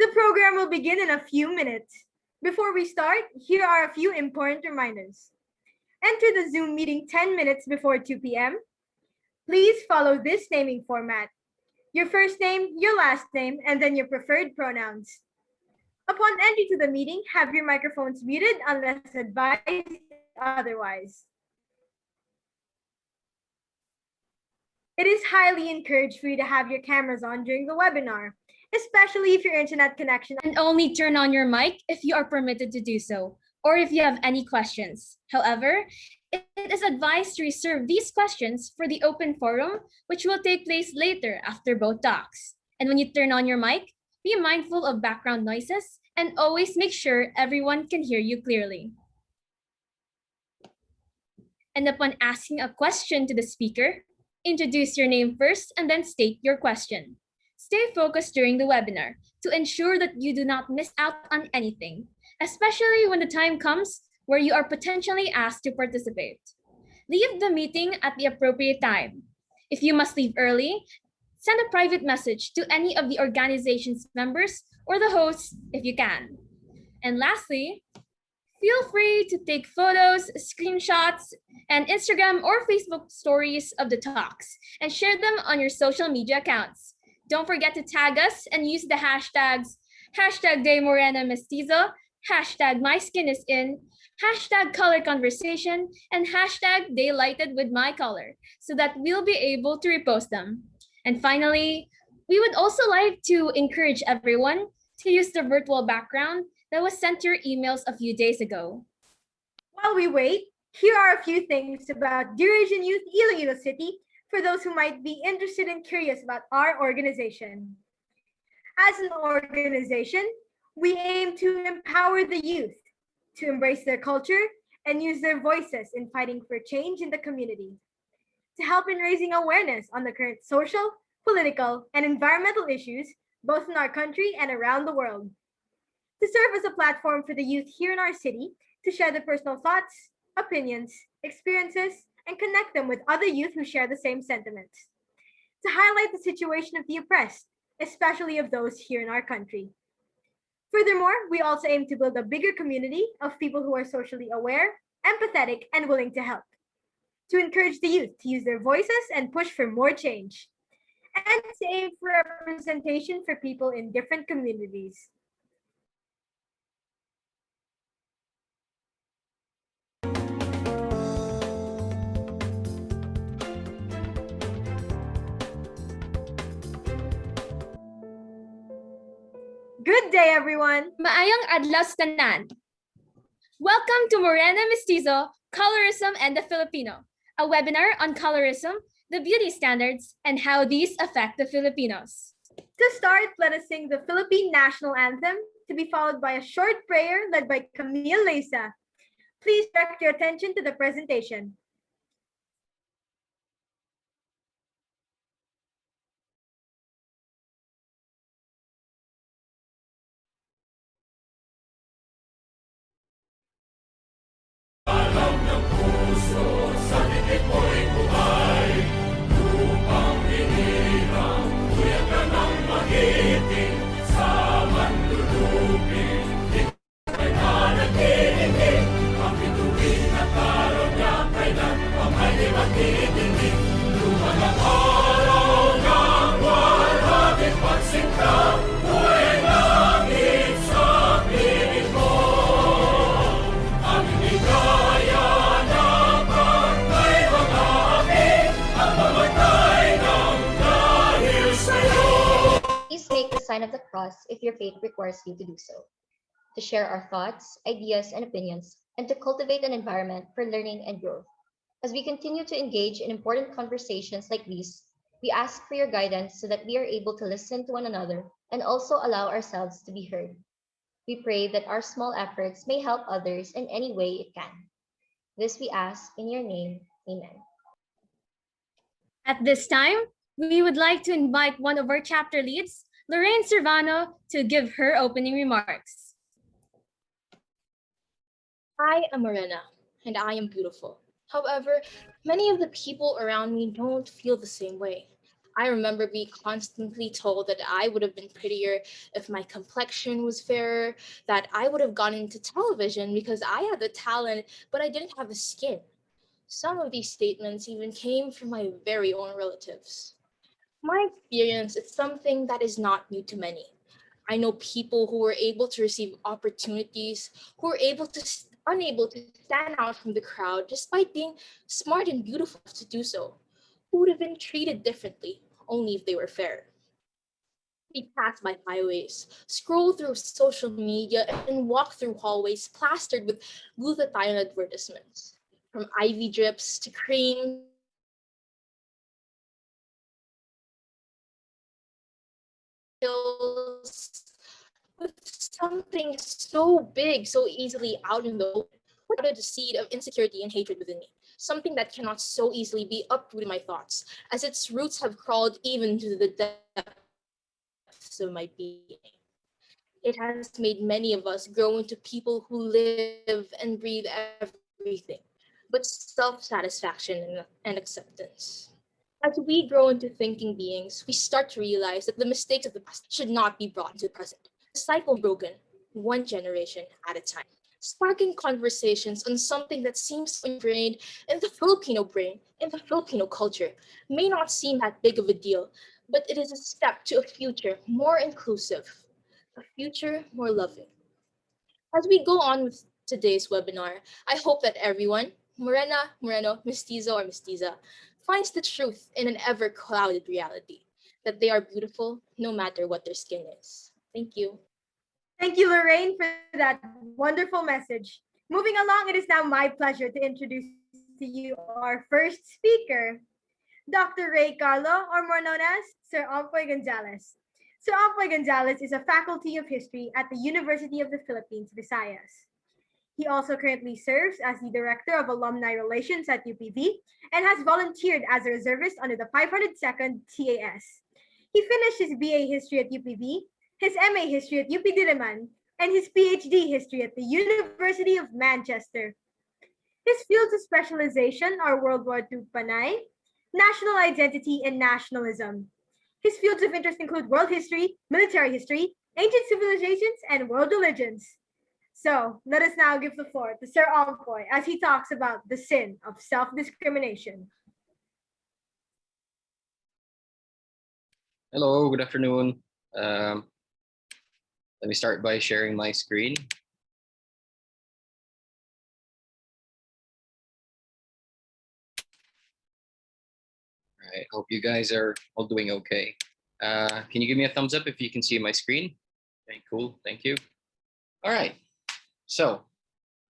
The program will begin in a few minutes. Before we start, here are a few important reminders. Enter the Zoom meeting 10 minutes before 2 p.m. Please follow this naming format. Your first name, your last name, and then your preferred pronouns. Upon entry to the meeting, have your microphones muted unless advised otherwise. It is highly encouraged for you to have your cameras on during the webinar, especially if your internet connection, and only turn on your mic if you are permitted to do so, or if you have any questions. However, it is advised to reserve these questions for the open forum, which will take place later after both talks. And when you turn on your mic, be mindful of background noises and always make sure everyone can hear you clearly. And upon asking a question to the speaker, introduce your name first and then state your question. Stay focused during the webinar to ensure that you do not miss out on anything, especially when the time comes where you are potentially asked to participate. Leave the meeting at the appropriate time. If you must leave early, send a private message to any of the organization's members or the hosts if you can. And lastly, feel free to take photos, screenshots, and Instagram or Facebook stories of the talks and share them on your social media accounts. Don't forget to tag us and use the hashtags #DayMorena Mestizo, #MySkinIsIn, #ColorConversation, and #DayLightedWithMyColor so that we'll be able to repost them. And finally, we would also like to encourage everyone to use the virtual background that was sent to your emails a few days ago. While we wait, here are a few things about Eurasian Youth Iloilo City for those who might be interested and curious about our organization. As an organization, we aim to empower the youth to embrace their culture and use their voices in fighting for change in the community, to help in raising awareness on the current social, political, and environmental issues, both in our country and around the world, to serve as a platform for the youth here in our city to share their personal thoughts, opinions, experiences, and connect them with other youth who share the same sentiments, to highlight the situation of the oppressed, especially of those here in our country. Furthermore, we also aim to build a bigger community of people who are socially aware, empathetic, and willing to help, to encourage the youth to use their voices and push for more change, and to aim for representation for people in different communities. Good day, everyone! Maayong adlaw sa tanan. Welcome to Morena, Mestizo, Colorism and the Filipino, a webinar on colorism, the beauty standards, and how these affect the Filipinos. To start, let us sing the Philippine national anthem, to be followed by a short prayer led by Camille Leysa. Please direct your attention to the presentation. Sign of the cross if your faith requires you to do so, to share our thoughts, ideas, and opinions, and to cultivate an environment for learning and growth. As we continue to engage in important conversations like these, we ask for your guidance so that we are able to listen to one another and also allow ourselves to be heard. We pray that our small efforts may help others in any way it can. This we ask in your name. Amen. At this time, we would like to invite one of our chapter leads, Lorraine Servano, to give her opening remarks. I am Morena, and I am beautiful. However, many of the people around me don't feel the same way. I remember being constantly told that I would have been prettier if my complexion was fairer, that I would have gone into television because I had the talent, but I didn't have the skin. Some of these statements even came from my very own relatives. My experience is something that is not new to many. I know people who were able to receive opportunities, who were unable to stand out from the crowd despite being smart and beautiful enough to do so, who would have been treated differently only if they were fair. We pass by highways, scroll through social media, and walk through hallways plastered with glutathione advertisements. From IV drips to creams pills, with something so big, so easily out in the open, watered the seed of insecurity and hatred within me. Something that cannot so easily be uprooted in my thoughts, as its roots have crawled even to the depths of my being. It has made many of us grow into people who live and breathe everything but self-satisfaction and acceptance. As we grow into thinking beings, we start to realize that the mistakes of the past should not be brought into the present. The cycle broken, one generation at a time, sparking conversations on something that seems so ingrained in the Filipino brain, in the Filipino culture, may not seem that big of a deal, but it is a step to a future more inclusive, a future more loving. As we go on with today's webinar, I hope that everyone, Morena, Moreno, Mestizo, or Mestiza, finds the truth in an ever clouded reality, that they are beautiful no matter what their skin is. Thank you. Thank you, Lorraine, for that wonderful message. Moving along, it is now my pleasure to introduce to you our first speaker, Dr. Ray Carlo, or more known as Sir Ampoy Gonzalez. Sir Ampoy Gonzalez is a faculty of history at the University of the Philippines, Visayas. He also currently serves as the Director of Alumni Relations at UPV and has volunteered as a reservist under the 502nd TAS. He finished his BA History at UPV, his MA History at UP Diliman, and his PhD History at the University of Manchester. His fields of specialization are World War II Panay, national identity, and nationalism. His fields of interest include world history, military history, ancient civilizations, and world religions. So let us now give the floor to Sir Ampoy as he talks about the sin of self-discrimination. Hello, good afternoon. Let me start by sharing my screen. All right, hope you guys are all doing okay. Can you give me a thumbs up if you can see my screen? Okay, cool, thank you. All right, so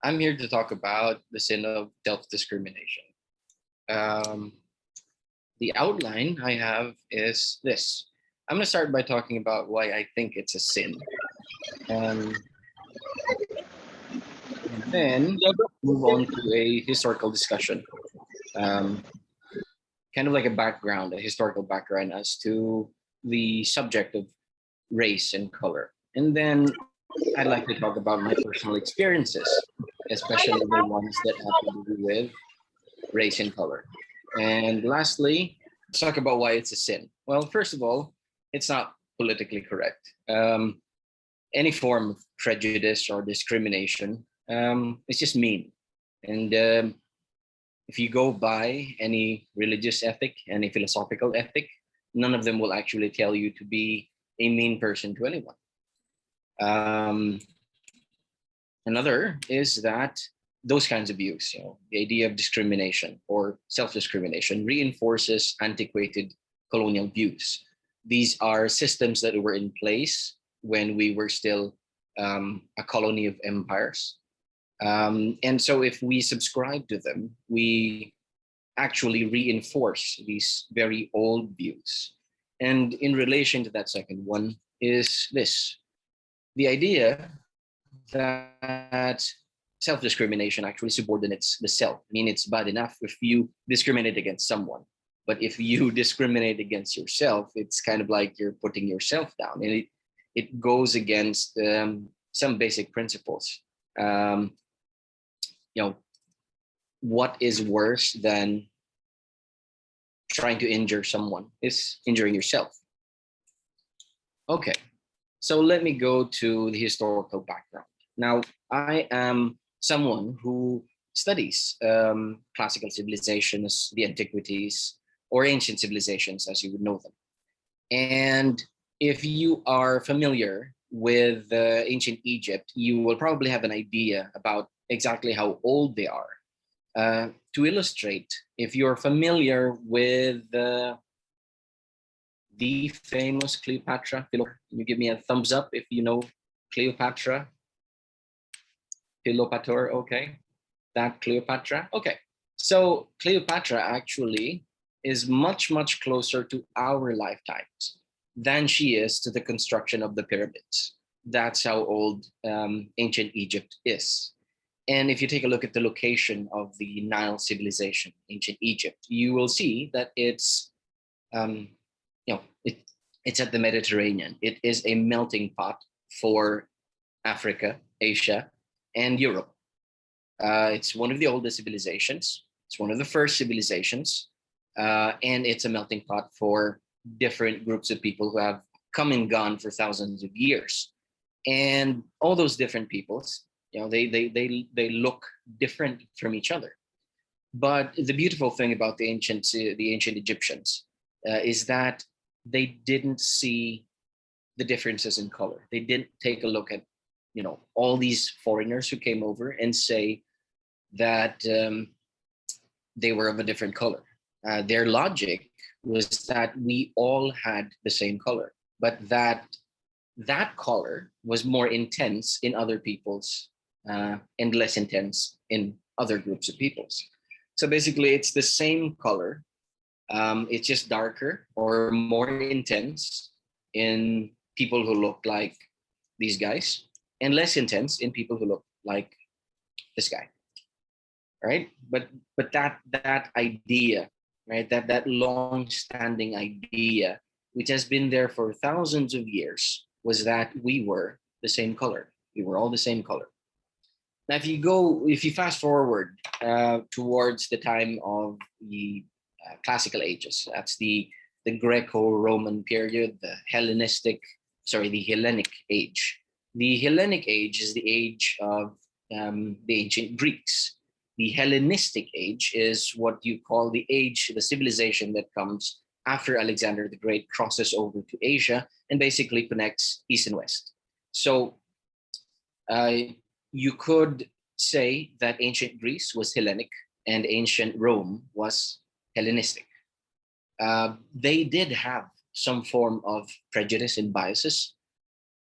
I'm here to talk about the sin of self-discrimination. The outline I have is this. I'm gonna start by talking about why I think it's a sin. And then move on to a historical discussion. Kind of like a background, a historical background as to the subject of race and color. And then I'd like to talk about my personal experiences, especially the ones that have to do with race and color. And lastly, let's talk about why it's a sin. Well, first of all, it's not politically correct. Any form of prejudice or discrimination, it's just mean. And if you go by any religious ethic, any philosophical ethic, none of them will actually tell you to be a mean person to anyone. Another is that those kinds of views, the idea of discrimination or self-discrimination reinforces antiquated colonial views. These are systems that were in place when we were still a colony of empires. And so if we subscribe to them, we actually reinforce these very old views. And in relation to that second one is this, the idea that self-discrimination actually subordinates the self. I mean, it's bad enough if you discriminate against someone, but if you discriminate against yourself, it's kind of like you're putting yourself down, and it goes against some basic principles. What is worse than trying to injure someone is injuring yourself. Okay, so let me go to the historical background. Now, I am someone who studies classical civilizations, the antiquities, or ancient civilizations as you would know them. And if you are familiar with ancient Egypt, you will probably have an idea about exactly how old they are. To illustrate, if you're familiar with the famous Cleopatra, can you give me a thumbs up if you know Cleopatra? Philopator, okay. That Cleopatra, okay. So Cleopatra actually is much, much closer to our lifetimes than she is to the construction of the pyramids. That's how old ancient Egypt is. And if you take a look at the location of the Nile civilization, ancient Egypt, you will see that it's, it's at the Mediterranean. It is a melting pot for Africa, Asia, and Europe. It's one of the oldest civilizations. It's one of the first civilizations. And it's a melting pot for different groups of people who have come and gone for thousands of years. And all those different peoples, they look different from each other. But the beautiful thing about the ancient Egyptians is that they didn't see the differences in color. They didn't take a look at, all these foreigners who came over and say that they were of a different color. Their logic was that we all had the same color, but that color was more intense in other people's and less intense in other groups of peoples. So basically, it's the same color. It's just darker or more intense in people who look like these guys, and less intense in people who look like this guy. Right? But that idea, right? That long-standing idea, which has been there for thousands of years, was that we were the same color. We were all the same color. Now, if you fast forward towards the time of the classical ages, that's the Greco-Roman period, the Hellenic age. The Hellenic age is the age of the ancient Greeks. The Hellenistic age is what you call the civilization that comes after Alexander the Great crosses over to Asia and basically connects East and West. So you could say that ancient Greece was Hellenic and ancient Rome was Hellenistic. They did have some form of prejudice and biases,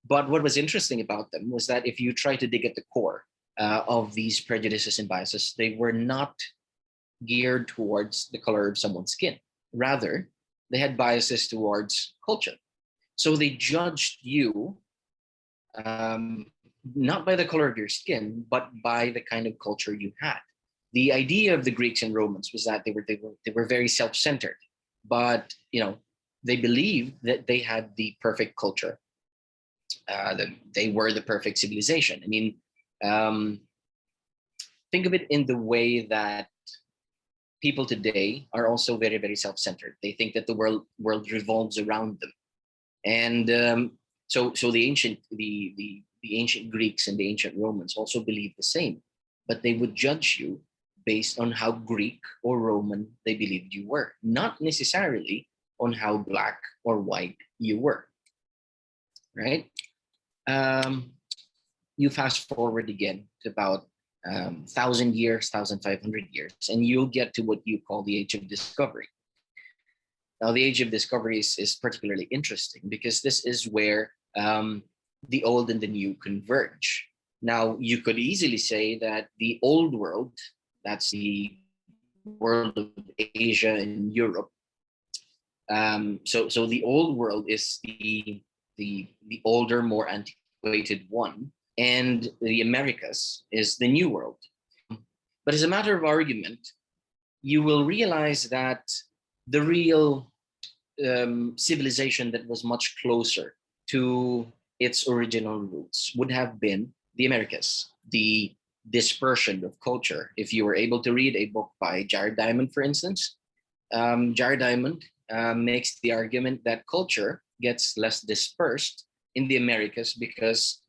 but what was interesting about them was that if you try to dig at the core of these prejudices and biases, they were not geared towards the color of someone's skin. Rather, they had biases towards culture. So they judged you not by the color of your skin, but by the kind of culture you had. The idea of the Greeks and Romans was that they were very self-centered, but they believed that they had the perfect culture. That they were the perfect civilization. I mean, think of it in the way that people today are also very, very self-centered. They think that the world revolves around them, and so the ancient Greeks and the ancient Romans also believed the same, but they would judge you based on how Greek or Roman they believed you were, not necessarily on how black or white you were. Right? You fast forward again to about 1,000 years, 1,500 years, and you'll get to what you call the Age of Discovery. Now, the Age of Discovery is particularly interesting because this is where the old and the new converge. Now, you could easily say that the old world, that's the world of Asia and Europe. So the old world is the older, more antiquated one, and the Americas is the new world. But as a matter of argument, you will realize that the real civilization that was much closer to its original roots would have been the Americas, the dispersion of culture. If you were able to read a book by Jared Diamond, for instance, Jared Diamond makes the argument that culture gets less dispersed in the Americas because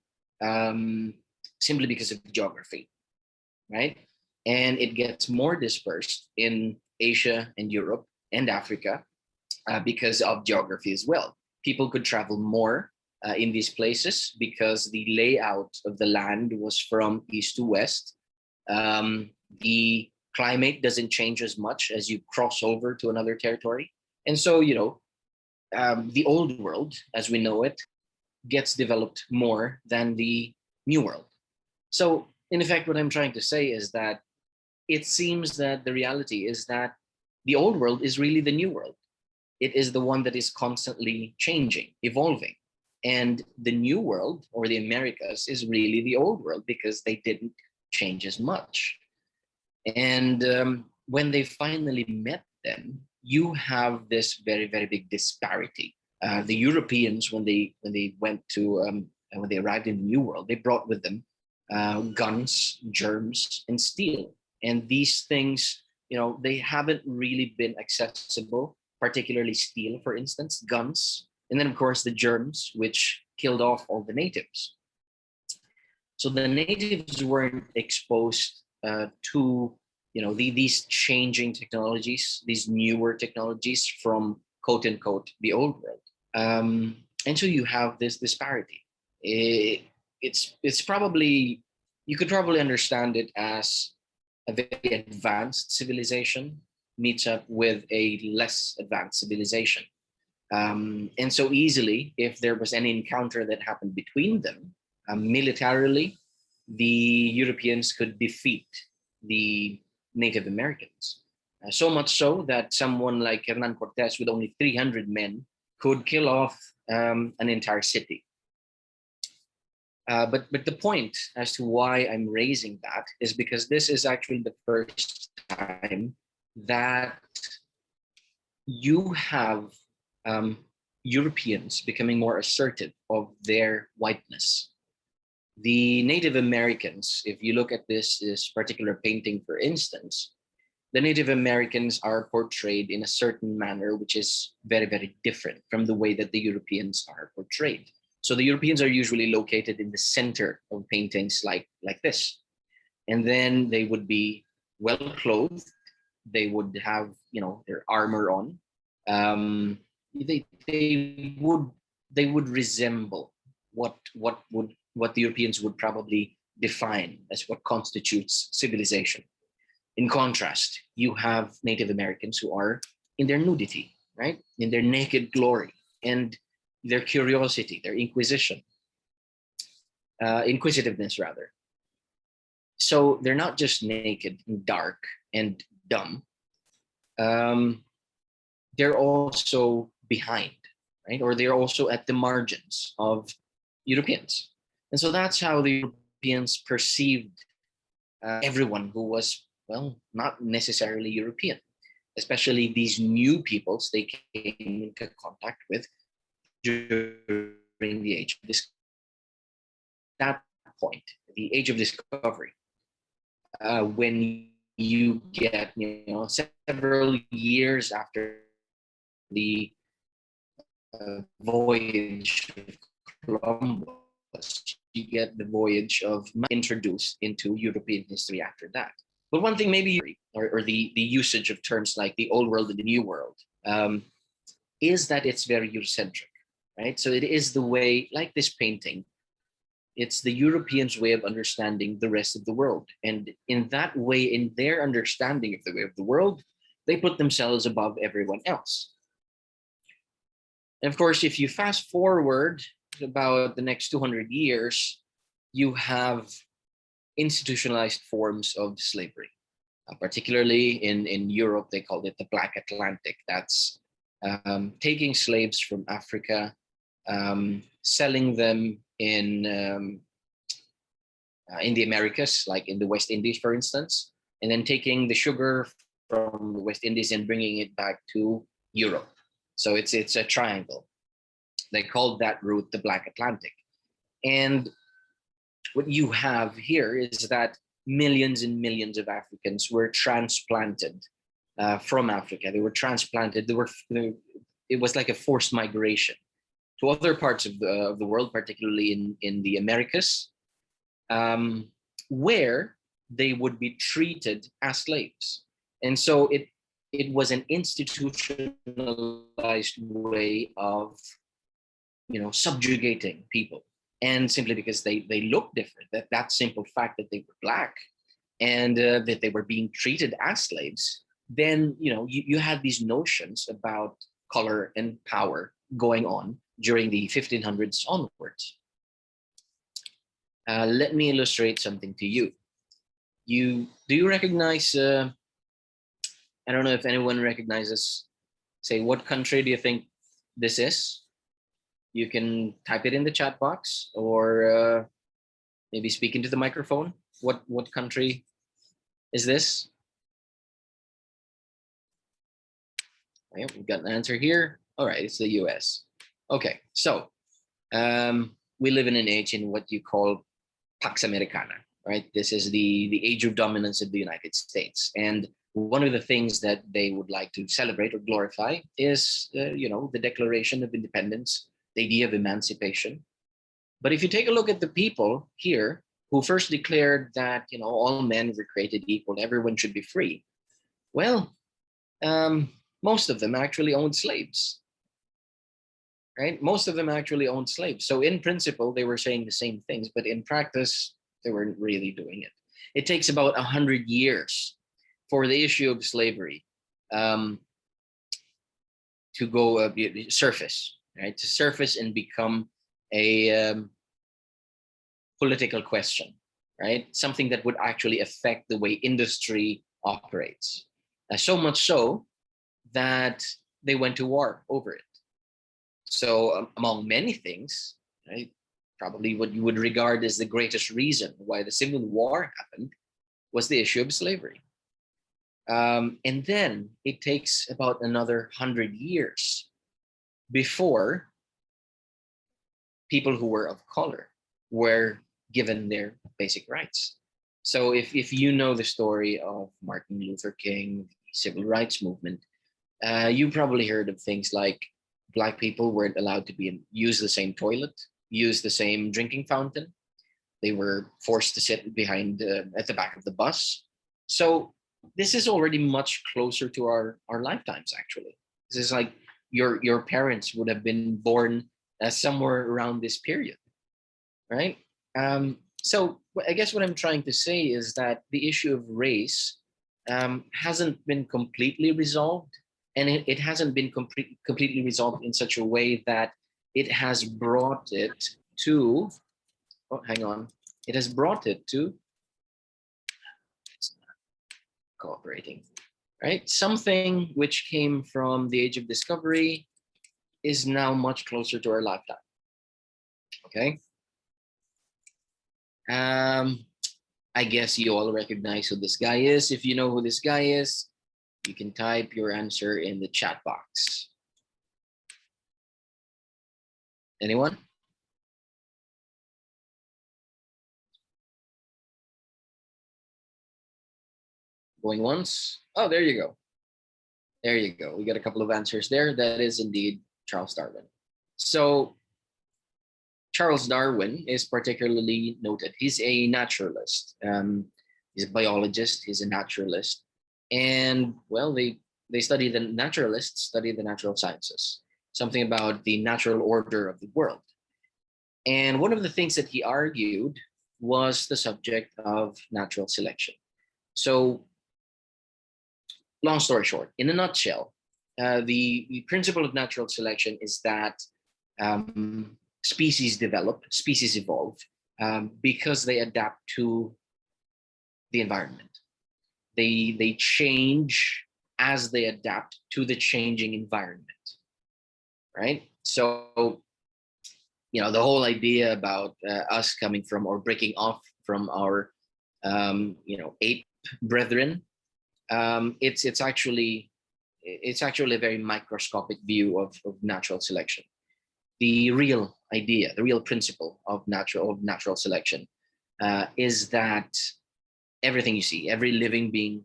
simply because of geography, right? And it gets more dispersed in Asia and Europe and Africa because of geography as well. People could travel more in these places because the layout of the land was from east to west. The climate doesn't change as much as you cross over to another territory. And so, the old world, as we know it, gets developed more than the new world. So, in effect, what I'm trying to say is that it seems that the reality is that the old world is really the new world. It is the one that is constantly changing, evolving. And the new world, or the Americas, is really the old world because they didn't change as much. And when they finally met them, you have this very, very big disparity. The Europeans, when they went to when they arrived in the New World, they brought with them guns, germs, and steel. And these things, they haven't really been accessible, particularly steel, for instance, guns, and then of course the germs, which killed off all the natives. So the natives weren't exposed to these changing technologies, these newer technologies from quote unquote the old world. And so you have this disparity. It's probably, you could probably understand it as a very advanced civilization meets up with a less advanced civilization. And so easily, if there was any encounter that happened between them, militarily, the Europeans could defeat the Native Americans. So much so that someone like Hernan Cortes with only 300 men could kill off an entire city. But the point as to why I'm raising that is because this is actually the first time that you have Europeans becoming more assertive of their whiteness. The Native Americans, if you look at this particular painting, for instance, the Native Americans are portrayed in a certain manner, which is very, very different from the way that the Europeans are portrayed. So the Europeans are usually located in the center of paintings like this. And then they would be well clothed. They would have, their armor on. They would resemble what the Europeans would probably define as what constitutes civilization. In contrast, you have Native Americans who are in their nudity, right? In their naked glory and their curiosity, their inquisitiveness rather. So they're not just naked and dark and dumb. They're also behind, right? Or they're also at the margins of Europeans. And so that's how the Europeans perceived everyone who was, well, not necessarily European, especially these new peoples they came into contact with during the age of discovery. That point, the age of discovery, when you get, several years after the voyage of Columbus, you get the voyage of introduced into European history after that. But one thing maybe, or the usage of terms like the old world and the new world, is that it's very Eurocentric, right? So it is the way, like this painting, it's the Europeans' way of understanding the rest of the world. And in that way, in their understanding of the way of the world, they put themselves above everyone else. And of course, if you fast forward about the next 200 years, you have institutionalized forms of slavery. Particularly in Europe, they called it the Black Atlantic. That's taking slaves from Africa, selling them in the Americas, like in the West Indies, for instance, and then taking the sugar from the West Indies and bringing it back to Europe. So it's a triangle. They called that route the Black Atlantic. And what you have here is that millions and millions of Africans were transplanted from Africa. They were transplanted. It was like a forced migration to other parts of the world, particularly in the Americas, where they would be treated as slaves. And so it was an institutionalized way of, subjugating people. And simply because they looked different, that simple fact that they were Black and that they were being treated as slaves, then you had these notions about color and power going on during the 1500s onwards. Let me illustrate something to you. Do you recognize? I don't know if anyone recognizes. Say, what country do you think this is? You can type it in the chat box, or maybe speak into the microphone. What country is this? Okay, we've got an answer here. All right, it's the US. Okay, so we live in an age in what you call Pax Americana, right? This is the age of dominance of the United States. And one of the things that they would like to celebrate or glorify is, the Declaration of Independence, the idea of emancipation. But if you take a look at the people here who first declared that, all men were created equal, everyone should be free. Well, most of them actually owned slaves, right? Most of them actually owned slaves. So in principle, they were saying the same things, but in practice, they weren't really doing it. It takes about 100 years for the issue of slavery to go surface, right? To surface and become a political question, right? Something that would actually affect the way industry operates. So much so that they went to war over it. So among many things, right, probably what you would regard as the greatest reason why the Civil War happened was the issue of slavery. And then it takes about another 100 years before people who were of color were given their basic rights. So if you know the story of Martin Luther King, the civil rights movement, you probably heard of things like Black people weren't allowed to use the same toilet, use the same drinking fountain. They were forced to sit behind at the back of the bus. So this is already much closer to our lifetimes, actually. This is like your parents would have been born somewhere around this period, right? So I guess what I'm trying to say is that the issue of race hasn't been completely resolved, and it hasn't been completely resolved in such a way that it has brought it to, hang on, it has brought it to, it's not cooperating, right? Something which came from the age of discovery is now much closer to our lifetime, okay? I guess you all recognize who this guy is. If you know who this guy is, you can type your answer in the chat box. Anyone? Going once? Oh, there you go. There you go. We got a couple of answers there. That is indeed Charles Darwin. So Charles Darwin is particularly noted. He's a naturalist. He's a biologist. He's a naturalist. And well, the naturalists study the natural sciences, something about the natural order of the world. And one of the things that he argued was the subject of natural selection. So long story short, in a nutshell, the principle of natural selection is that species evolve because they adapt to the environment. They change as they adapt to the changing environment, right? So, the whole idea about us coming from or breaking off from our, ape brethren, it's actually a very microscopic view of natural selection. The real idea, the real principle of natural selection is that everything you see, every living being,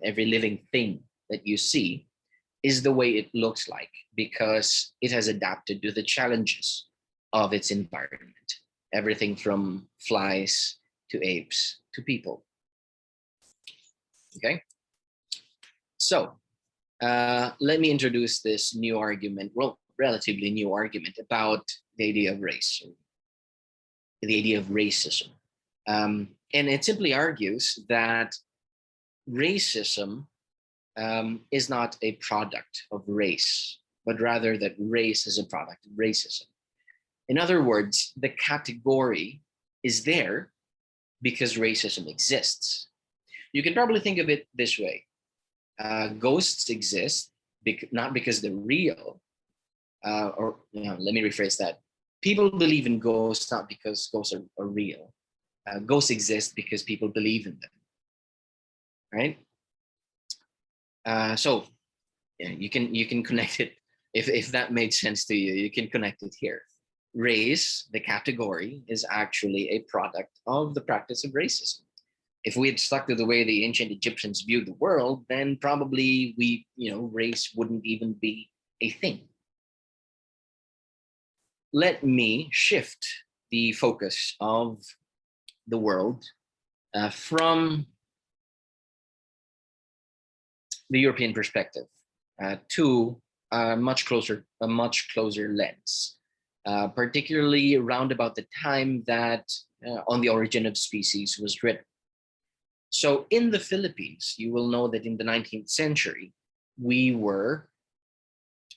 every living thing that you see is the way it looks like because it has adapted to the challenges of its environment. Everything from flies to apes to people. Okay, so let me introduce this new argument, well, relatively new argument about the idea of race, the idea of racism. And it simply argues that racism is not a product of race, but rather that race is a product of racism. In other words, the category is there because racism exists. You can probably think of it this way. Ghosts exist not because they're real, let me rephrase that. People believe in ghosts not because ghosts are real. Ghosts exist because people believe in them, right? So yeah, you can connect it. If that made sense to you, you can connect it here. Race, the category, is actually a product of the practice of racism. If we had stuck to the way the ancient Egyptians viewed the world, then probably race wouldn't even be a thing. Let me shift the focus of the world from the European perspective to a much closer lens, particularly around about the time that On the Origin of Species was written. So in the Philippines, you will know that in the 19th century, we were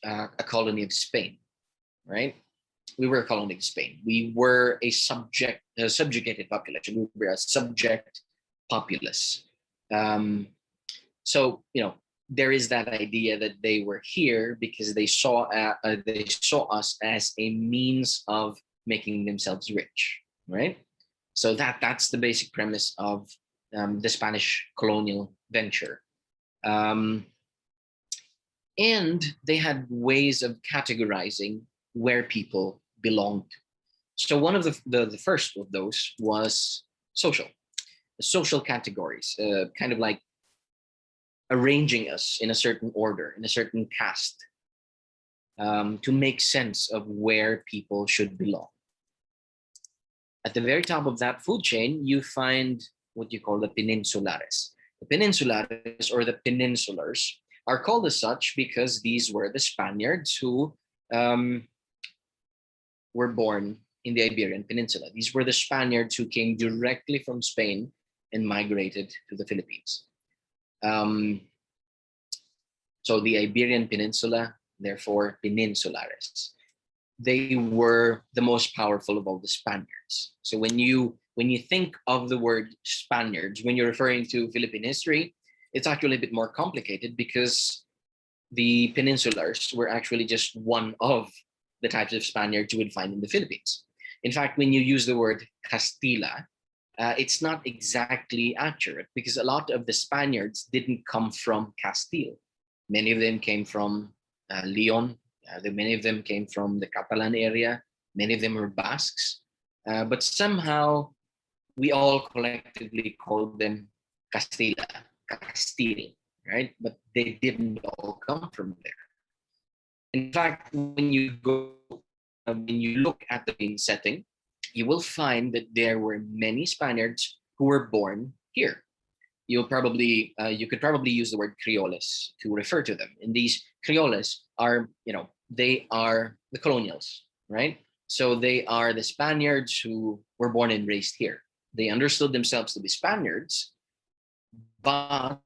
a colony of Spain, right? We were a colony of Spain. We were a subjugated population. We were a subject populace. So there is that idea that they were here because they saw us as a means of making themselves rich, right? So that's the basic premise of the Spanish colonial venture. And they had ways of categorizing where people belonged. So one of the first of those was social categories, kind of like arranging us in a certain order, in a certain caste, to make sense of where people should belong. At the very top of that food chain, you find what you call the peninsulares. The peninsulares, or the peninsulars, are called as such because these were the Spaniards who were born in the Iberian Peninsula. These were the Spaniards who came directly from Spain and migrated to the Philippines. So the Iberian Peninsula, therefore peninsulares. They were the most powerful of all the Spaniards. So when you think of the word Spaniards, when you're referring to Philippine history, it's actually a bit more complicated because the peninsulars were actually just one of the types of Spaniards you would find in the Philippines. In fact, when you use the word Castilla, it's not exactly accurate because a lot of the Spaniards didn't come from Castile. Many of them came from Leon. Many of them came from the Catalan area. Many of them were Basques. But somehow we all collectively called them Castile, right? But they didn't all come from there. In fact, when you look at the main setting, you will find that there were many Spaniards who were born here. You could probably use the word Creoles to refer to them. And these Creoles are, they are the colonials, right? So they are the Spaniards who were born and raised here. They understood themselves to be Spaniards, but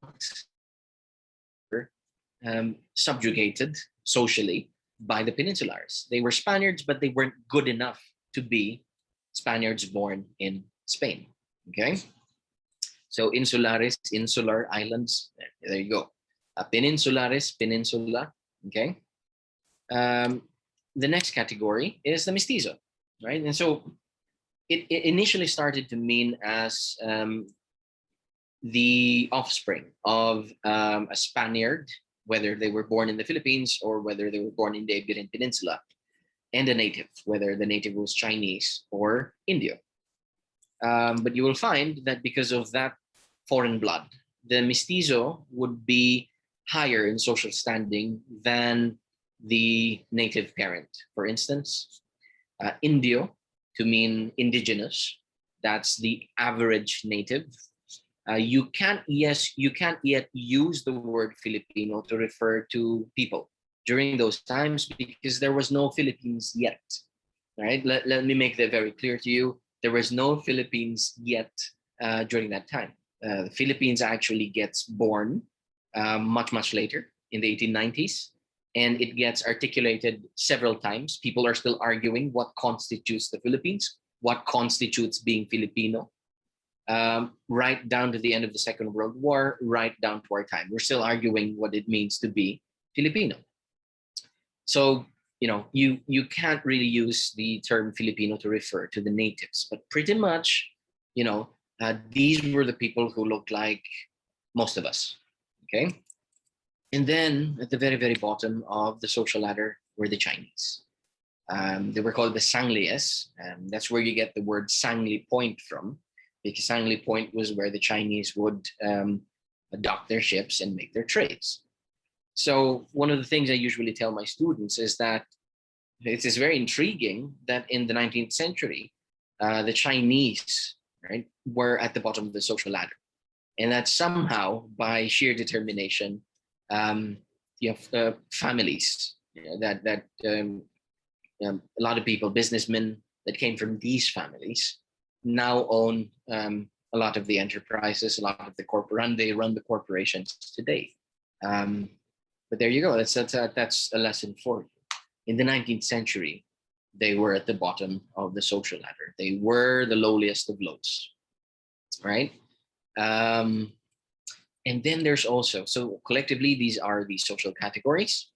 subjugated socially by the Peninsulares. They were Spaniards, but they weren't good enough to be Spaniards born in Spain. Okay, so insulares, insular islands. There you go. Peninsulares, peninsula. Okay. The next category is the mestizo, right? And so it initially started to mean as the offspring of a Spaniard, whether they were born in the Philippines or whether they were born in the Iberian Peninsula, and a native, whether the native was Chinese or Indio. But you will find that because of that foreign blood, the mestizo would be higher in social standing than the native parent. For instance, Indio, to mean indigenous, that's the average native. You can't yet use the word Filipino to refer to people during those times because there was no Philippines yet. Right? Let me make that very clear to you. There was no Philippines yet during that time. The Philippines actually gets born much later in the 1890s, and it gets articulated several times. People are still arguing what constitutes the Philippines, what constitutes being Filipino, right down to the end of the Second World War, right down to our time. We're still arguing what it means to be Filipino. So, you can't really use the term Filipino to refer to the natives, but pretty much, these were the people who looked like most of us, okay? And then at the very, very bottom of the social ladder were the Chinese. They were called the Sanglias, and that's where you get the word Sangli Point from, because Sangli Point was where the Chinese would dock their ships and make their trades. So one of the things I usually tell my students is that it is very intriguing that in the 19th century, the Chinese, right, were at the bottom of the social ladder. And that somehow, by sheer determination, you have families, that a lot of people, businessmen that came from these families, now own a lot of the enterprises, a lot of the they run the corporations today. But there you go. That's a lesson for you. In the 19th century, they were at the bottom of the social ladder. They were the lowliest of lows, right? And then there's also, so collectively, these are the social categories,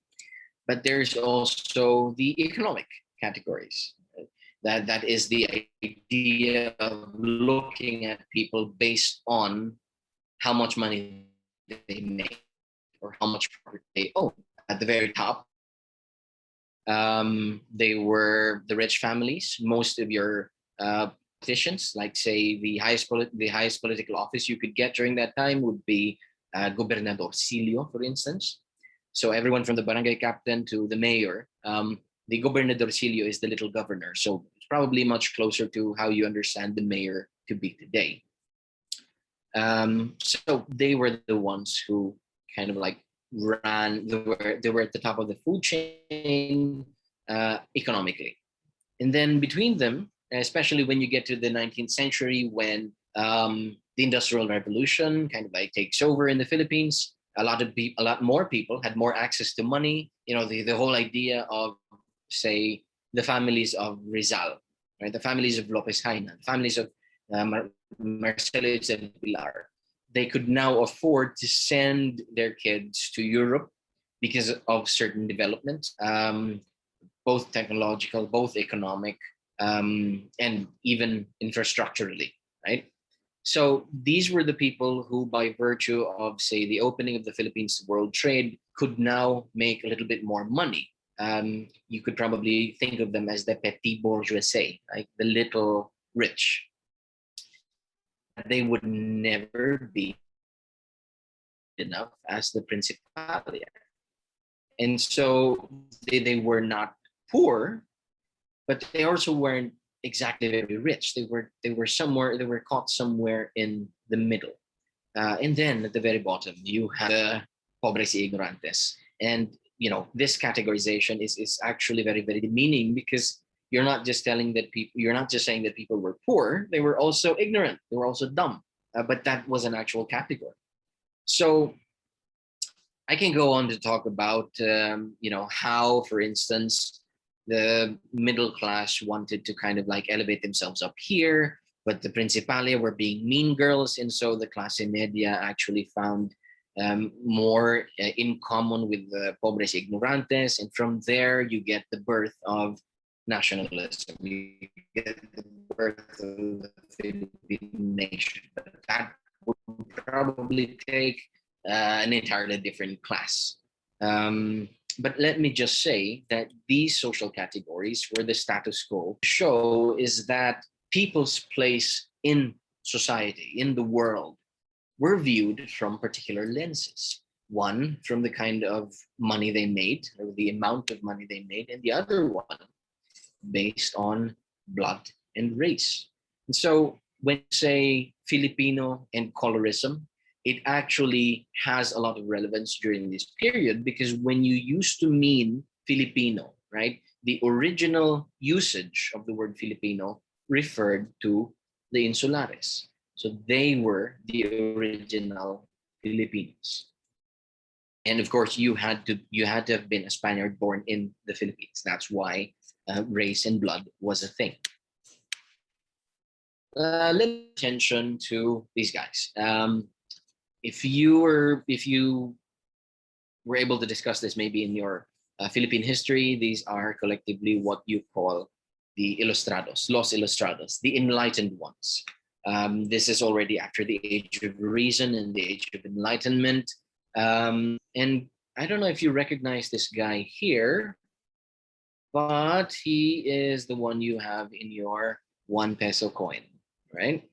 but there's also the economic categories. That is the idea of looking at people based on how much money they make or how much property they own. At the very top, they were the rich families. Most of your politicians, like say the highest political office you could get during that time would be Gobernadorcillo, for instance. So everyone from the barangay captain to the mayor, the Gobernadorcillo is the little governor. So it's probably much closer to how you understand the mayor to be today. So they were the ones who kind of like they were at the top of the food chain economically. And then between them, especially when you get to the 19th century, when the Industrial Revolution kind of like takes over in the Philippines, a lot more people had more access to money. The whole idea of, say, the families of Rizal, right? The families of Lopez Haina, the families of Marcelo de Pilar. They could now afford to send their kids to Europe because of certain developments, both technological, both economic, and even infrastructurally, right? So these were the people who, by virtue of, say, the opening of the Philippines to world trade, could now make a little bit more money. You could probably think of them as the petit bourgeoisie, like the little rich. They would never be enough as the Principalia. And so they were not poor, but they also weren't exactly very rich. They were caught somewhere in the middle. And then at the very bottom, you have the pobres y ignorantes. And this categorization is actually very, very demeaning, because you're not just saying that people were poor, they were also ignorant, they were also dumb. But that was an actual category. So I can go on to talk about how, for instance, the middle class wanted to kind of like elevate themselves up here, but the Principalia were being mean girls, and so the clase media actually found more in common with the pobres ignorantes, and from there you get the birth of nationalism. You get the birth of the Philippine nation, but that would probably take an entirely different class. But let me just say that these social categories were the status quo. Show is that people's place in society, in the world, were viewed from particular lenses. One from the kind of money they made, or the amount of money they made, and the other one based on blood and race. And so when you say Filipino and colorism, it actually has a lot of relevance during this period, because when you used to mean Filipino, right, the original usage of the word Filipino referred to the insulares. So they were the original Filipinos. And of course, you had to have been a Spaniard born in the Philippines. That's why race and blood was a thing. Let me attention to these guys. If you were able to discuss this maybe in your Philippine history, these are collectively what you call the Ilustrados, Los Ilustrados, the enlightened ones. This is already after the Age of Reason and the Age of Enlightenment. And I don't know if you recognize this guy here, but he is the one you have in your 1 peso coin, right?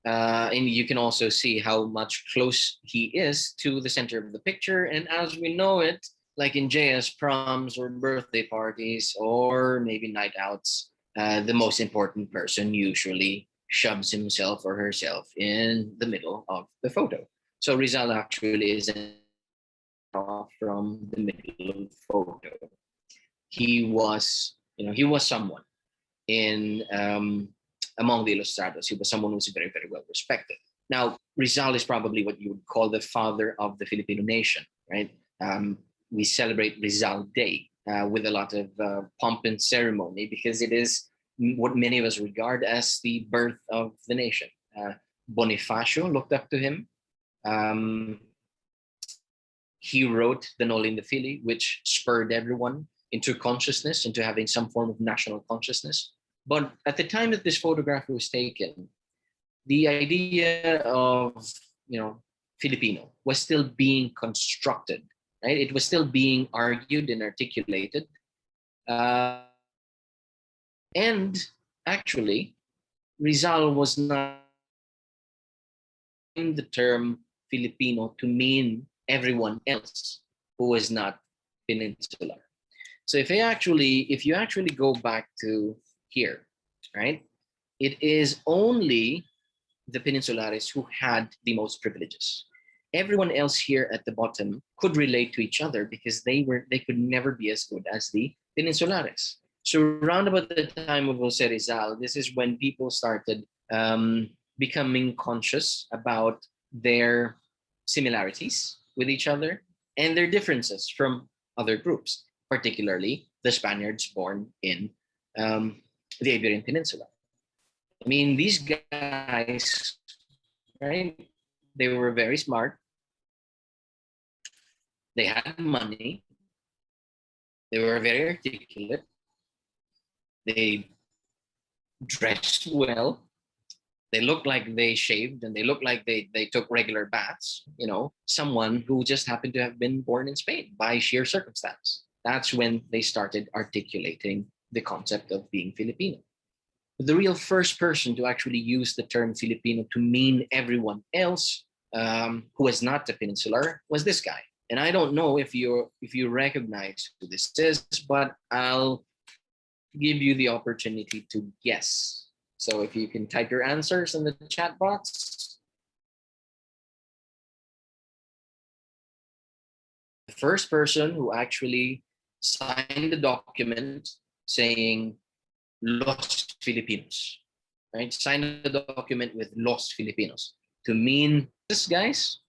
And you can also see how much close he is to the center of the picture. And as we know it, like in JS proms or birthday parties or maybe night outs, the most important person usually shoves himself or herself in the middle of the photo. So Rizal actually is from the middle of the photo. He was someone in among the Ilustrados. He was someone who was very, very well respected. Now, Rizal is probably what you would call the father of the Filipino nation, right? We celebrate Rizal Day with a lot of pomp and ceremony, because it is what many of us regard as the birth of the nation. Bonifacio looked up to him. He wrote the Noli in the Fili, which spurred everyone into consciousness, into having some form of national consciousness. But at the time that this photograph was taken, the idea of, Filipino was still being constructed, right? It was still being argued and articulated. And actually, Rizal was not in the term Filipino to mean everyone else who was not peninsular. So if you actually go back to here, right, it is only the peninsulares who had the most privileges. Everyone else here at the bottom could relate to each other because they could never be as good as the peninsulares. So around about the time of Jose Rizal, this is when people started becoming conscious about their similarities with each other and their differences from other groups, particularly the Spaniards born in the Iberian Peninsula. I mean, these guys, right? They were very smart. They had money. They were very articulate. They dressed well. They looked like they shaved, and they looked like they took regular baths. Someone who just happened to have been born in Spain by sheer circumstance. That's when they started articulating the concept of being Filipino. But the real first person to actually use the term Filipino to mean everyone else who was not a peninsular was this guy. And I don't know if you recognize who this is, but I'll give you the opportunity to guess. So if you can type your answers in the chat box. The first person who actually signed the document saying Los Filipinos, right? Signed the document with Los Filipinos to mean this, guys.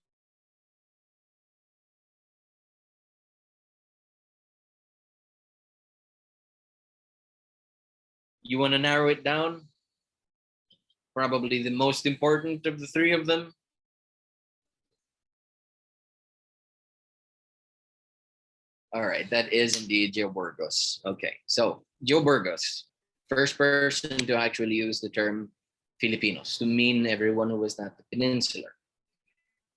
You want to narrow it down? Probably the most important of the three of them. All right, that is indeed Joe Burgos. Okay, so Joe Burgos, first person to actually use the term Filipinos to mean everyone who was not the peninsular.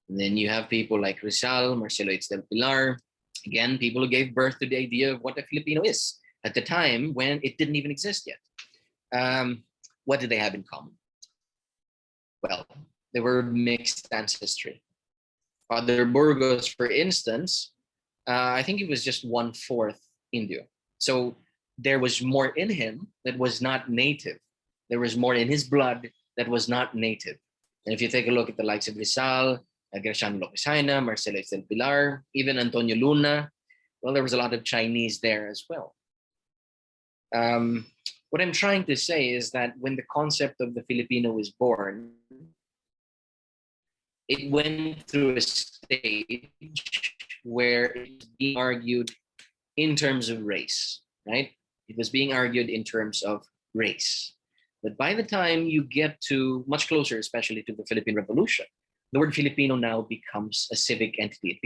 And then you have people like Rizal, Marcelo H. del Pilar, again, people who gave birth to the idea of what a Filipino is at the time when it didn't even exist yet. What did they have in common? Well, they were mixed ancestry. Father Burgos, for instance, I think he was just 1/4 Indio. So there was more in him that was not native. There was more in his blood that was not native. And if you take a look at the likes of Rizal, Graciano Lopez Haina, Marcelo del Pilar, even Antonio Luna, well, there was a lot of Chinese there as well. What I'm trying to say is that when the concept of the Filipino was born, it went through a stage where it was being argued in terms of race, right? It was being argued in terms of race. But by the time you get to much closer, especially to the Philippine Revolution, the word Filipino now becomes a civic entity.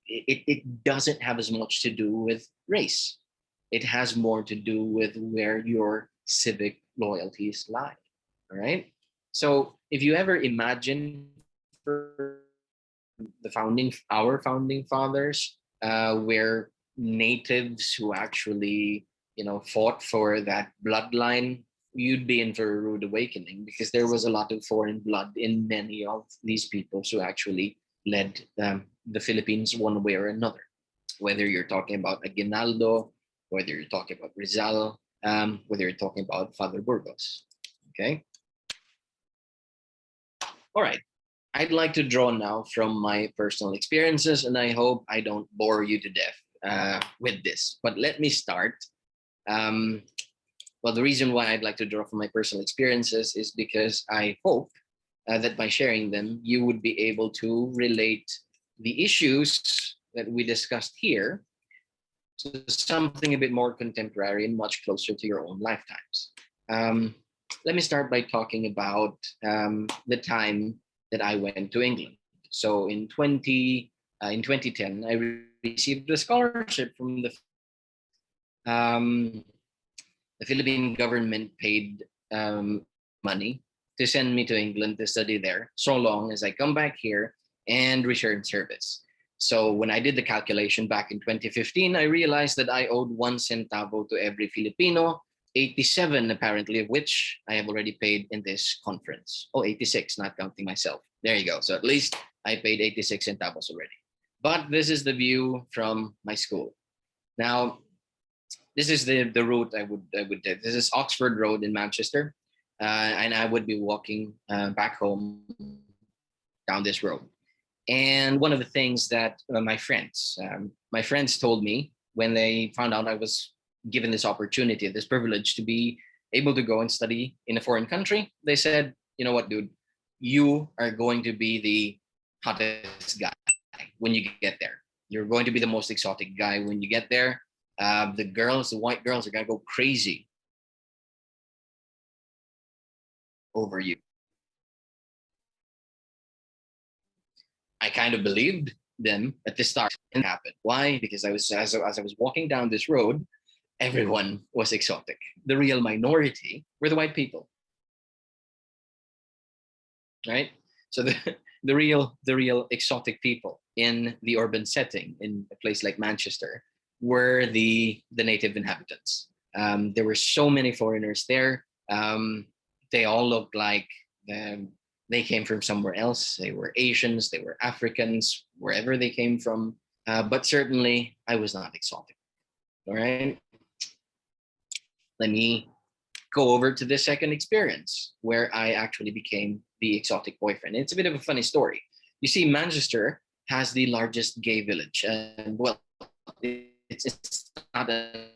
It doesn't have as much to do with race. It has more to do with where your civic loyalties lie. All right. So if you ever imagine for our founding fathers, where natives who actually, fought for that bloodline, you'd be in for a rude awakening, because there was a lot of foreign blood in many of these peoples who actually led the Philippines one way or another. Whether you're talking about Aguinaldo, whether you're talking about Rizal, whether you're talking about Father Burgos. Okay. All right. I'd like to draw now from my personal experiences, and I hope I don't bore you to death with this. But let me start. Well, the reason why I'd like to draw from my personal experiences is because I hope that by sharing them, you would be able to relate the issues that we discussed here to something a bit more contemporary and much closer to your own lifetimes. Let me start by talking about the time that I went to England. So in 2010, I received a scholarship from the Philippine government paid money to send me to England to study there, so long as I come back here and return service. So when I did the calculation back in 2015, I realized that I owed 1 centavo to every Filipino, 87 apparently, of which I have already paid in this conference. Oh, 86, not counting myself. There you go. So at least I paid 86 centavos already. But this is the view from my school. Now, this is the route I would take. This is Oxford Road in Manchester, and I would be walking back home down this road. And one of the things that my friends told me when they found out I was given this opportunity, this privilege to be able to go and study in a foreign country, they said, "You know what, dude, you are going to be the hottest guy when you get there. You're going to be the most exotic guy when you get there. The white girls are gonna go crazy over you." I kind of believed them at the start. It happened. Why? Because as I was walking down this road, everyone was exotic. The real minority were the white people, right? So the real exotic people in the urban setting in a place like Manchester were the native inhabitants. There were so many foreigners there. They all looked like they came from somewhere else. They were Asians, they were Africans, wherever they came from. But certainly I was not exotic. All right. Let me go over to the second experience where I actually became the exotic boyfriend. It's a bit of a funny story. You see, Manchester has the largest gay village. And well, it's not an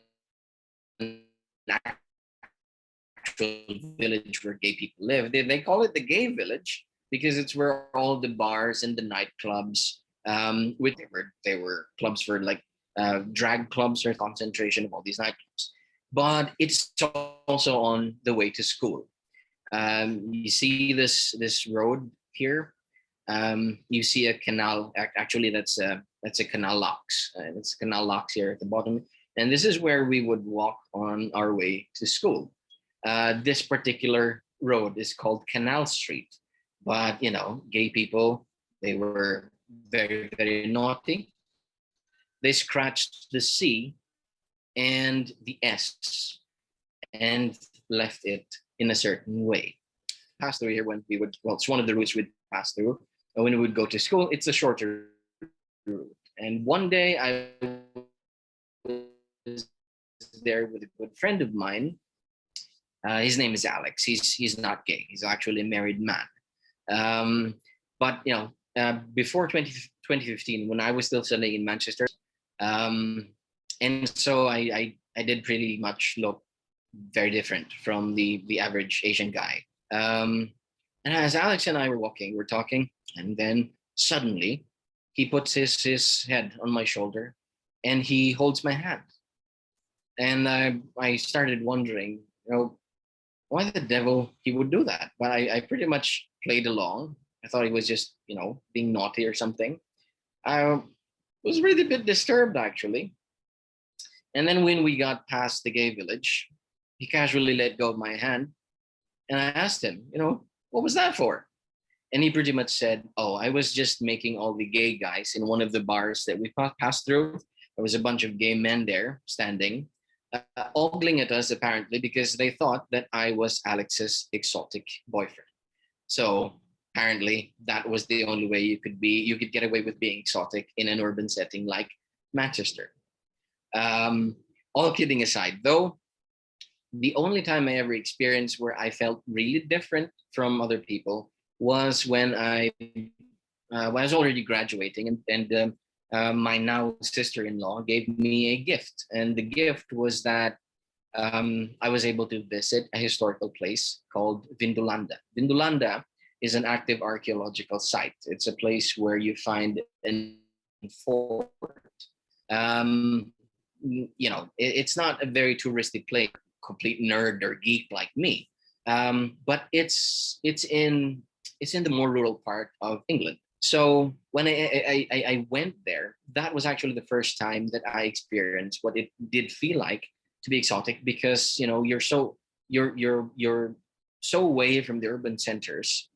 actual village where gay people live. They call it the gay village because it's where all the bars and the nightclubs, they were clubs for like drag clubs or concentration of all these nightclubs. But it's also on the way to school. You see this road here. You see a canal. Actually, that's a canal locks. It's canal locks here at the bottom, and this is where we would walk on our way to school. This particular road is called Canal Street, but gay people, they were very, very naughty. They scratched the C and the S and left it in a certain way. Pass through here when we would, well, it's one of the routes we'd pass through when we would go to school, it's a shorter route. And one day I was there with a good friend of mine. His name is Alex. He's not gay. He's actually a married man. But before 2015, when I was still studying in Manchester, and so I did pretty much look very different from the average Asian guy. And as Alex and I were walking, we're talking, and then suddenly he puts his head on my shoulder and he holds my hand. And I started wondering, why the devil he would do that? But I pretty much played along. I thought he was just, being naughty or something. I was really a bit disturbed, actually. And then when we got past the gay village, he casually let go of my hand. And I asked him, what was that for? And he pretty much said, oh, I was just making all the gay guys in one of the bars that we passed through. There was a bunch of gay men there standing, ogling at us apparently because they thought that I was Alex's exotic boyfriend. So apparently that was the only way you could get away with being exotic in an urban setting like Manchester. All kidding aside, though, the only time I ever experienced where I felt really different from other people was when I was already graduating, and my now sister-in-law gave me a gift, and the gift was that I was able to visit a historical place called Vindolanda. Vindolanda is an active archaeological site. It's a place where you find an fort. It's not a very touristy place, complete nerd or geek like me, but it's in the more rural part of England. So when I went there, that was actually the first time that I experienced what it did feel like to be exotic, because you're so away from the urban centers.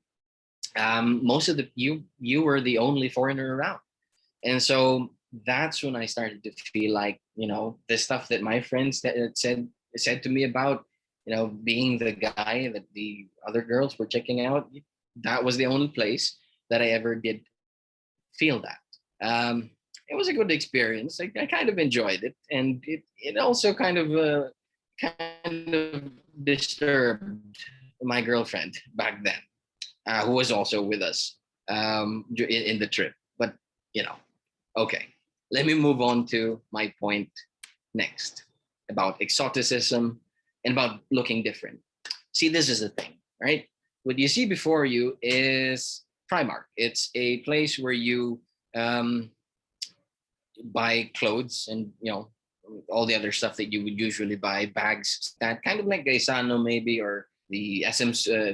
Most of you were the only foreigner around, and so that's when I started to feel like the stuff that my friends said to me about being the guy that the other girls were checking out. That was the only place that I ever did feel that. It was a good experience. I kind of enjoyed it, and it also kind of disturbed my girlfriend back then, who was also with us in the trip. But okay, let me move on to my point next about exoticism and about looking different. See, this is the thing, right? What you see before you is Primark. It's a place where you buy clothes and all the other stuff that you would usually buy, bags, that kind of like Gaisano maybe, or the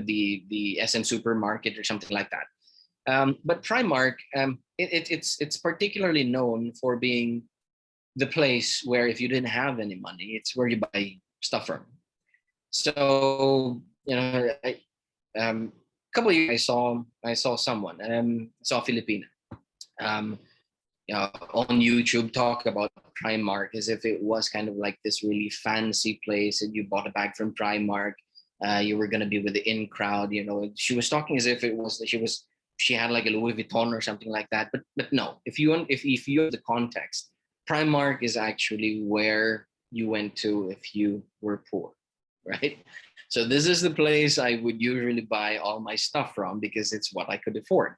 the SM supermarket or something like that. But Primark, it's particularly known for being the place where if you didn't have any money, it's where you buy stuff from. So a couple of years I saw someone, saw a Filipino, on YouTube talk about Primark as if it was kind of like this really fancy place, and you bought a bag from Primark. You were gonna be with the in crowd. She was talking as if it was she had like a Louis Vuitton or something like that. But no, if you have the context, Primark is actually where you went to if you were poor, right? So this is the place I would usually buy all my stuff from because it's what I could afford.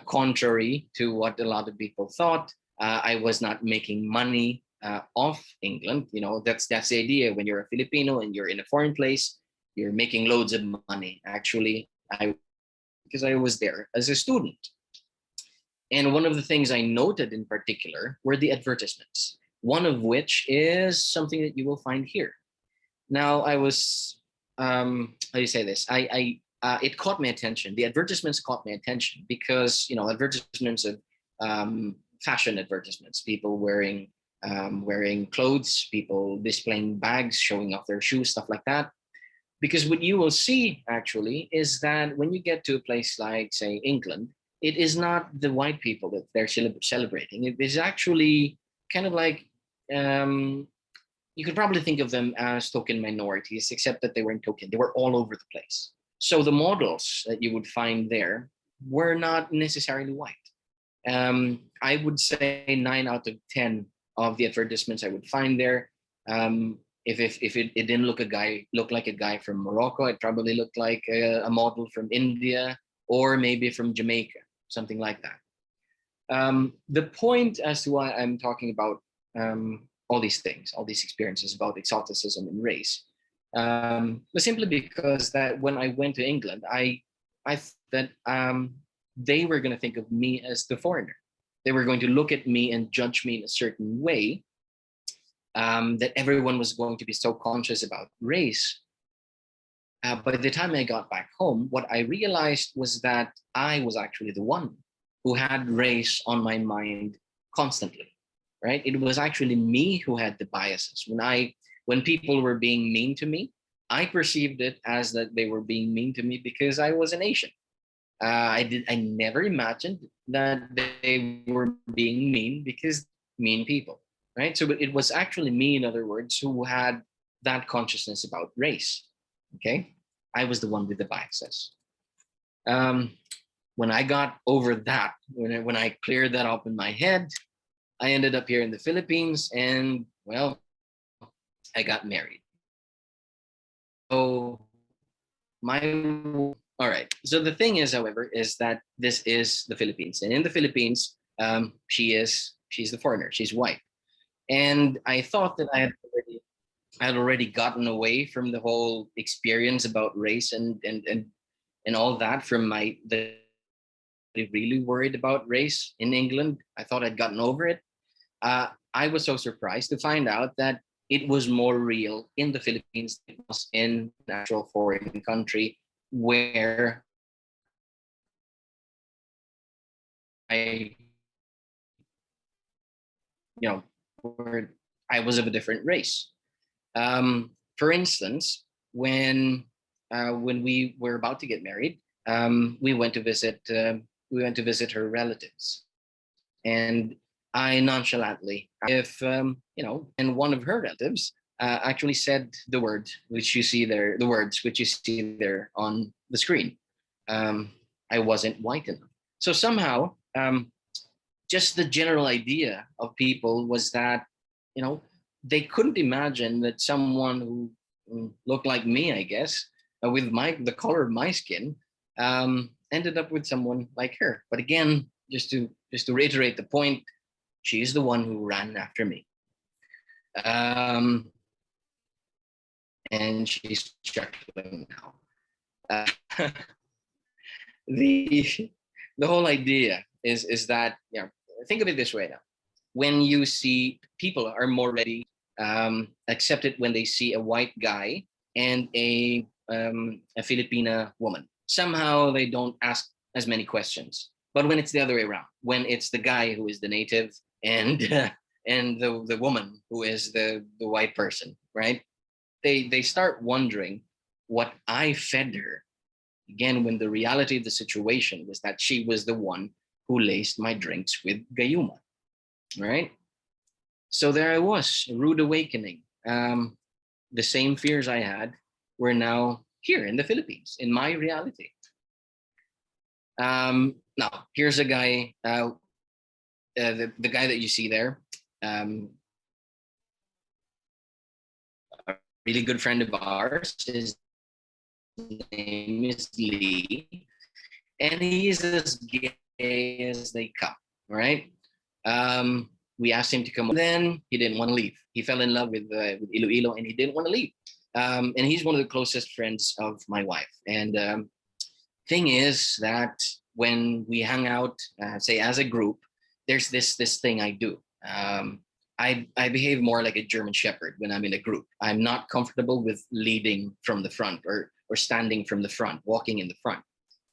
Contrary to what a lot of people thought, I was not making money off England. That's the idea. When you're a Filipino and you're in a foreign place, you're making loads of money. Actually, because I was there as a student. And one of the things I noted in particular were the advertisements, one of which is something that you will find here. Now, I was, how do you say this? It caught my attention. The advertisements caught my attention because, advertisements of fashion advertisements, people wearing clothes, people displaying bags, showing off their shoes, stuff like that. Because what you will see actually is that when you get to a place like, say, England, it is not the white people that they're celebrating. It is actually kind of like, you could probably think of them as token minorities, except that they weren't token. They were all over the place. So the models that you would find there were not necessarily white. I would say 9 out of 10 of the advertisements I would find there, if it didn't look like a guy from Morocco, it probably looked like a model from India or maybe from Jamaica, something like that. The point as to why I'm talking about all these things, all these experiences about exoticism and race, was simply because that when I went to England, I thought that they were going to think of me as the foreigner. They were going to look at me and judge me in a certain way, that everyone was going to be so conscious about race. By the time I got back home, what I realized was that I was actually the one who had race on my mind constantly, right? It was actually me who had the biases. When people were being mean to me, I perceived it as that they were being mean to me because I was an Asian. I never imagined that they were being mean because mean people, right? So it was actually me, in other words, who had that consciousness about race. Okay, I was the one with the biases. When I got over that, when I cleared that up in my head, I ended up here in the Philippines, and well, I got married. So all right. So the thing is, however, is that this is the Philippines, and in the Philippines, she's the foreigner. She's white, and I thought that I had already gotten away from the whole experience about race and all that from really worried about race in England. I thought I'd gotten over it. I was so surprised to find out that it was more real in the Philippines than it was in an actual foreign country where I, where I was of a different race. For instance, when we were about to get married, we went to visit her relatives, and I nonchalantly, and one of her relatives actually said the words which you see there on the screen. I wasn't white enough. So somehow, just the general idea of people was that, they couldn't imagine that someone who looked like me, I guess, with the color of my skin, ended up with someone like her. But again, just to reiterate the point, she's the one who ran after me. And she's chuckling now. The whole idea is that, think of it this way now. When you see people are more ready, accept it when they see a white guy and a Filipina woman. Somehow they don't ask as many questions. But when it's the other way around, when it's the guy who is the native and the woman who is the white person, right? They start wondering what I fed her. Again, when the reality of the situation was that she was the one who laced my drinks with gayuma, right? So there I was, a rude awakening. The same fears I had were now here in the Philippines, in my reality. Now, here's a guy, the guy that you see there, a really good friend of ours. His name is Lee, and he's as gay as they come, all right? We asked him to come, then he didn't want to leave. He fell in love with Iloilo, and he didn't want to leave. And he's one of the closest friends of my wife. And thing is that when we hang out, say as a group, there's this thing I do. I behave more like a German Shepherd when I'm in a group. I'm not comfortable with leading from the front or standing from the front, walking in the front.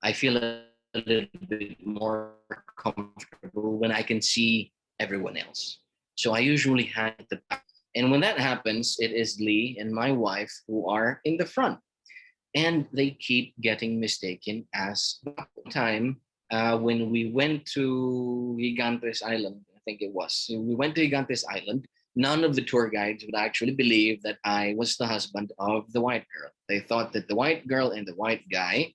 I feel a little bit more comfortable when I can see everyone else. So I usually hang at the back. And when that happens, it is Lee and my wife who are in the front. And they keep getting mistaken as the time when we went to Gigantes Island, I think it was. So we went to Gigantes Island. None of the tour guides would actually believe that I was the husband of the white girl. They thought that the white girl and the white guy,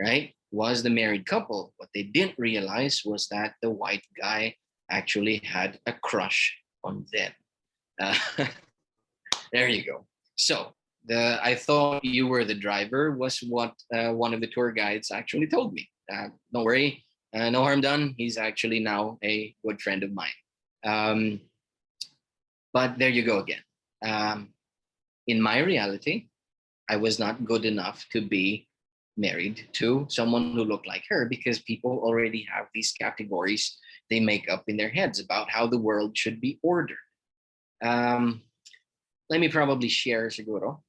right, was the married couple. What they didn't realize was that the white guy actually had a crush on them. Uh, there you go. So I thought you were the driver was what one of the tour guides actually told me. Don't worry, no harm done. He's actually now a good friend of mine. But there you go again. In my reality, I was not good enough to be married to someone who looked like her because people already have these categories they make up in their heads about how the world should be ordered. Let me probably share siguro.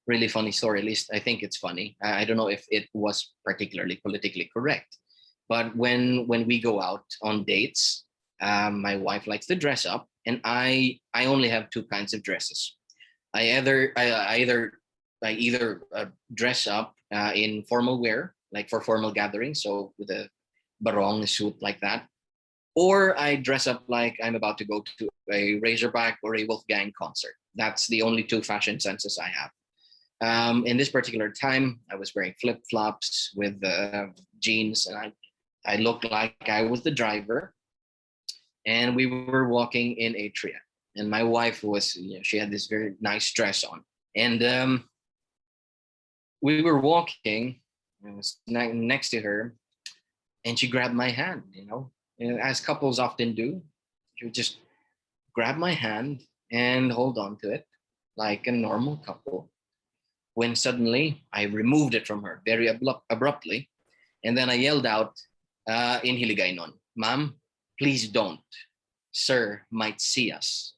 Really funny story, at least I think it's funny. I don't know if it was particularly politically correct, but when we go out on dates, my wife likes to dress up, and I only have two kinds of dresses. I either dress up in formal wear, like for formal gatherings, so with a barong suit like that, or I dress up like I'm about to go to a Razorback or a Wolfgang concert. That's the only two fashion senses I have. In this particular time, I was wearing flip flops with jeans, and I looked like I was the driver, and we were walking in a tria. And my wife was, she had this very nice dress on, and we were walking. I was next to her, and she grabbed my hand. As couples often do, she would just grab my hand and hold on to it like a normal couple. When suddenly I removed it from her very abruptly, and then I yelled out in Hiligaynon, "Ma'am, please don't. Sir might see us."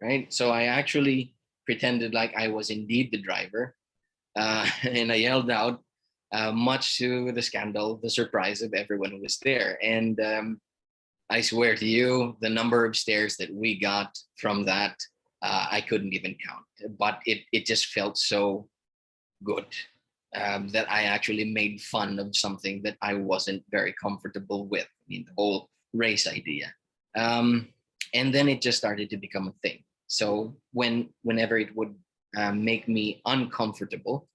Right? So I actually pretended like I was indeed the driver, and I yelled out, much to the scandal, the surprise of everyone who was there. And I swear to you, the number of stares that we got from that, I couldn't even count. But it just felt so good that I actually made fun of something that I wasn't very comfortable with. I mean, the whole race idea. And then it just started to become a thing. So whenever it would make me uncomfortable,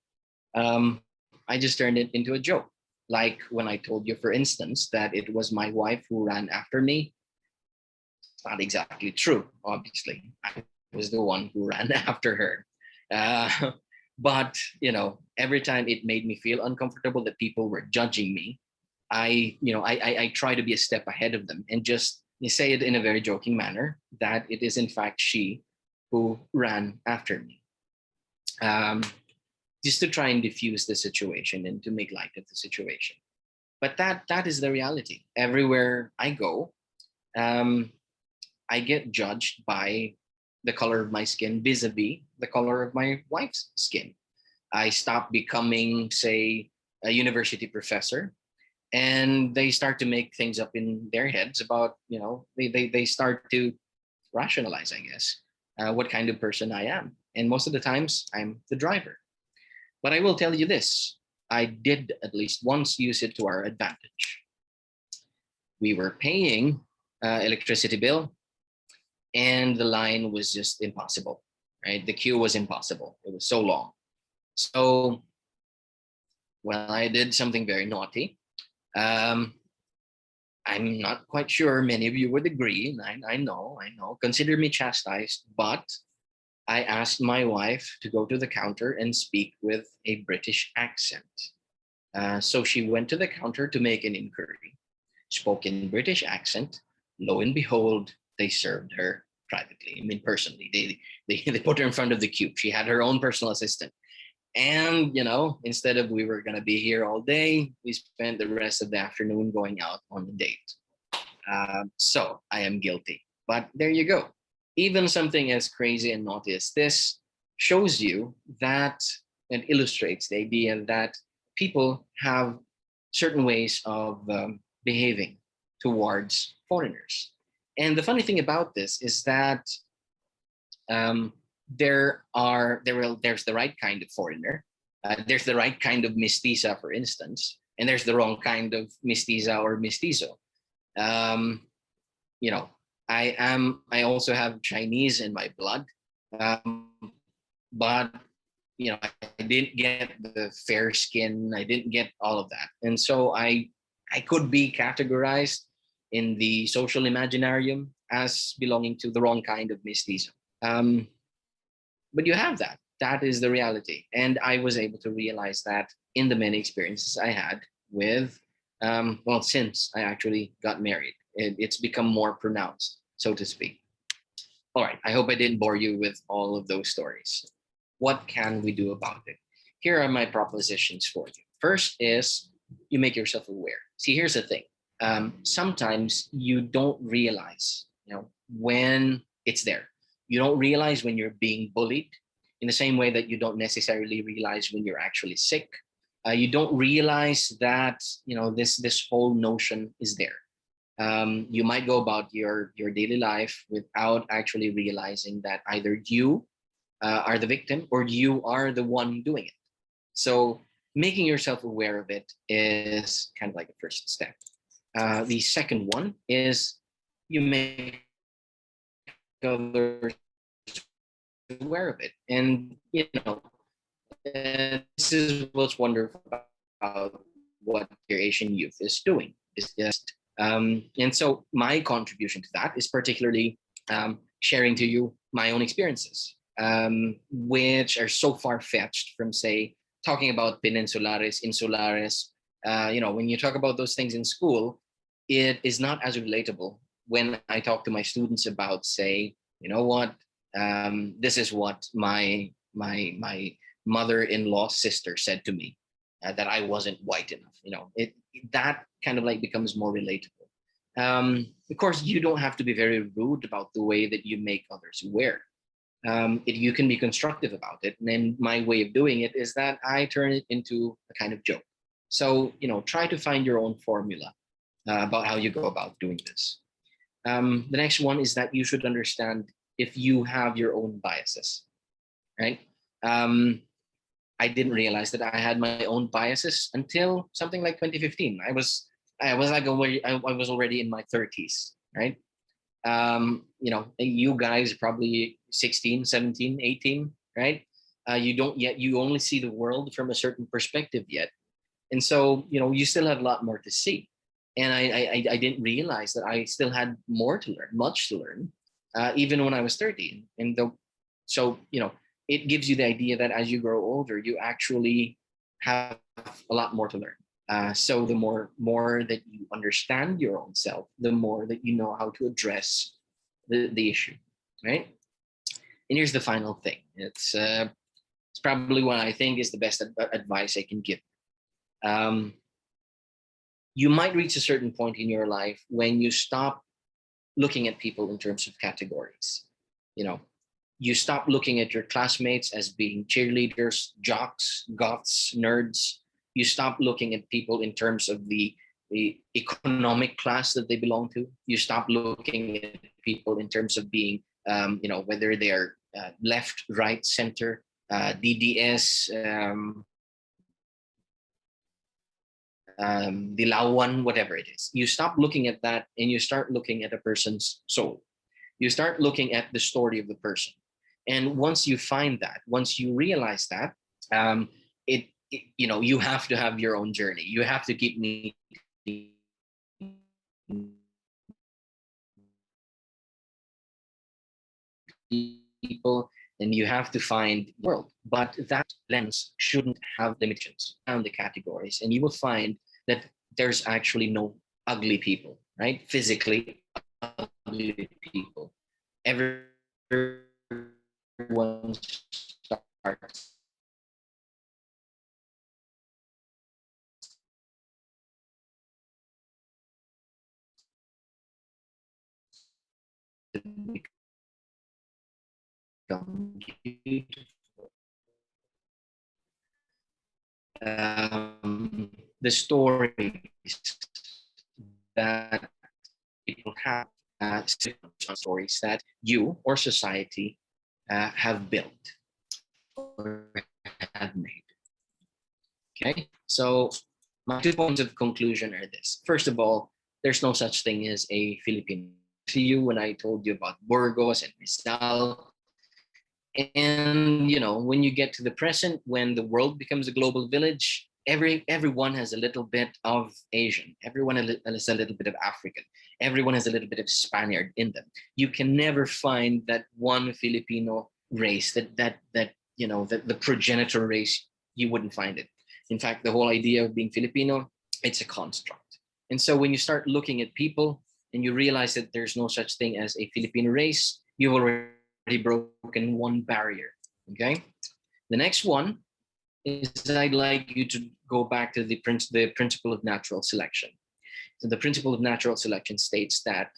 I just turned it into a joke. Like when I told you, for instance, that it was my wife who ran after me. It's not exactly true, obviously. I was the one who ran after her. But every time it made me feel uncomfortable that people were judging me, I try to be a step ahead of them and just say it in a very joking manner that it is in fact she who ran after me. Just to try and diffuse the situation and to make light of the situation. But that is the reality. Everywhere I go, I get judged by the color of my skin vis-a-vis the color of my wife's skin. I stop becoming, say, a university professor, and they start to make things up in their heads about, they start to rationalize, I guess, what kind of person I am. And most of the times, I'm the driver. But I will tell you this, I did at least once use it to our advantage. We were paying electricity bill, and the line was just impossible, right? The queue was impossible. It was so long. So, well, I did something very naughty. I'm not quite sure many of you would agree. I know. Consider me chastised, but I asked my wife to go to the counter and speak with a British accent. So she went to the counter to make an inquiry, spoke in British accent. Lo and behold, they served her privately. I mean, personally, they put her in front of the queue. She had her own personal assistant. And, instead of we were going to be here all day, we spent the rest of the afternoon going out on a date. So I am guilty. But there you go. Even something as crazy and naughty as this shows you that and illustrates the idea that people have certain ways of behaving towards foreigners. And the funny thing about this is that there's the right kind of foreigner. There's the right kind of mestiza, for instance, and there's the wrong kind of mestiza or mestizo. I also have Chinese in my blood, but I didn't get the fair skin. I didn't get all of that. And so I could be categorized in the social imaginarium as belonging to the wrong kind of mestizo. But you have that. That is the reality. And I was able to realize that in the many experiences I had with, well, since I actually got married, it's become more pronounced, so to speak. All right, I hope I didn't bore you with all of those stories. What can we do about it? Here are my propositions for you. First is you make yourself aware. See, here's the thing. Sometimes you don't realize, when it's there. You don't realize when you're being bullied in the same way that you don't necessarily realize when you're actually sick. You don't realize that, this whole notion is there. You might go about your daily life without actually realizing that either you are the victim or you are the one doing it. So making yourself aware of it is kind of like the first step. The second one is you make others aware of it. And, this is what's wonderful about what your Asian youth is doing. Is just, and so my contribution to that is particularly sharing to you my own experiences, which are so far-fetched from, say, talking about peninsulares, insulares. When you talk about those things in school, it is not as relatable when I talk to my students about, say, this is what my mother-in-law's sister said to me, that I wasn't white enough. That kind of like becomes more relatable. Of course, you don't have to be very rude about the way that you make others aware. You can be constructive about it. And then my way of doing it is that I turn it into a kind of joke. So, try to find your own formula about how you go about doing this. The next one is that you should understand if you have your own biases, right? I didn't realize that I had my own biases until something like 2015. I was already in my 30s, right? You guys probably 16, 17, 18, right? You only see the world from a certain perspective yet. And so, you still have a lot more to see. And I didn't realize that I still had more to learn, much to learn, even when I was 30. So, it gives you the idea that as you grow older, you actually have a lot more to learn. So the more that you understand your own self, the more that you know how to address the issue, right? And here's the final thing. It's probably what I think is the best advice I can give. You might reach a certain point in your life when you stop looking at people in terms of categories. You stop looking at your classmates as being cheerleaders, jocks, goths, nerds. You stop looking at people in terms of the economic class that they belong to. You stop looking at people in terms of being, whether they're left, right, center, DDS, Dilawan, whatever it is. You stop looking at that and you start looking at a person's soul. You start looking at the story of the person. And once you find that, once you realize that, you have to have your own journey. You have to keep meeting people, and you have to find the world. But that lens shouldn't have limitations around the categories. And you will find that there's actually no ugly people, right? Physically ugly people. Everyone starts to become beautiful. The stories that people have, stories that you or society have built or have made. Okay, so my 2 points of conclusion are this. First of all, there's no such thing as a Filipino. To you when I told you about Burgos and Rizal And when you get to the present, when the world becomes a global village, everyone has a little bit of Asian, everyone has a little bit of African, everyone has a little bit of Spaniard in them. You can never find that one Filipino race, that the progenitor race. You wouldn't find it. In fact, the whole idea of being Filipino, it's a construct. And so when you start looking at people and you realize that there's no such thing as a Filipino race, you've already broken one barrier. Okay. The next one is I'd like you to go back to the principle of natural selection. So the principle of natural selection states that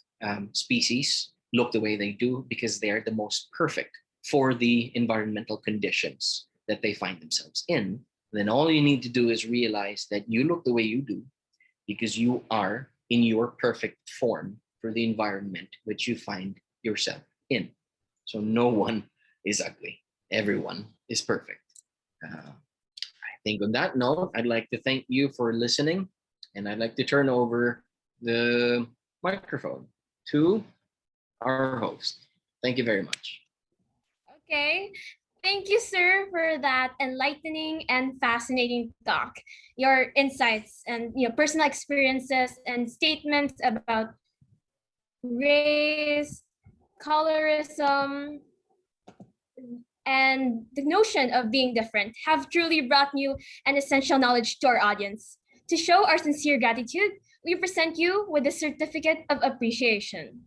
species look the way they do because they are the most perfect for the environmental conditions that they find themselves in. Then all you need to do is realize that you look the way you do because you are in your perfect form for the environment which you find yourself in. So no one is ugly. Everyone is perfect. I think on that note, I'd like to thank you for listening, and I'd like to turn over the microphone to our host. Thank you very much. Okay. Thank you, sir, for that enlightening and fascinating talk. Your insights and personal experiences and statements about race, colorism, and the notion of being different have truly brought new and essential knowledge to our audience. To show our sincere gratitude, we present you with the Certificate of Appreciation.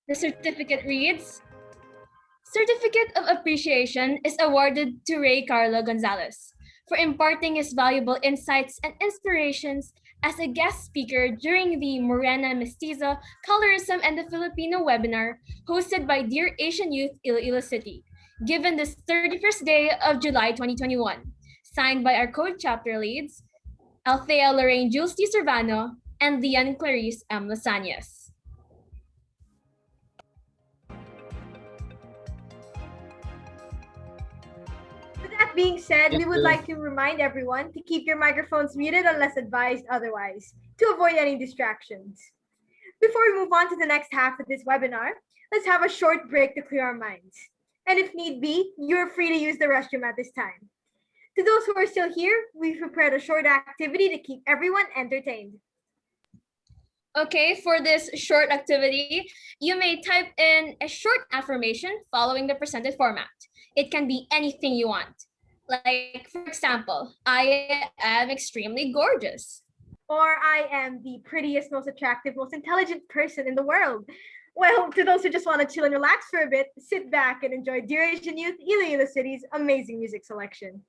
The certificate reads, Certificate of Appreciation is awarded to Ray Carlo Gonzalez for imparting his valuable insights and inspirations as a guest speaker during the Morena, Mestizo, Colorism, and the Filipino webinar hosted by Dear Asian Youth Iloilo City, given this 31st day of July 2021, signed by our code chapter leads, Althea Lorraine Jules D. Cervano and Lian Clarice M. Lasanias. With that being said, we would like to remind everyone to keep your microphones muted unless advised otherwise, to avoid any distractions. Before we move on to the next half of this webinar, let's have a short break to clear our minds. And if need be, you're free to use the restroom at this time. To those who are still here, we've prepared a short activity to keep everyone entertained. Okay, for this short activity, you may type in a short affirmation following the presented format. It can be anything you want. Like, for example, I am extremely gorgeous. Or I am the prettiest, most attractive, most intelligent person in the world. Well, to those who just want to chill and relax for a bit, sit back and enjoy Dear Asian Youth Iloilo City's amazing music selection.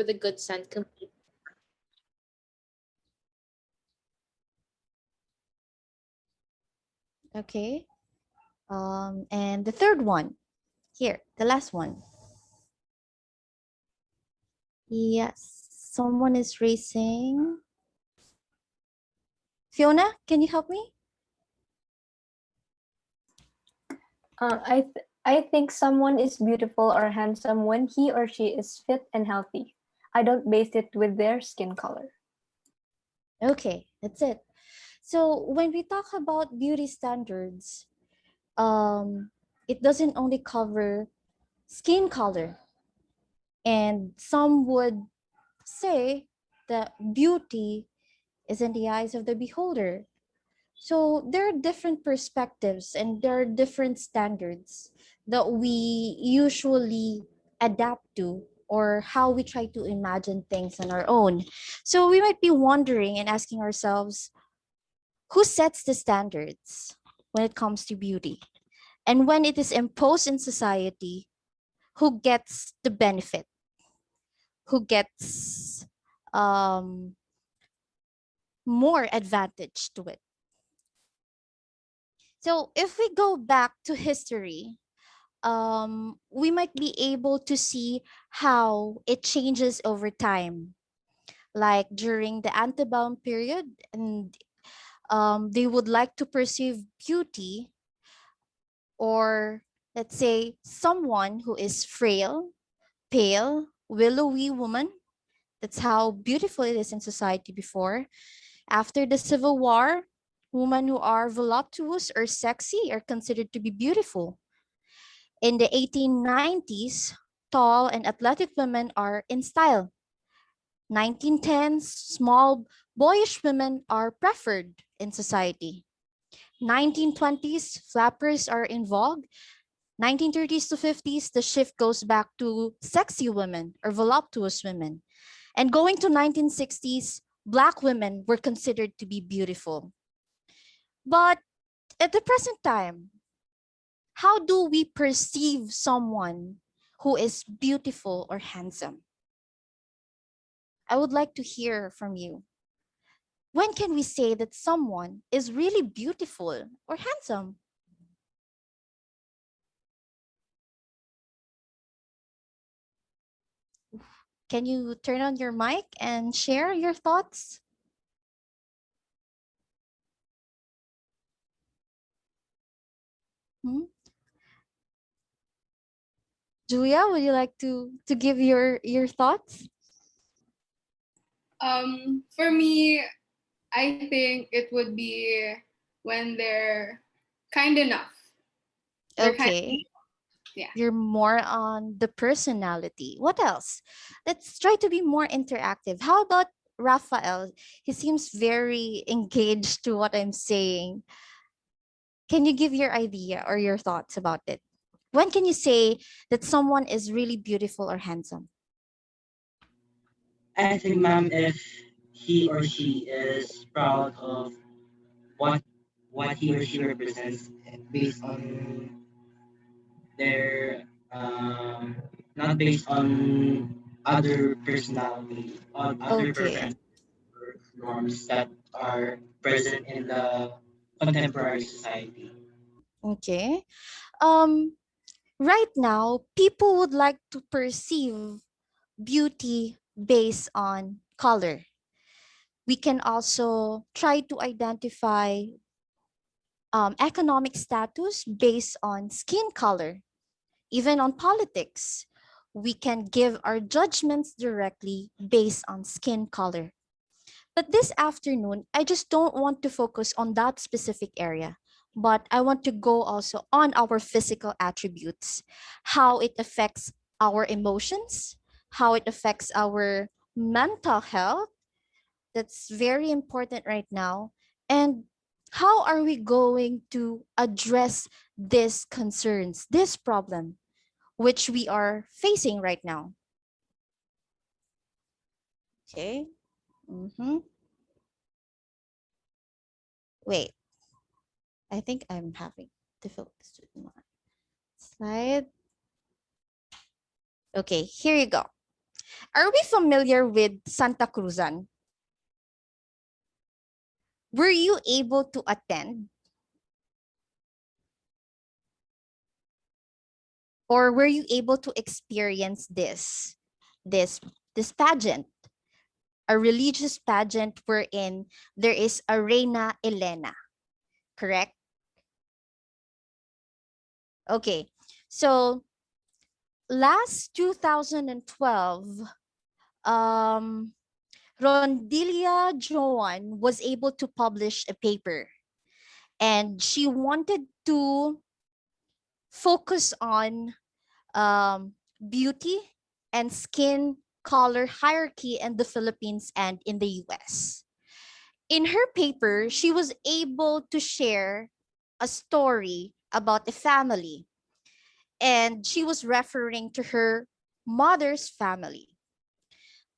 with a good scent complete. Okay. And the third one, here, the last one. Yes, someone is raising. Fiona, can you help me? I think someone is beautiful or handsome when he or she is fit and healthy. I don't base it with their skin color. Okay, that's it. So when we talk about beauty standards, it doesn't only cover skin color. And some would say that beauty is in the eyes of the beholder. So there are different perspectives and there are different standards that we usually adapt to, or how we try to imagine things on our own. So we might be wondering and asking ourselves, who sets the standards when it comes to beauty? And when it is imposed in society, who gets the benefit? Who gets um, more advantage to it? So if we go back to history, we might be able to see how it changes over time. Like during the antebellum period, and they would like to perceive beauty, or let's say someone who is frail, pale, willowy woman. That's how beautiful it is in society before. After the Civil War, women who are voluptuous or sexy are considered to be beautiful. In the 1890s, tall and athletic women are in style. 1910s, small, boyish women are preferred in society. 1920s, flappers are in vogue. 1930s to 50s, the shift goes back to sexy women or voluptuous women. And going to 1960s, Black women were considered to be beautiful. But at the present time, how do we perceive someone who is beautiful or handsome? I would like to hear from you. When can we say that someone is really beautiful or handsome? Can you turn on your mic and share your thoughts? Hmm? Julia, would you like to give your thoughts? For me, I think it would be when they're kind enough. They're kind Okay. yeah. You're more on the personality. What else? Let's try to be more interactive. How about Raphael? He seems very engaged to what I'm saying. Can you give your idea or your thoughts about it? When can you say that someone is really beautiful or handsome? I think, ma'am, if he or she is proud of what he or she represents based on their not based on other personality, on other Okay. preference or norms that are present in the contemporary society. Okay. Um, right now, people would like to perceive beauty based on color. We can also try to identify economic status based on skin color, even on politics. We can give our judgments directly based on skin color. But this afternoon, I just don't want to focus on that specific area, but I want to go also on our physical attributes, how it affects our emotions, how it affects our mental health. That's very important right now. And how are we going to address these concerns, this problem, which we are facing right now? Okay. Wait, I think I'm having difficulties with my slide. Okay, here you go. Are we familiar with Santa Cruzan? Were you able to attend? Or were you able to experience this pageant, a religious pageant wherein there is a Reina Elena, correct? Okay, so last 2012, Rondilia Joan was able to publish a paper, and she wanted to focus on beauty and skin color hierarchy in the Philippines and in the US. In her paper, she was able to share a story about a family, and she was referring to her mother's family.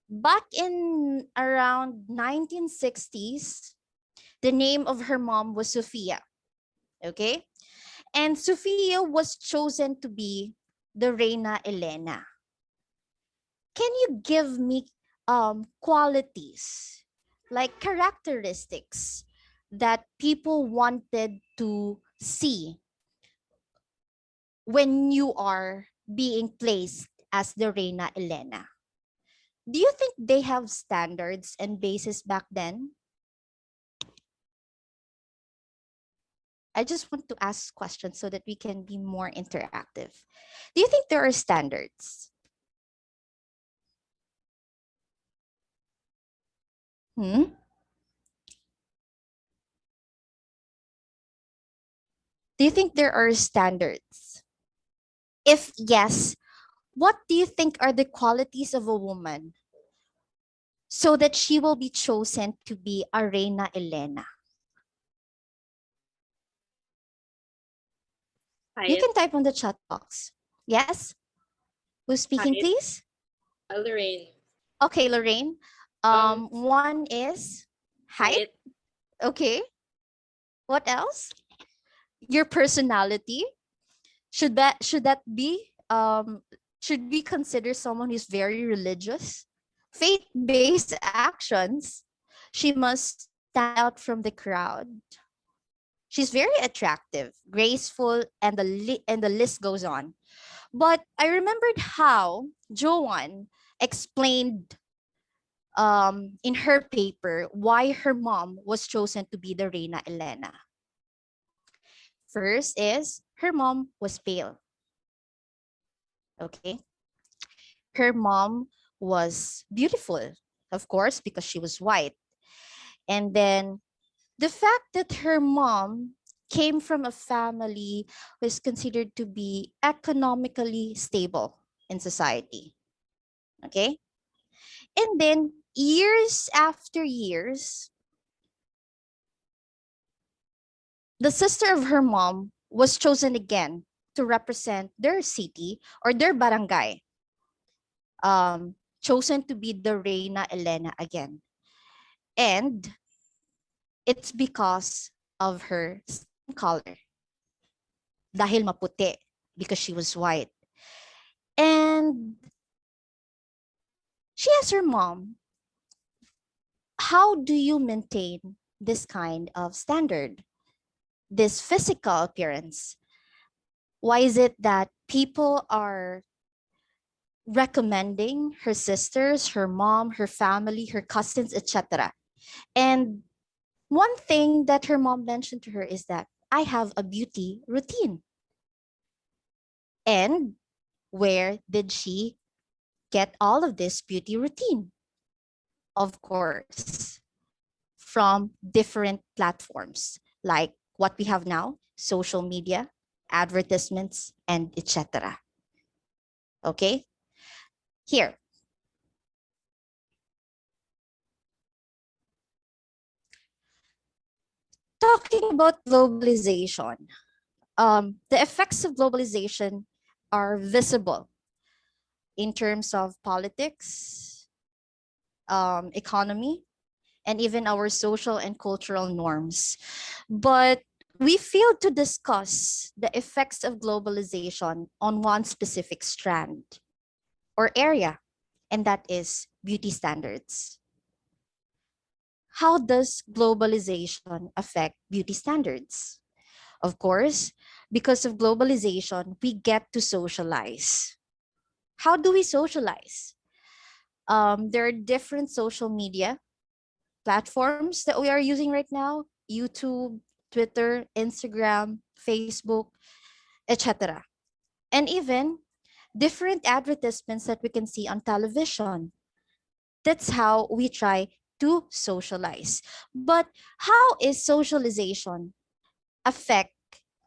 Back in around 1960s, the name of her mom was Sophia. Okay? And Sophia was chosen to be the Reina Elena. Can you give me qualities, like characteristics that people wanted to see when you are being placed as the Reina Elena? Do you think they have standards and basis back then? I just want to ask questions so that we can be more interactive. Do you think there are standards? Hmm? Do you think there are standards? If yes, what do you think are the qualities of a woman so that she will be chosen to be a Reina Elena? You can type on the chat box. Yes? Who's speaking, Height. please? Lorraine. Okay, Lorraine. One is height. Okay. What else? Your personality. Should that be should we consider someone who's very religious? Faith-based actions. She must stand out from the crowd. She's very attractive, graceful, and the list goes on. But I remembered how Joanne explained in her paper why her mom was chosen to be the Reina Elena. First is her mom was pale. Okay. Her mom was beautiful, of course, because she was white. And then the fact that her mom came from a family was considered to be economically stable in society. Okay. And then years after years, the sister of her mom was chosen again to represent their city or their barangay, chosen to be the Reina Elena again. And it's because of her skin color. Dahil maputi, because she was white. And she asked her mom, how do you maintain this kind of standard, this physical appearance? Why is it that people are recommending her sisters, her mom, her family, her cousins, etc.? And one thing that her mom mentioned to her is that I have a beauty routine. And where did she get all of this beauty routine? Of course, from different platforms like what we have now, social media, advertisements, and etc. Okay? Here. Talking about globalization, the effects of globalization are visible in terms of politics, economy, and even our social and cultural norms. But we failed to discuss the effects of globalization on one specific strand or area, and that is beauty standards. How does globalization affect beauty standards? Of course, because of globalization, we get to socialize. How do we socialize? There are different social media platforms that we are using right now: YouTube, Twitter, Instagram, Facebook, etc. And even different advertisements that we can see on television. That's how we try to socialize. But how is socialization affect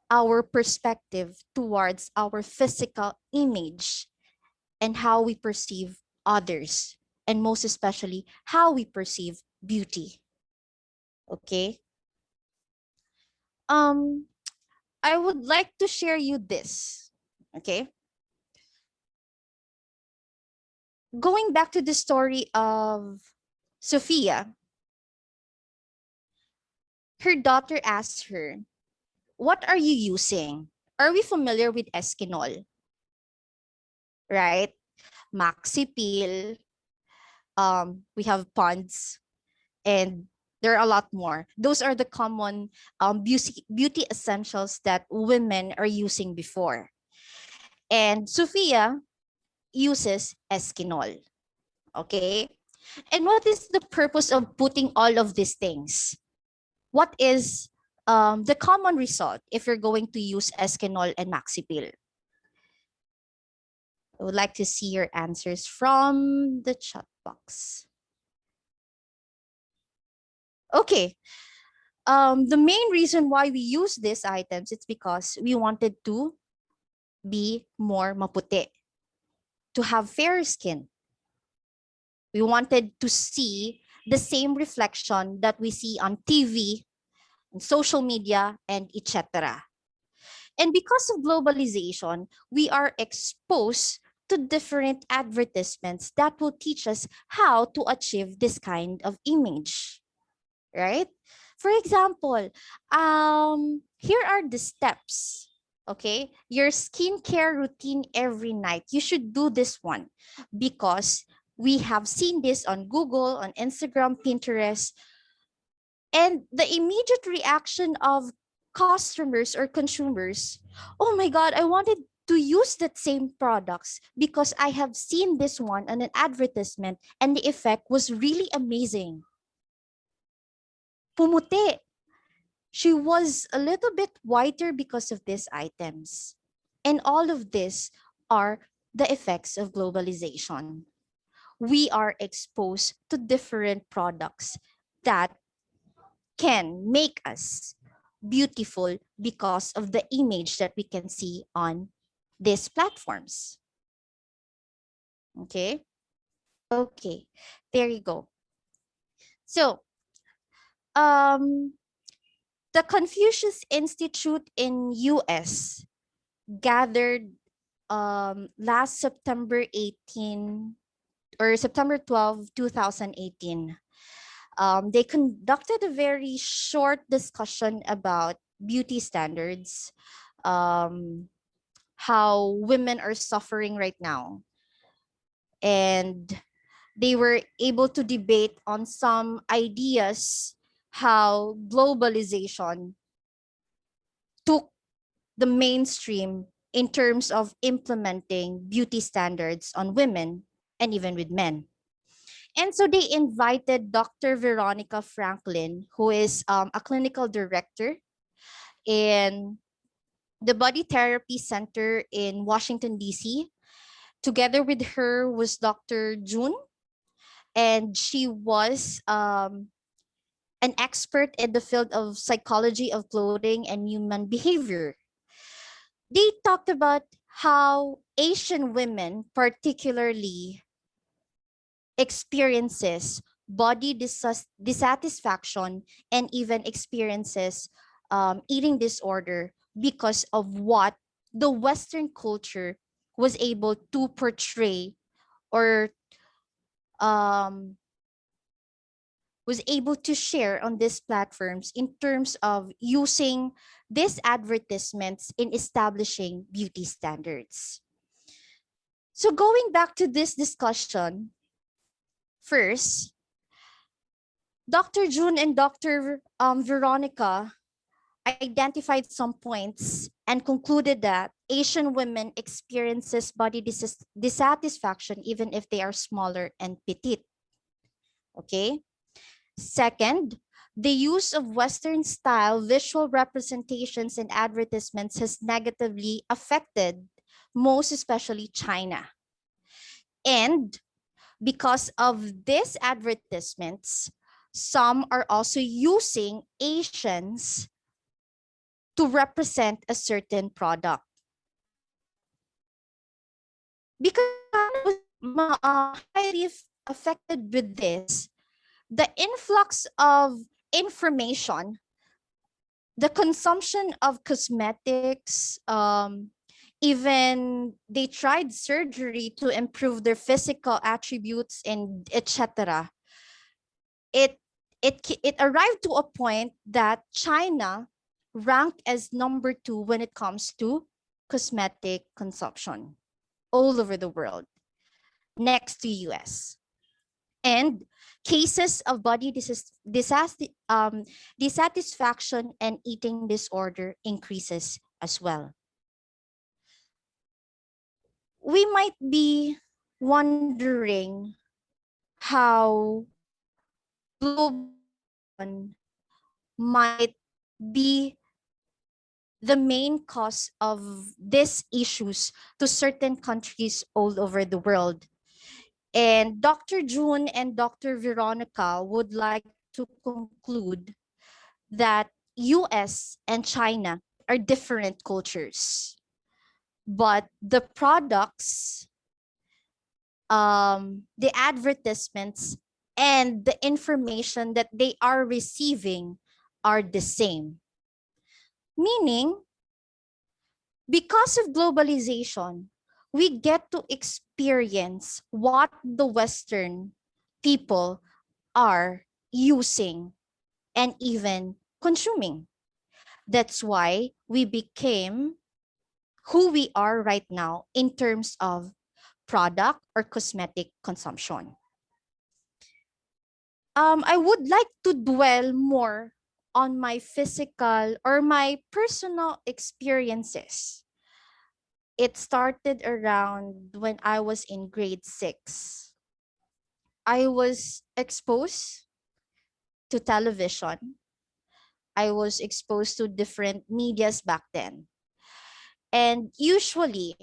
our perspective towards our physical image and how we perceive others, and most especially how we perceive beauty. Okay. I would like to share you this. Okay. Going back to the story of Sophia, her daughter asked her, "What are you using?" Are we familiar with Eskinol? Right? Maxi Peel, we have Ponds, and there are a lot more. Those are the common beauty essentials that women are using before. And Sophia uses Eskinol. Okay? And what is the purpose of putting all of these things? What is the common result if you're going to use Eskinol and Maxipil? I would like to see your answers from the chat box. Okay. The main reason why we use these items is because we wanted to be more maputi, to have fairer skin. We wanted to see the same reflection that we see on TV, on social media, and etc. And because of globalization, we are exposed to different advertisements that will teach us how to achieve this kind of image, right? For example, here are the steps. Okay, your skincare routine every night. You should do this one because we have seen this on Google, on Instagram, Pinterest, and the immediate reaction of customers or consumers, "Oh my God, I wanted to use that same products because I have seen this one on an advertisement and the effect was really amazing." Pumuti. She was a little bit whiter because of these items. And all of this are the effects of globalization. We are exposed to different products that can make us beautiful because of the image that we can see on these platforms. Okay. Okay. There you go. So, the Confucius Institute in US gathered last September 18 or September 12, 2018. They conducted a very short discussion about beauty standards, how women are suffering right now. And they were able to debate on some ideas how globalization took the mainstream in terms of implementing beauty standards on women and even with men. And so they invited Dr. Veronica Franklin, who is a clinical director in the Body Therapy Center in Washington, D.C. Together with her was Dr. June, and she was an expert in the field of psychology of clothing and human behavior. They talked about how Asian women particularly experiences body dissatisfaction and even experiences eating disorder because of what the Western culture was able to portray or was able to share on these platforms in terms of using these advertisements in establishing beauty standards. So going back to this discussion, first, Dr. June and Dr. Veronica identified some points and concluded that Asian women experiences body dissatisfaction even if they are smaller and petite. Okay. Second, the use of Western style visual representations and advertisements has negatively affected most especially China. And because of these advertisements, some are also using Asians to represent a certain product. Because China was highly affected with this, the influx of information, the consumption of cosmetics, even they tried surgery to improve their physical attributes and etc. It it arrived to a point that China ranked as number 2 when it comes to cosmetic consumption all over the world, next to US. And cases of body dissatisfaction and eating disorder increases as well. We might be wondering how globalization might be the main cause of these issues to certain countries all over the world. And Dr. June and Dr. Veronica would like to conclude that US and China are different cultures, but the products, the advertisements, and the information that they are receiving are the same. Meaning, because of globalization, we get to experience what the Western people are using and even consuming. That's why we became who we are right now in terms of product or cosmetic consumption. I would like to dwell more on my physical or my personal experiences. It started around when I was in grade 6. I was exposed to television. I was exposed to different medias back then. And usually,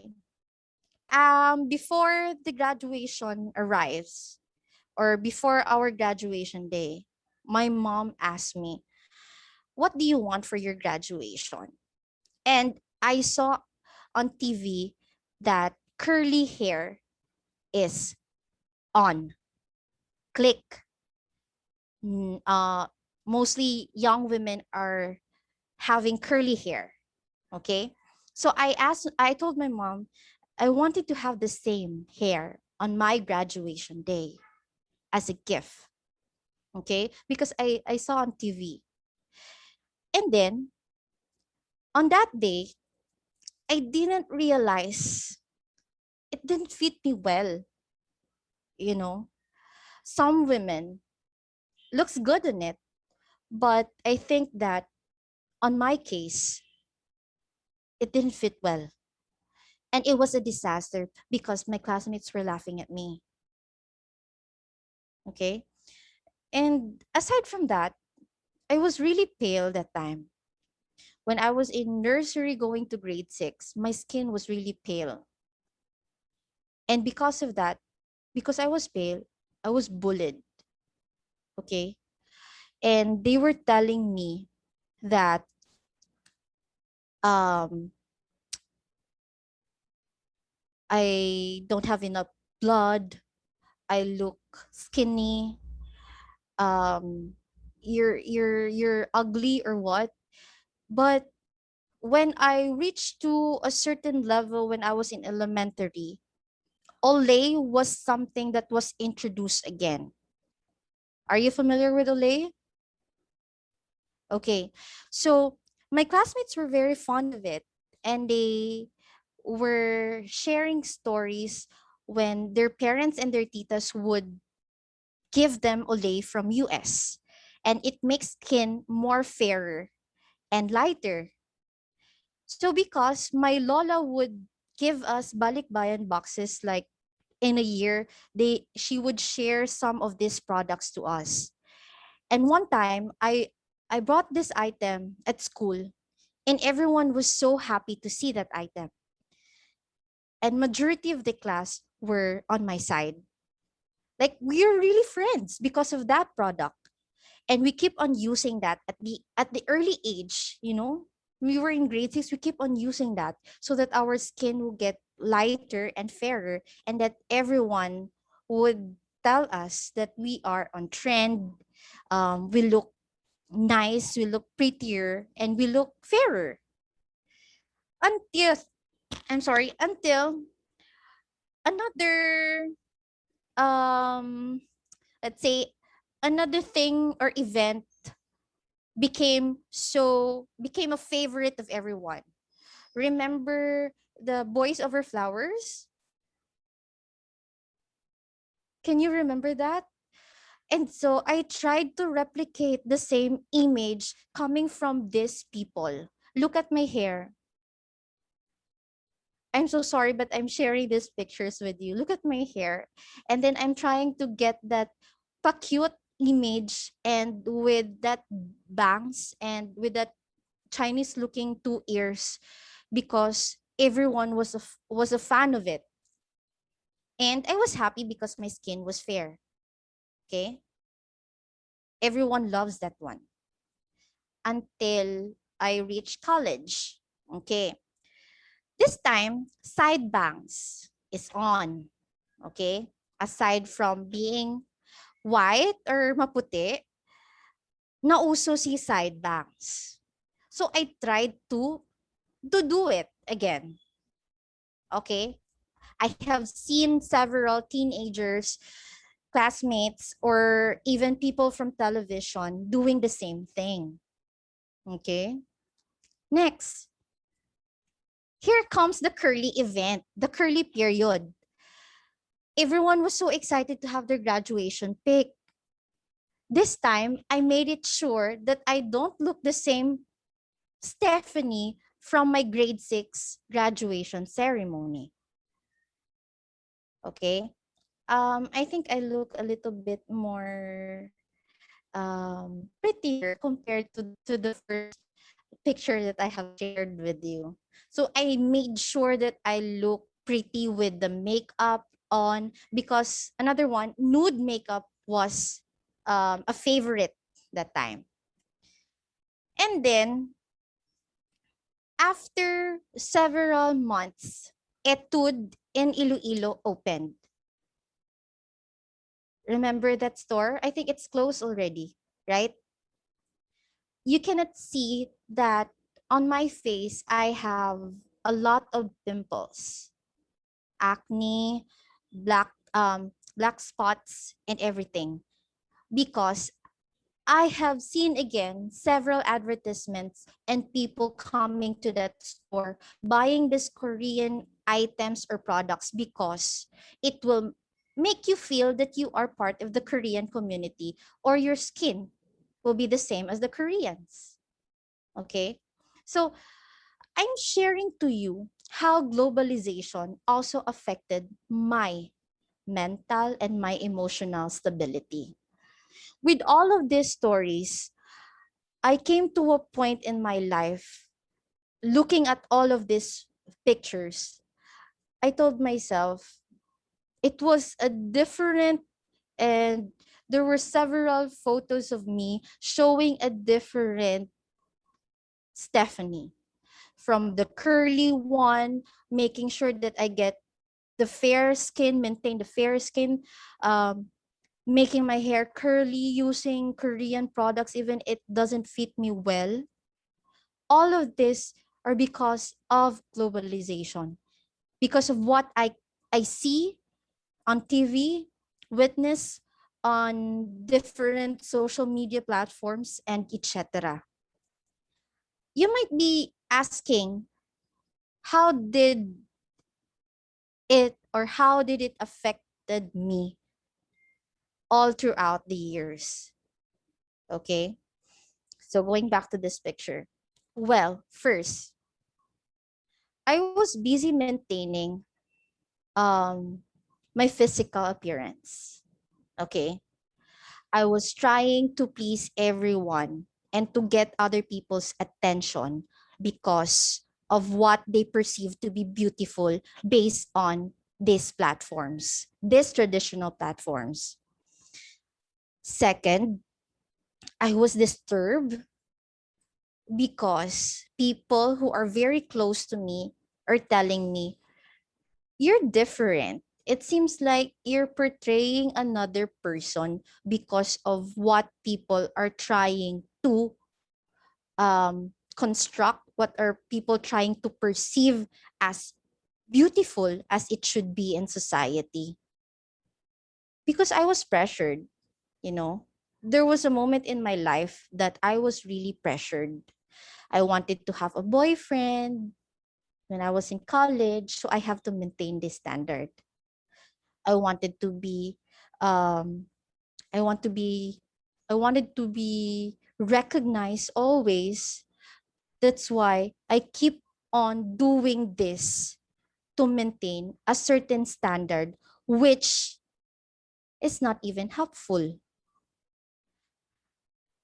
before the graduation arrives, or before our graduation day, my mom asked me, "What do you want for your graduation?" And I saw on TV that curly hair is on. Click. Mostly young women are having curly hair. Okay. So I told my mom, I wanted to have the same hair on my graduation day as a gift. Okay. Because I saw on TV. And then on that day, I didn't realize it didn't fit me well. You know, some women looks good in it, but I think that on my case, it didn't fit well. And it was a disaster because my classmates were laughing at me. Okay. And aside from that, I was really pale that time. When I was in nursery going to grade 6, my skin was really pale. And because of that, because I was pale, I was bullied. Okay. And they were telling me that um, I don't have enough blood. I look skinny. Um, you're ugly or what? But when I reached to a certain level when I was in elementary, Olay was something that was introduced again. Are you familiar with Olay? Okay. So my classmates were very fond of it, and they were sharing stories when their parents and their titas would give them Olay from US, and it makes skin more fairer and lighter. So because my lola would give us balikbayan boxes like in a year, she would share some of these products to us. And one time I brought this item at school, and everyone was so happy to see that item. And majority of the class were on my side. Like we're really friends because of that product. And we keep on using that at the early age, you know. We were in grade 6, we keep on using that so that our skin will get lighter and fairer, and that everyone would tell us that we are on trend, we look nice, we look prettier, and we look fairer. Until, until another, um, let's say, another thing or event became a favorite of everyone. Remember the Boys Over Flowers? Can you remember that? And so I tried to replicate the same image coming from these people. Look at my hair. I'm so sorry, but I'm sharing these pictures with you. Look at my hair. And then I'm trying to get that pa-cute image, and with that bangs and with that Chinese looking two ears, because everyone was a fan of it. And I was happy because my skin was fair. Okay? Everyone loves that one. Until I reached college. Okay. This time, side bangs is on. Okay? Aside from being white or maputi, nauso si side bangs. So I tried to do it again. Okay? I have seen several teenagers, classmates, or even people from television doing the same thing. Okay? Next, here comes the curly event, the curly period. Everyone was so excited to have their graduation pic. This time, I made it sure that I don't look the same Stephanie from my grade 6 graduation ceremony. Okay? I think I look a little bit more prettier compared to the first picture that I have shared with you. So I made sure that I look pretty with the makeup on, because another one, nude makeup was a favorite that time. And then after several months, Etude in Iloilo opened. Remember that store? I think it's closed already, right? You cannot see that on my face, I have a lot of pimples, acne, black spots, and everything, because I have seen again several advertisements and people coming to that store buying this Korean items or products because it will make you feel that you are part of the Korean community, or your skin will be the same as the Koreans. Okay? So I'm sharing to you how globalization also affected my mental and my emotional stability. With all of these stories, I came to a point in my life, looking at all of these pictures, I told myself it was a different, and there were several photos of me showing a different Stephanie. From the curly one, making sure that I get the fair skin, maintain the fair skin, making my hair curly, using Korean products, even it doesn't fit me well. All of this are because of globalization, because of what I see on TV, witness on different social media platforms, and etc. You might be asking, how did it affected me all throughout the years? Okay, so going back to this picture. Well, first, I was busy maintaining my physical appearance. Okay, I was trying to please everyone and to get other people's attention because of what they perceive to be beautiful based on these platforms, these traditional platforms. Second, I was disturbed because people who are very close to me are telling me, you're different. It seems like you're portraying another person because of what people are trying to construct, what are people trying to perceive as beautiful as it should be in society. Because I was pressured, you know. There was a moment in my life that I was really pressured. I wanted to have a boyfriend when I was in college, so I have to maintain this standard. I wanted to be um I want to be I wanted to be recognized always. That's why I keep on doing this to maintain a certain standard, which is not even helpful.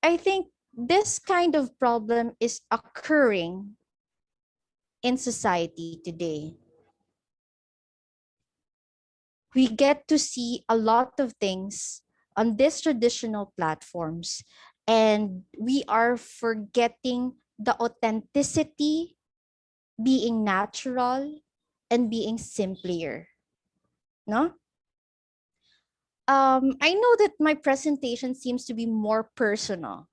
I think this kind of problem is occurring in society today. We get to see a lot of things on these traditional platforms, and we are forgetting the authenticity, being natural, and being simpler. No? I know that my presentation seems to be more personal,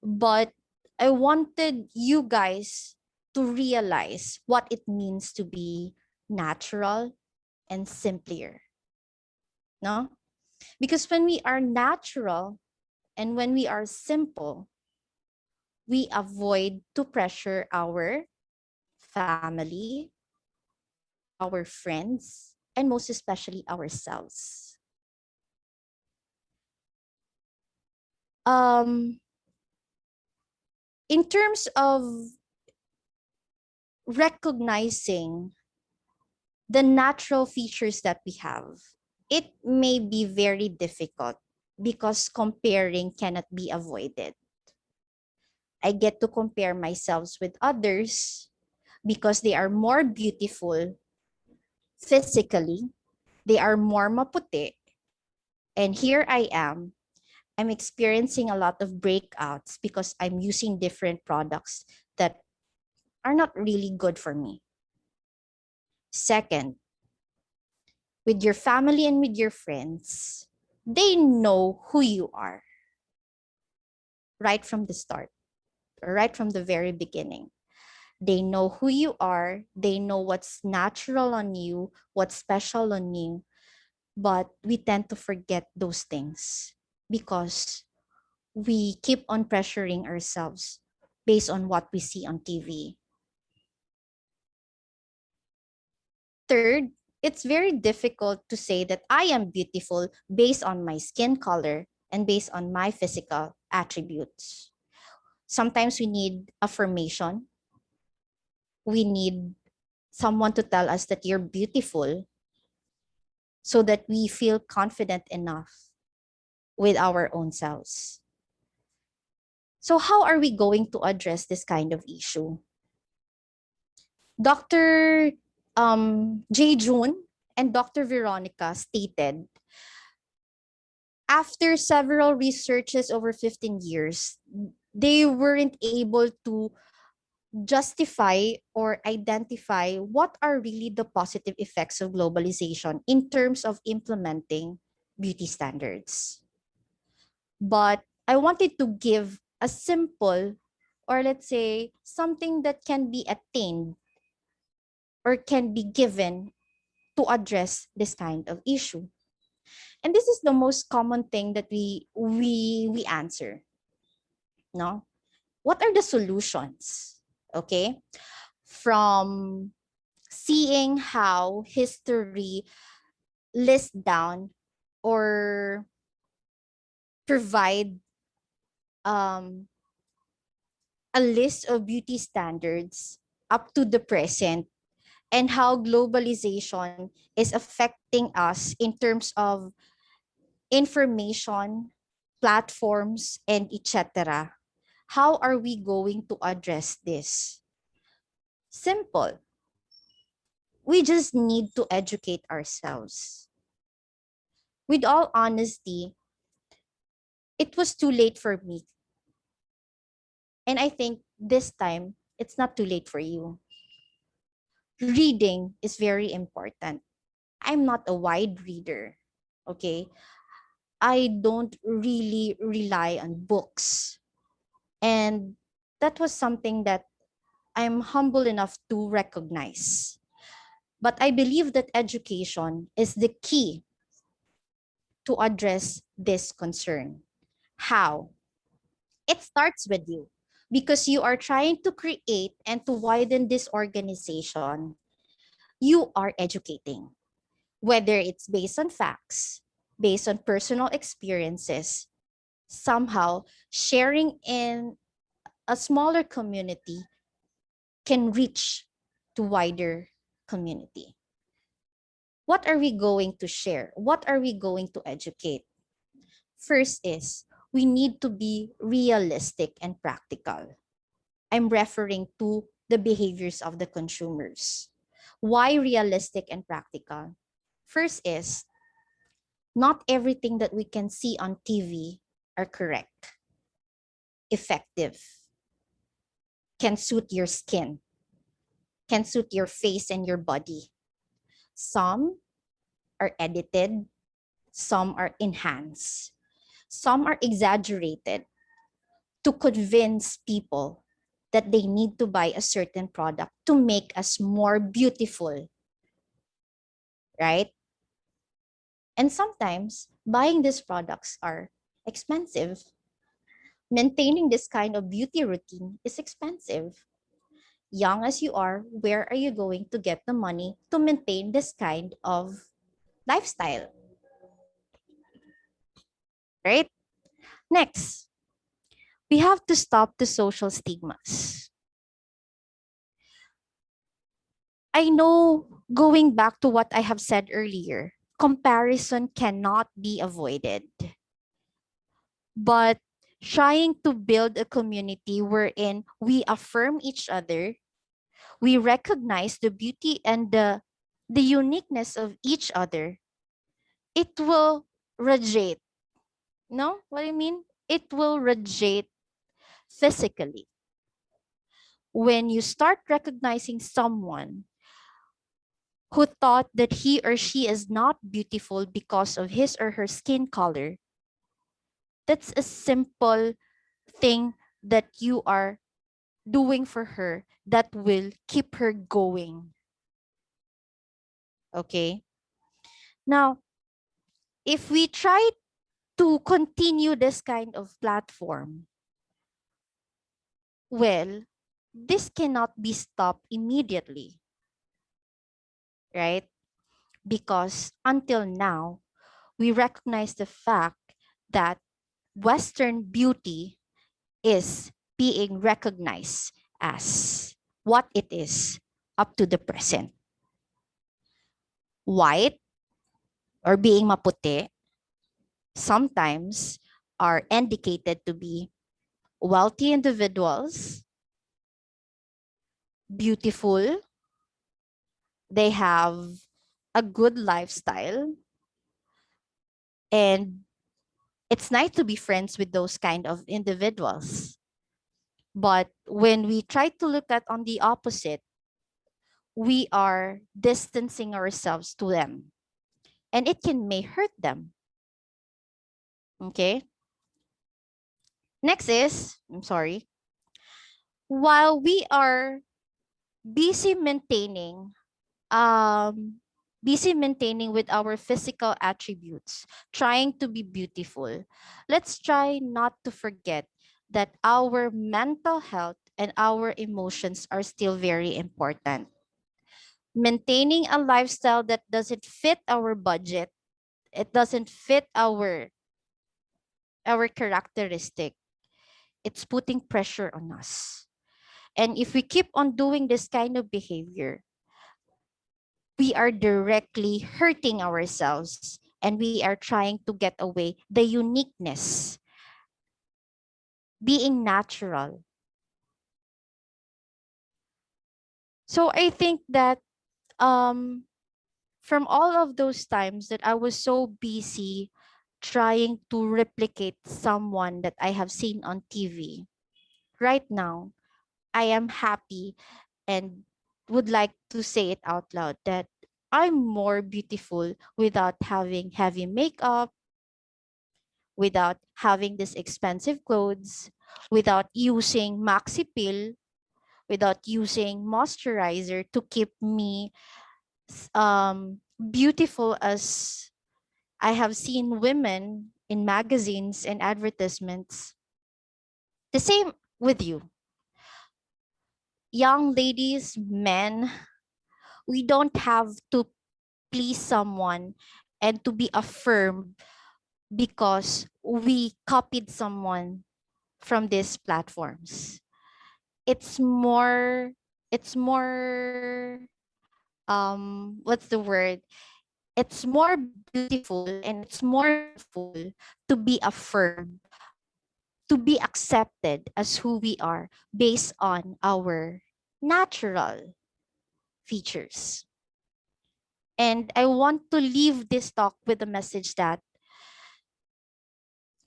but I wanted you guys to realize what it means to be natural and simpler. No? Because when we are natural and when we are simple, we avoid to pressure our family, our friends, and most especially ourselves. In terms of recognizing the natural features that we have, it may be very difficult because comparing cannot be avoided. I get to compare myself with others because they are more beautiful physically, they are more maputi, and here I am. I'm experiencing a lot of breakouts because I'm using different products that are not really good for me. Second, with your family and with your friends, they know who you are right from the start, or right from the very beginning. They know who you are, they know what's natural on you, what's special on you, but we tend to forget those things because we keep on pressuring ourselves based on what we see on TV. Third, it's very difficult to say that I am beautiful based on my skin color and based on my physical attributes. Sometimes we need affirmation. We need someone to tell us that you're beautiful so that we feel confident enough with our own selves. So how are we going to address this kind of issue? Dr. J. June and Dr. Veronica stated, after several researches over 15 years, they weren't able to justify or identify what are really the positive effects of globalization in terms of implementing beauty standards. But I wanted to give a simple, or let's say something that can be attained or can be given to address this kind of issue. And this is the most common thing that we answer. No? What are the solutions? Okay? From seeing how history lists down or provide um, a list of beauty standards up to the present, and how globalization is affecting us in terms of information, platforms, and etc. How are we going to address this? Simple. We just need to educate ourselves. With all honesty, it was too late for me. And I think this time, it's not too late for you. Reading is very important. I'm not a wide reader. Okay. I don't really rely on books. And that was something that I'm humble enough to recognize. But I believe that education is the key to address this concern. How? It starts with you because you are trying to create and to widen this organization. You are educating, whether it's based on facts, based on personal experiences, somehow sharing in a smaller community can reach to wider community. What are we going to share? What are we going to educate? First is we need to be realistic and practical. I'm referring to the behaviors of the consumers. Why realistic and practical? First is not everything that we can see on TV are correct, effective, can suit your skin, can suit your face and your body. Some are edited, some are enhanced, some are exaggerated to convince people that they need to buy a certain product to make us more beautiful, right? And sometimes buying these products are expensive. Maintaining this kind of beauty routine is expensive. Young as you are, where are you going to get the money to maintain this kind of lifestyle? Right? Next, we have to stop the social stigmas. I know, going back to what I have said earlier, comparison cannot be avoided. But trying to build a community wherein we affirm each other, we recognize the beauty and the uniqueness of each other, it will radiate. No, what I mean? It will radiate physically. When you start recognizing someone who thought that he or she is not beautiful because of his or her skin color, that's a simple thing that you are doing for her that will keep her going. Okay. Now, if we try to continue this kind of platform, well, this cannot be stopped immediately, right? Because until now, we recognize the fact that Western beauty is being recognized as what it is up to the present. White or being maputi sometimes are indicated to be wealthy individuals, beautiful, they have a good lifestyle, and it's nice to be friends with those kind of individuals. But when we try to look at on the opposite, we are distancing ourselves to them, and it can may hurt them. Okay. Next is, I'm sorry, while we are busy maintaining busy maintaining with our physical attributes, trying to be beautiful, let's try not to forget that our mental health and our emotions are still very important. Maintaining a lifestyle that doesn't fit our budget, it doesn't fit our characteristic, it's putting pressure on us. And if we keep on doing this kind of behavior, we are directly hurting ourselves and we are trying to get away the uniqueness, being natural. So I think that from all of those times that I was so busy trying to replicate someone that I have seen on TV, right now, I am happy and would like to say it out loud that I'm more beautiful without having heavy makeup, without having these expensive clothes, without using maxi pill, without using moisturizer to keep me beautiful as I have seen women in magazines and advertisements. The same with you. Young ladies, men, we don't have to please someone and to be affirmed because we copied someone from these platforms. It's more, it's more, what's the word? It's more beautiful and it's more meaningful to be affirmed, to be accepted as who we are based on our natural features. And I want to leave this talk with a message that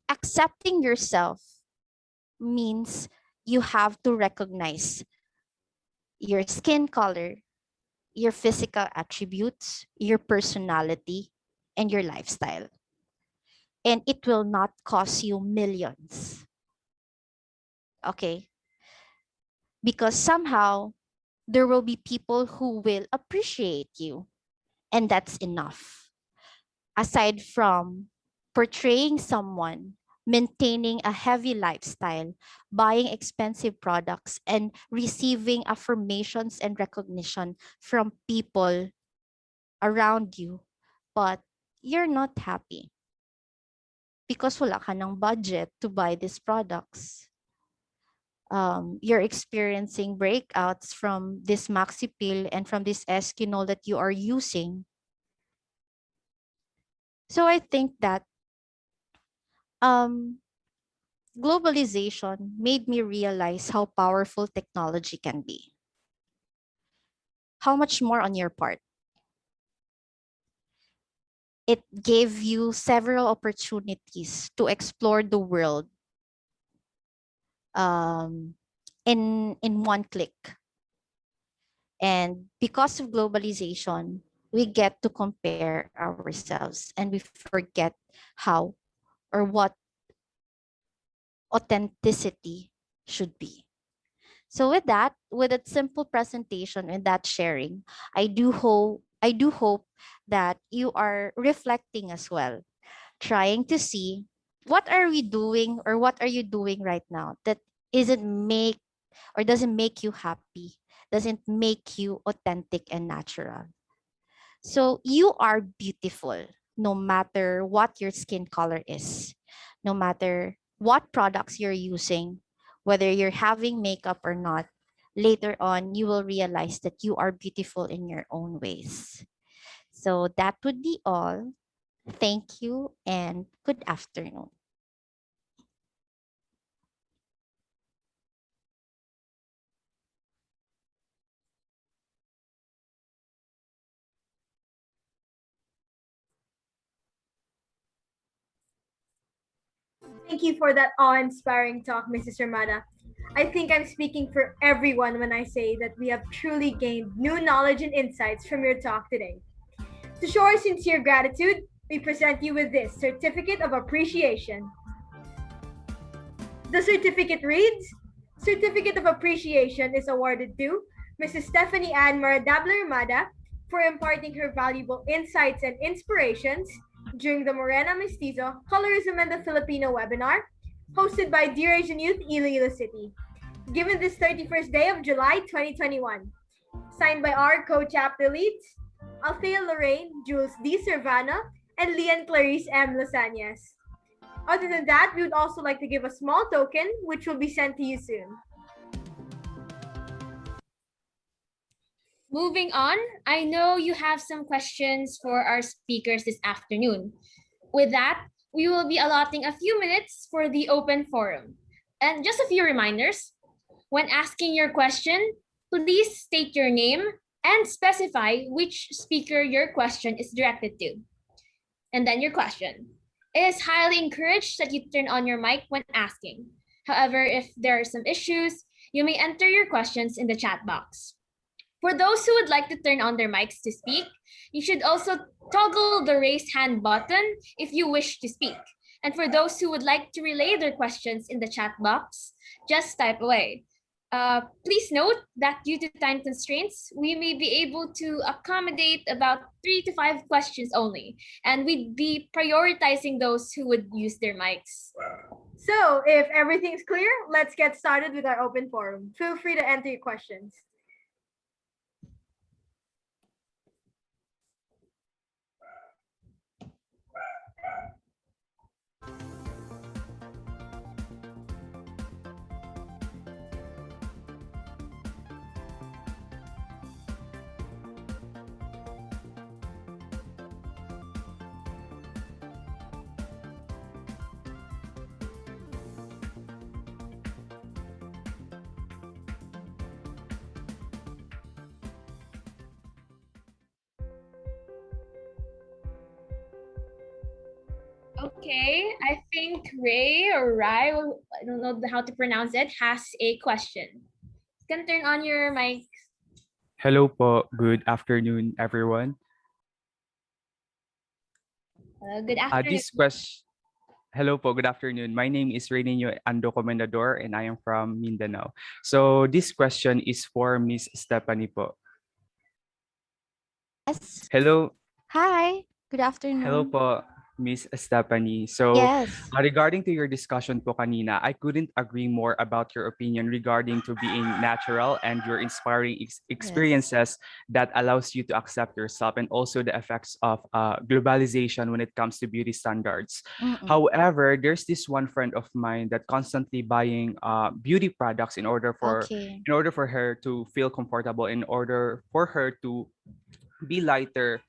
accepting yourself means you have to recognize your skin color, your physical attributes, your personality, and your lifestyle. And it will not cost you millions. Okay? Because somehow there will be people who will appreciate you, and that's enough. Aside from portraying someone, maintaining a heavy lifestyle, buying expensive products, and receiving affirmations and recognition from people around you, but you're not happy because wala ka ng budget to buy these products. You're experiencing breakouts from this maxi pill and from this esquinol that you are using. So I think that globalization made me realize how powerful technology can be. How much more on your part? It gave you several opportunities to explore the world in one click. And because of globalization, we get to compare ourselves and we forget how or what authenticity should be. So with that simple presentation and that sharing, I do hope that you are reflecting as well, trying to see what are we doing or what are you doing right now that isn't make or doesn't make you happy, doesn't make you authentic and natural. So you are beautiful no matter what your skin color is, no matter what products you're using, whether you're having makeup or not. Later on, you will realize that you are beautiful in your own ways. So that would be all. Thank you and good afternoon. Thank you for that awe-inspiring talk, Mrs. Ramada. I think I'm speaking for everyone when I say that we have truly gained new knowledge and insights from your talk today. To show our sincere gratitude, we present you with this Certificate of Appreciation. The certificate reads, Certificate of Appreciation is awarded to Mrs. Stephanie Ann Maradabla-Ramada for imparting her valuable insights and inspirations during the Morena, Mestizo, Colorism and the Filipino webinar hosted by Dear Asian Youth, Iloilo City, given this 31st day of July 2021. Signed by our co-chapter leads, Althea Lorraine, Jules D. Cervana, and Lian Clarice M. Lasanias. Other than that, we would also like to give a small token, which will be sent to you soon. Moving on, I know you have some questions for our speakers this afternoon. With that, we will be allotting a few minutes for the open forum. And just a few reminders. When asking your question, please state your name and specify which speaker your question is directed to. And then your question. It is highly encouraged that you turn on your mic when asking. However, if there are some issues, you may enter your questions in the chat box. For those who would like to turn on their mics to speak, you should also toggle the raise hand button if you wish to speak. And for those who would like to relay their questions in the chat box, just type away. Please note that due to time constraints, we may be able to accommodate about 3 to 5 questions only, and we'd be prioritizing those who would use their mics. So if everything's clear, let's get started with our open forum. Feel free to enter your questions. Okay, I think Ray or Rai, I don't know how to pronounce it, has a question. You can turn on your mic. Hello po. Good afternoon, everyone. Good afternoon. Hello po. Good afternoon. My name is Renino Ando Comendador and I am from Mindanao. So this question is for Miss Stephanie po. Yes. Hello. Hi. Good afternoon. Hello po, Miss Stephanie. So Yes. regarding to your discussion po kanina, I couldn't agree more about your opinion regarding to being natural and your inspiring experiences that allows you to accept yourself and also the effects of globalization when it comes to beauty standards. However, there's this one friend of mine that constantly buying beauty products in order for her to feel comfortable, in order for her to be lighter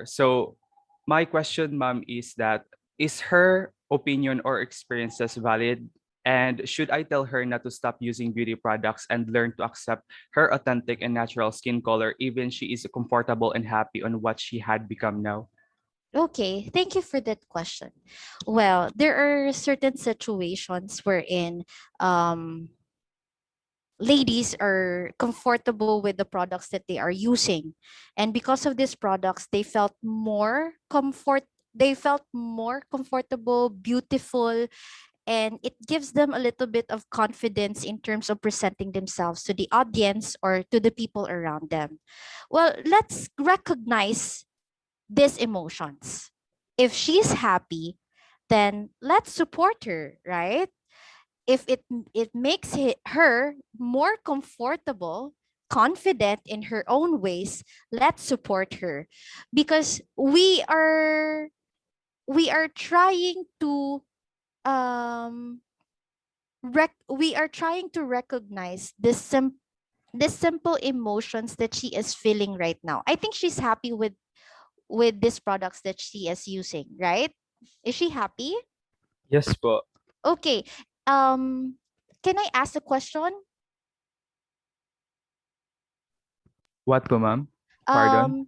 So my question, ma'am, is that is her opinion or experiences valid? And should I tell her not to stop using beauty products and learn to accept her authentic and natural skin color, even she is comfortable and happy on what she had become now? Okay, thank you for that question. Well, there are certain situations wherein ladies are comfortable with the products that they are using, and because of these products they felt more comfortable, beautiful, and it gives them a little bit of confidence in terms of presenting themselves to the audience or to the people around them. Well, let's recognize these emotions. If she's happy, then let's support her, right? If it makes her more comfortable, confident in her own ways, let's support her, because we are trying to um we are trying to recognize this simple emotions that she is feeling right now. I think she's happy with these products that she is using, right? Is she happy? Yes po. Okay. Can I ask a question? What po, ma'am? Pardon?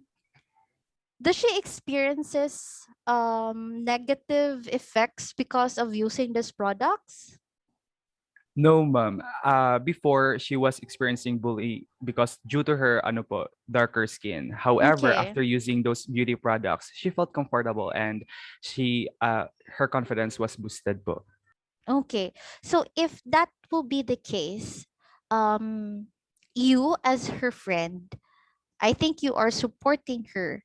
Does she experiences negative effects because of using these products? No, ma'am. Before she was experiencing bully because due to her darker skin. However, Okay. after using those beauty products, she felt comfortable and her confidence was boosted po. Okay. So if that will be the case, you as her friend, I think you are supporting her,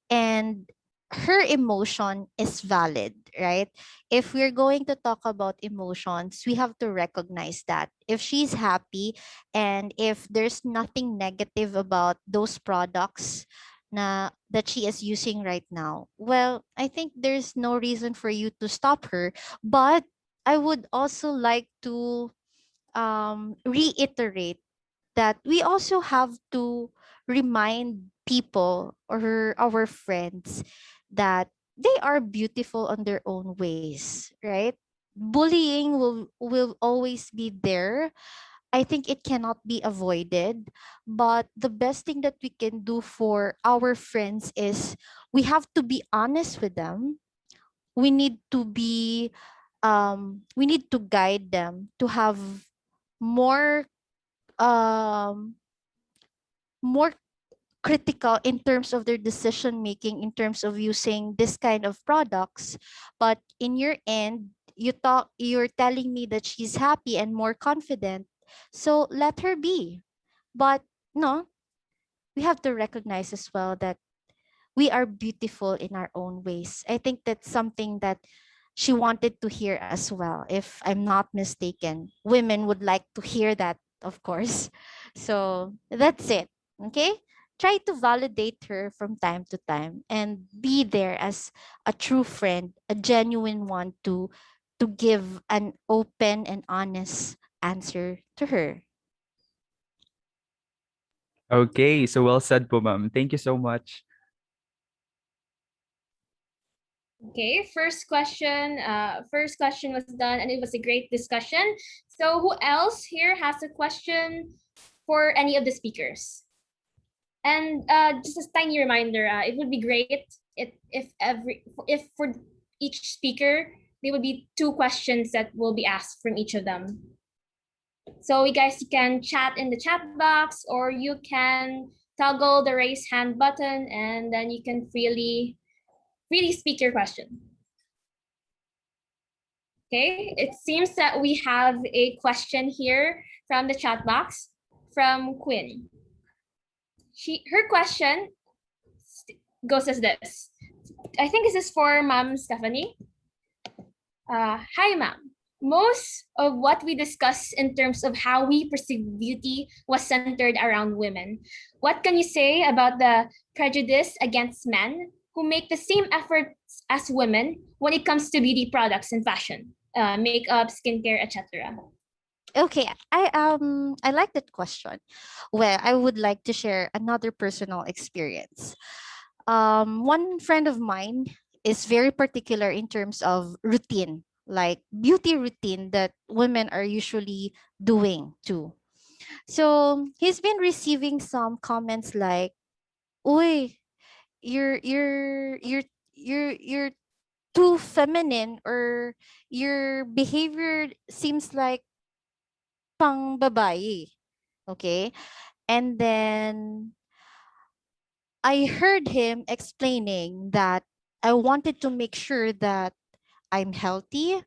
and her emotion is valid, right? If we're going to talk about emotions, we have to recognize that if she's happy and if there's nothing negative about those products that she is using right now, well, I think there's no reason for you to stop her. But I would also like to reiterate that we also have to remind people or our friends that they are beautiful on their own ways, right? Bullying will always be there. I think it cannot be avoided, but the best thing that we can do for our friends is we have to be honest with them. We need to guide them to have more more critical in terms of their decision making in terms of using this kind of products, but in your end you're telling me that she's happy and more confident, so let her be. But no, we have to recognize as well that we are beautiful in our own ways. I think that's something that she wanted to hear as well. If I'm not mistaken, women would like to hear that, of course. So that's it. Okay? Try to validate her from time to time and be there as a true friend, a genuine one to give an open and honest answer to her. Okay, so well said po, ma'am. Thank you so much. Okay, first question was done and it was a great discussion. So who else here has a question for any of the speakers? And just a tiny reminder, it would be great if for each speaker there would be 2 questions that will be asked from each of them. So you guys can chat in the chat box, or you can toggle the raise hand button and then you can freely speak your question. Okay, it seems that we have a question here from the chat box from Quinn. Her question goes as this. I think this is for Ma'am Stephanie. Hi, ma'am. Most of what we discussed in terms of how we perceive beauty was centered around women. What can you say about the prejudice against men who make the same efforts as women when it comes to beauty products and fashion, makeup, skincare, etc.? Okay, I like that question. Well, I would like to share another personal experience. One friend of mine is very particular in terms of routine, like beauty routine that women are usually doing too. So he's been receiving some comments like, "Uy, you're too feminine, or your behavior seems like pang babae." Okay, and then I heard him explaining that I wanted to make sure that I'm healthy.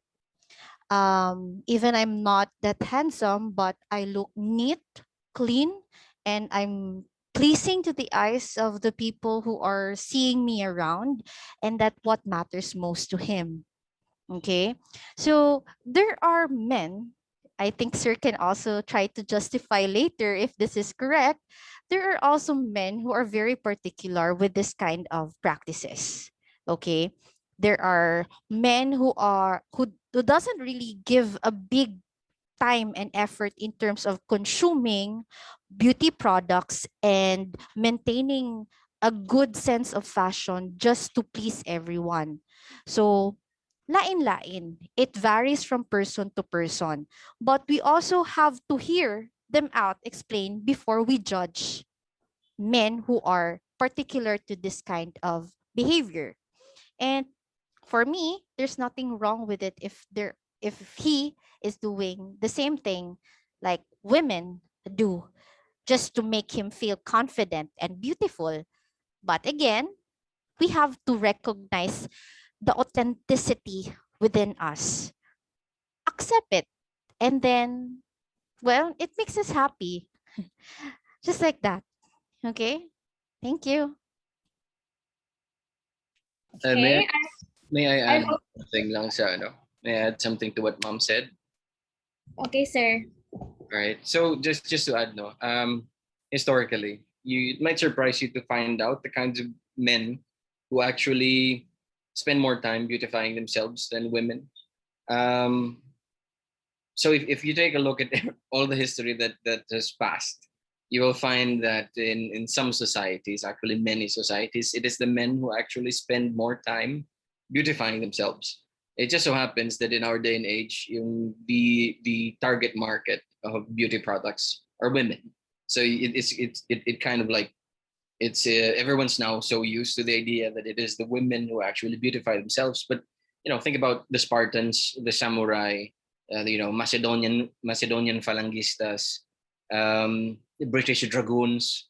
Even I'm not that handsome, but I look neat, clean, and I'm pleasing to the eyes of the people who are seeing me around. And that what matters most to him. Okay. So there are men, I think Sir can also try to justify later if this is correct. There are also men who are very particular with this kind of practices. Okay. There are men who doesn't really give a big time and effort in terms of consuming beauty products and maintaining a good sense of fashion just to please everyone. So, lain-lain. It varies from person to person. But we also have to hear them out explain before we judge men who are particular to this kind of behavior. And for me, there's nothing wrong with it if he is doing the same thing like women do, just to make him feel confident and beautiful. But again, we have to recognize the authenticity within us. Accept it. And then, well, it makes us happy. Just like that. Okay? Thank you. May I, Okay, may I I'm add something lang sa ano? May I add something to what mom said? okay, sir. All right. So just to add, no, historically, it might surprise you to find out the kinds of men who actually spend more time beautifying themselves than women. Um, so if you take a look at all the history that has passed, you will find that in some societies, actually many societies, it is the men who actually spend more time beautifying themselves. It just so happens that in our day and age, the target market of beauty products are women. So it kind of like it's everyone's now so used to the idea that it is the women who actually beautify themselves. But think about the Spartans, the samurai, Macedonian Falangistas. the British Dragoons,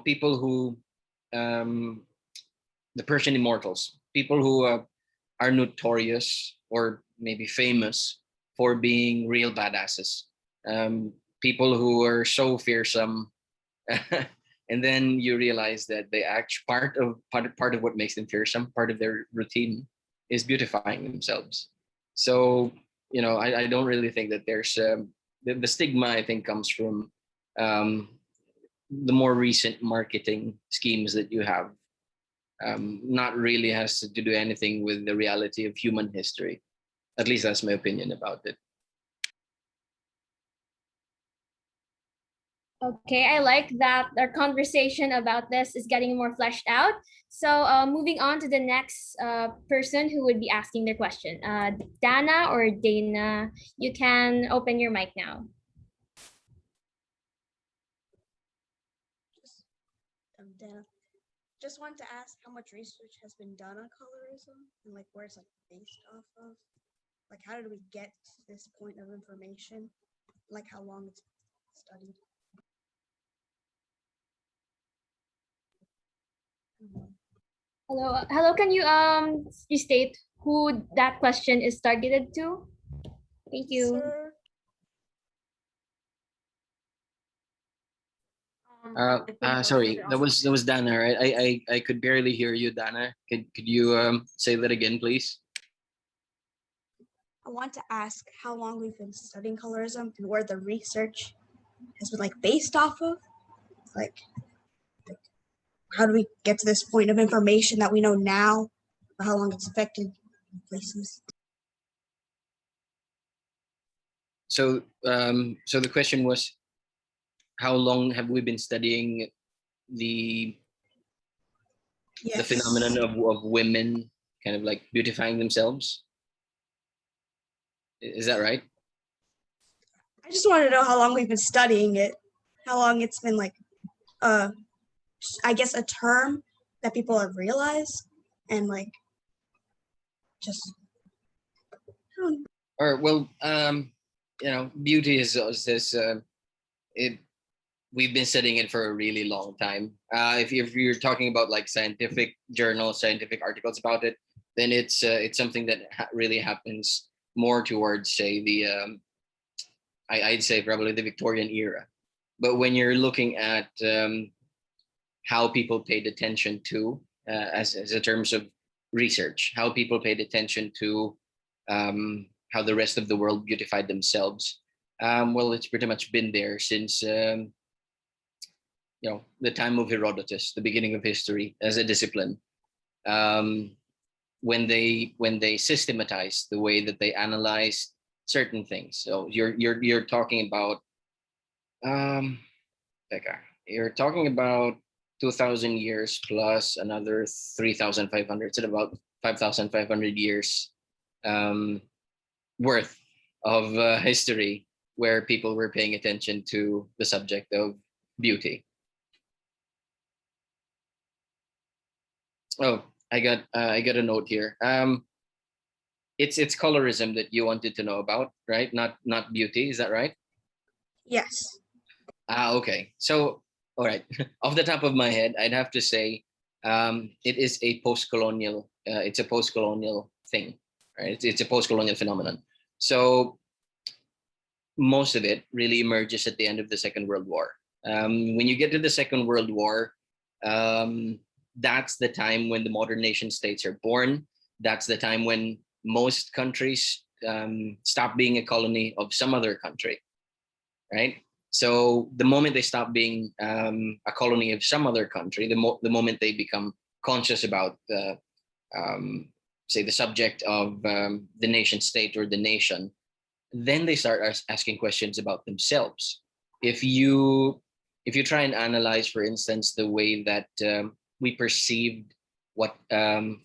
people who, the Persian immortals, people who are notorious or maybe famous for being real badasses. People who are so fearsome, and then you realize that they act part of what makes them fearsome. Part of their routine is beautifying themselves. So I don't really think that there's the stigma. I think comes from the more recent marketing schemes that you have. Not really has to do anything with the reality of human history. At least that's my opinion about it. Okay, I like that our conversation about this is getting more fleshed out. So moving on to the next person who would be asking their question. Dana or Dana, you can open your mic now. Dana, just wanted to ask how much research has been done on colorism and like where it's like based off of. Like how did we get to this point of information? Like how long it's studied. Hello. Can you state who that question is targeted to? Thank you. Sorry, that was Dana, right? I could barely hear you, Dana. Could you say that again, please? I want to ask how long we've been studying colorism and where the research has been like based off of. Like how do we get to this point of information that we know now, or how long it's affected places? So the question was, how long have we been studying the phenomenon of women kind of like beautifying themselves? Is that right? I just want to know how long we've been studying it, how long it's been like, I guess a term that people have realized, and like, just. Or well, beauty is this. We've been studying it for a really long time. If you're talking about like scientific journals, scientific articles about it, then it's something that really happens more towards, say, I'd say probably the Victorian era. But when you're looking at how people paid attention to, as a terms of research, how people paid attention to how the rest of the world beautified themselves, well, it's pretty much been there since the time of Herodotus, the beginning of history as a discipline. When they systematized the way that they analyzed certain things. So you're talking about you're talking about 2,000 years plus another 3,500, so about 5,500 years worth of history where people were paying attention to the subject of beauty. Oh, I got a note here. It's colorism that you wanted to know about, right? Not beauty, is that right? Yes. Okay. So, all right. Off the top of my head, I'd have to say it is a post-colonial. It's a post-colonial thing, right? It's a post-colonial phenomenon. So most of it really emerges at the end of the Second World War. When you get to the Second World War, that's the time when the modern nation states are born. That's the time when most countries stop being a colony of some other country, right? So the moment they stop being a colony of some other country, the moment they become conscious about say the subject of the nation state or the nation, then they start asking questions about themselves. If you try and analyze, for instance, the way that we perceived what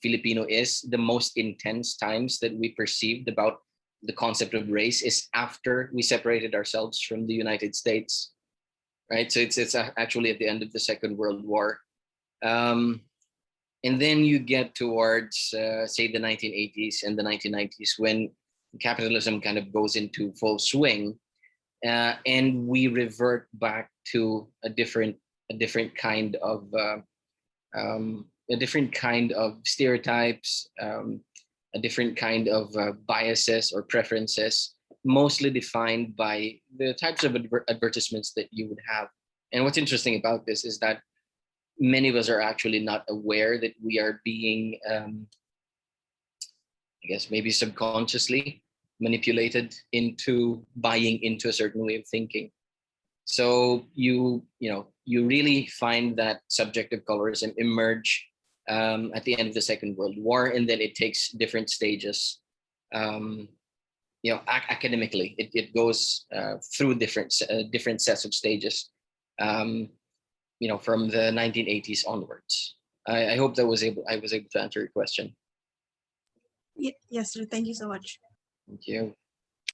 Filipino is, the most intense times that we perceived about the concept of race is after we separated ourselves from the United States, right? So it's actually at the end of the Second World War. And then you get towards, say, the 1980s and the 1990s when capitalism kind of goes into full swing. and we revert back to a different kind of a different kind of stereotypes, a different kind of biases or preferences, mostly defined by the types of advertisements that you would have. And what's interesting about this is that many of us are actually not aware that we are being, I guess, maybe subconsciously manipulated into buying into a certain way of thinking. So you really find that subject of colorism emerge at the end of the Second World War, and then it takes different stages. Academically, it goes through different sets of stages. From the 1980s onwards. I hope I was able to answer your question. Yes, sir. Thank you so much. Thank you.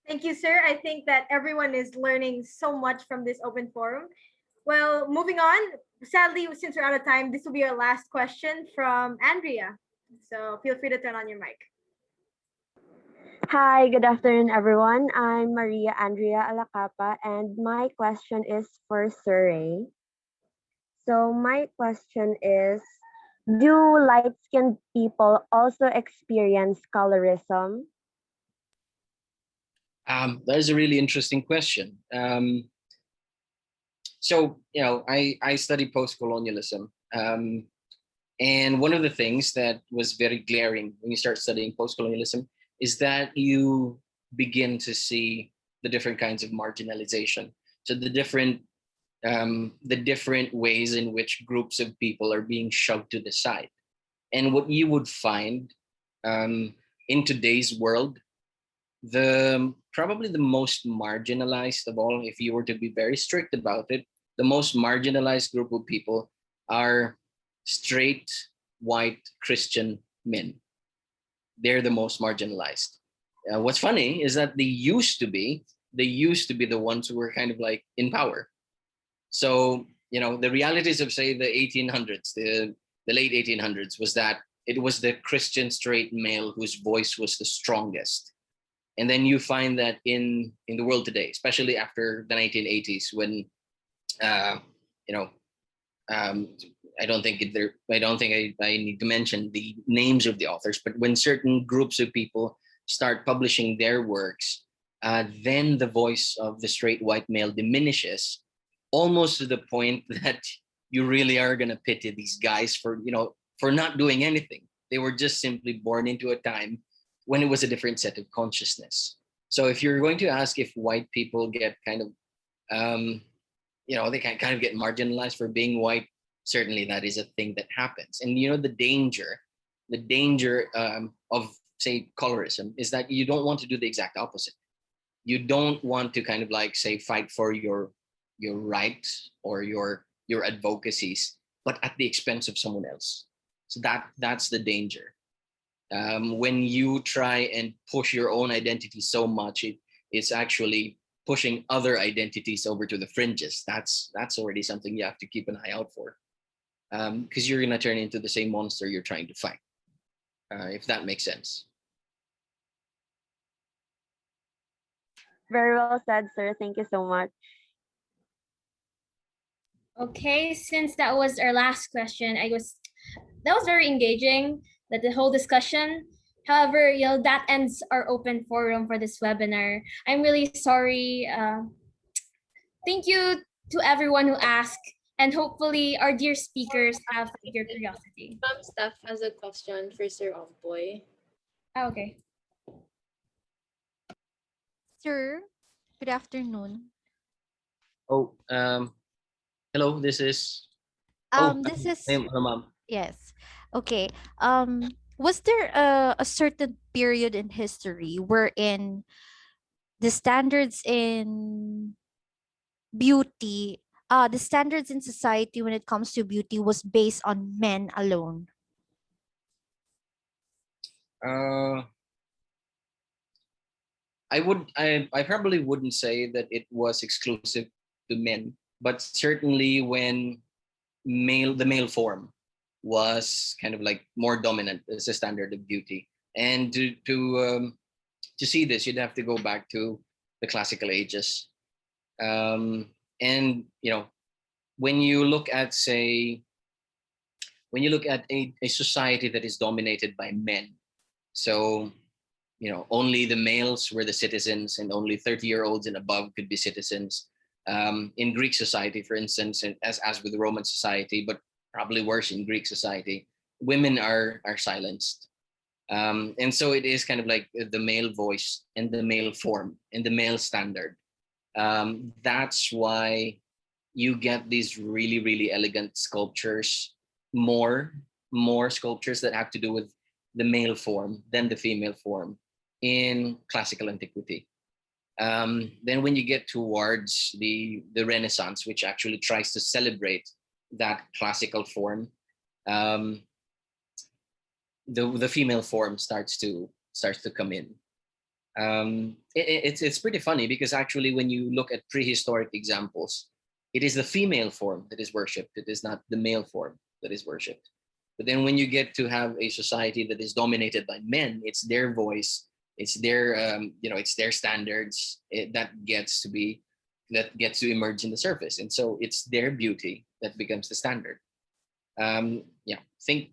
Thank you, sir. I think that everyone is learning so much from this open forum. Well, moving on. Sadly, since we're out of time, this will be our last question from Andrea. So feel free to turn on your mic. Hi, good afternoon, everyone. I'm Maria Andrea Alacapa, and my question is for Sir Ray. So my question is, do light-skinned people also experience colorism? That is a really interesting question. I study post-colonialism. And one of the things that was very glaring when you start studying post-colonialism is that you begin to see the different kinds of marginalization. So the different ways in which groups of people are being shoved to the side. And what you would find in today's world, probably the most marginalized of all, if you were to be very strict about it, the most marginalized group of people are straight, white, Christian men. They're the most marginalized. What's funny is that they used to be the ones who were kind of like in power. So, the realities of, say, the 1800s, the late 1800s, was that it was the Christian straight male whose voice was the strongest. And then you find that in the world today, especially after the 1980s, when, I don't think I need to mention the names of the authors, but when certain groups of people start publishing their works, then the voice of the straight white male diminishes, almost to the point that you really are going to pity these guys for not doing anything. They were just simply born into a time when it was a different set of consciousness. So if you're going to ask if white people get kind of, they can kind of get marginalized for being white, certainly that is a thing that happens. And the danger of, say, colorism is that you don't want to do the exact opposite. You don't want to kind of like, say, fight for your rights or your advocacies, but at the expense of someone else. So that's the danger. When you try and push your own identity so much, it's actually pushing other identities over to the fringes. That's already something you have to keep an eye out for, because you're going to turn into the same monster you're trying to fight, if that makes sense. Very well said, sir. Thank you so much. Okay, since that was our last question, that was very engaging, that the whole discussion. However, that ends our open forum for this webinar. I'm really sorry. Thank you to everyone who asked, and hopefully our dear speakers have your curiosity. Steph has a question for Sir Ompoy. Okay. Sir, good afternoon. Oh, hello, this is... This is... Hello, ma'am. Yes. Okay. Was there a certain period in history wherein the standards in beauty, the standards in society when it comes to beauty was based on men alone? I probably wouldn't say that it was exclusive to men, but certainly when the male form was kind of like more dominant as a standard of beauty. And to see this, you'd have to go back to the classical ages. And when you look at, say, a society that is dominated by men, so only the males were the citizens, and only 30-year-olds and above could be citizens. In Greek society, for instance, and as with Roman society, but probably worse in Greek society, women are silenced. And so it is kind of like the male voice and the male form and the male standard. That's why you get these really, really elegant sculptures, more sculptures that have to do with the male form than the female form in classical antiquity. Then when you get towards the Renaissance, which actually tries to celebrate that classical form, the female form starts to come in. It's pretty funny because actually when you look at prehistoric examples, it is the female form that is worshipped. It is not the male form that is worshipped. But then when you get to have a society that is dominated by men, it's their voice, it's their it's their standards that gets to emerge in the surface, and so it's their beauty that becomes the standard. Think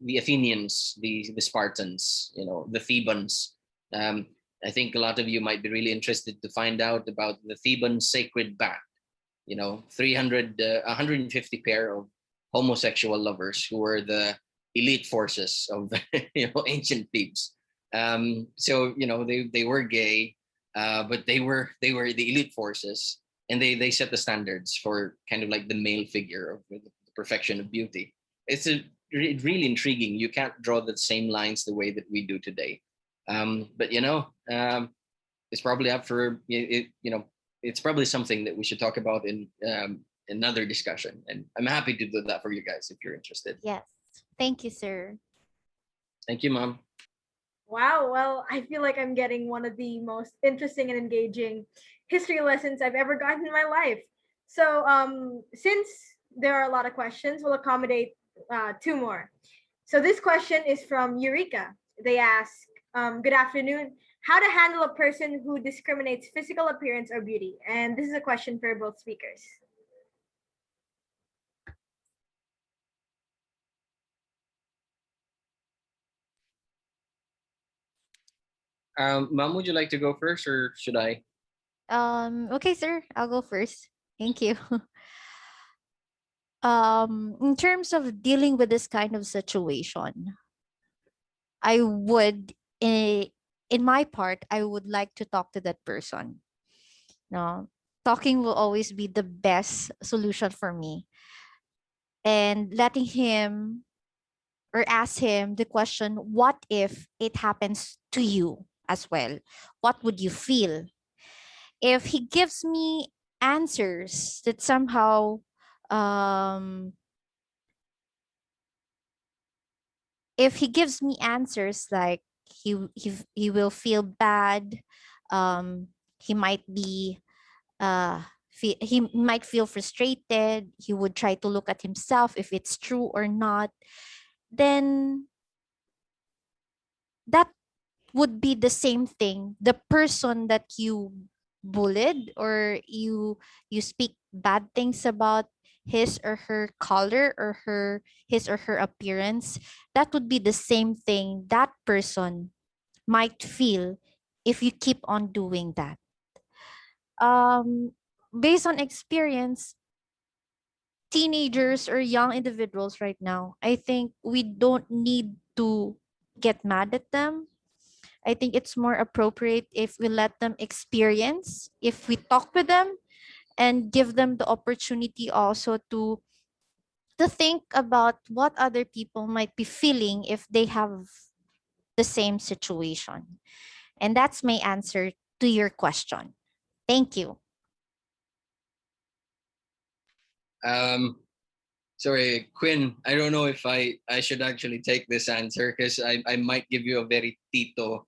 the Athenians, the Spartans, the Thebans. I think a lot of you might be really interested to find out about the Theban sacred band. 150 pair of homosexual lovers who were the elite forces of ancient Thebes. So they were gay, but they were the elite forces, and they set the standards for kind of like the male figure of the perfection of beauty. It's really intriguing. You can't draw the same lines the way that we do today. But it's probably up for it's probably something that we should talk about in another discussion, and I'm happy to do that for you guys if you're interested. Yes. Thank you, sir. Thank you, Mom. Wow, well, I feel like I'm getting one of the most interesting and engaging history lessons I've ever gotten in my life. So, since there are a lot of questions, we'll accommodate two more. So this question is from Eureka. They ask, good afternoon, how to handle a person who discriminates physical appearance or beauty? And this is a question for both speakers. Mom, would you like to go first, or should I? Okay, sir, I'll go first. Thank you. In terms of dealing with this kind of situation, I would, in my part, I would like to talk to that person. No, talking will always be the best solution for me. And letting him or ask him the question, what if it happens to you as well? What would you feel? If he gives me answers that somehow if he gives me answers like he will feel bad, he might be he might feel frustrated, he would try to look at himself if it's true or not, then that would be the same thing. The person that you bullied or you speak bad things about, his or her color or his or her appearance, that would be the same thing that person might feel if you keep on doing that. Based on experience, teenagers or young individuals right now, I think we don't need to get mad at them. I think it's more appropriate if we let them experience, if we talk with them and give them the opportunity also to think about what other people might be feeling if they have the same situation. And that's my answer to your question. Thank you. Sorry, Quinn, I don't know if I should actually take this answer because I might give you a very tito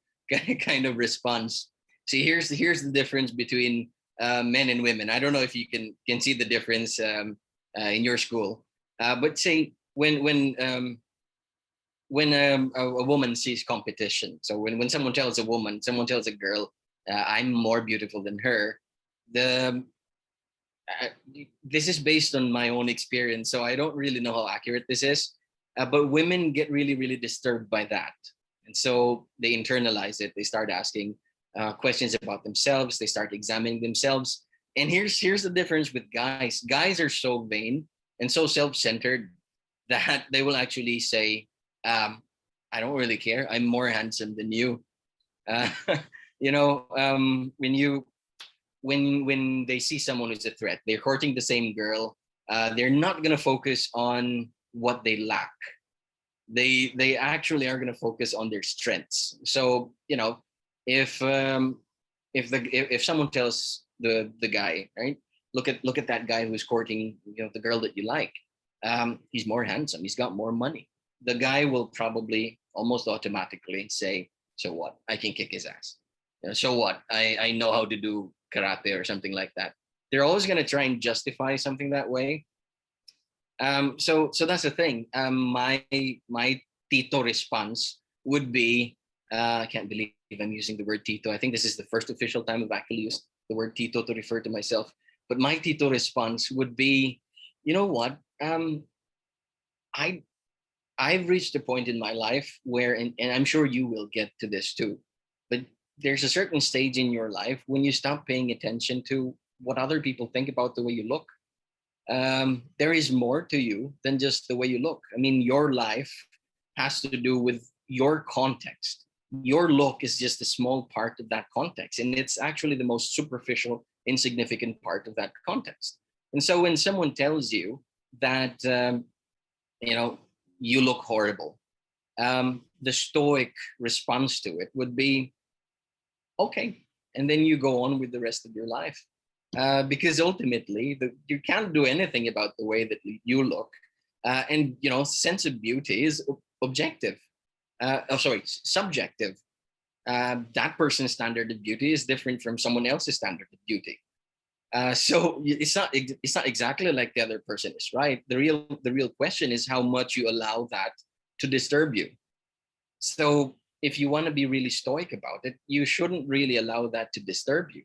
kind of response. See, here's the difference between men and women. I don't know if you can see the difference in your school, but say when a woman sees competition. So when someone tells a girl, I'm more beautiful than her, the this is based on my own experience, so I don't really know how accurate this is. But women get really, really disturbed by that, and so they internalize it. They start asking questions about themselves. They start examining themselves. And here's the difference with guys. Guys are so vain and so self-centered that they will actually say, "I don't really care. I'm more handsome than you." Uh, when they see someone who's a threat, they're courting the same girl. They're not gonna focus on what they lack. They actually are gonna focus on their strengths. So if if someone tells the guy, right, look at that guy who's courting the girl that you like, he's more handsome, he's got more money, the guy will probably almost automatically say, so what, I can kick his ass. So what, I know how to do karate or something like that. They're always going to try and justify something that way. So that's the thing. My Tito response would be, I can't believe I'm using the word Tito. I think this is the first official time I've actually used the word Tito to refer to myself. But my Tito response would be, you know what? I've reached a point in my life where, and I'm sure you will get to this too, but there's a certain stage in your life when you stop paying attention to what other people think about the way you look. There is more to you than just the way you look. I mean, your life has to do with your context. Your look is just a small part of that context, and it's actually the most superficial, insignificant part of that context. And so when someone tells you that, you look horrible, the stoic response to it would be, okay, and then you go on with the rest of your life. Because ultimately, you can't do anything about the way that you look. And, sense of beauty is objective. Subjective. That person's standard of beauty is different from someone else's standard of beauty. So it's not exactly like the other person is right. The real question is how much you allow that to disturb you. So if you want to be really stoic about it, you shouldn't really allow that to disturb you.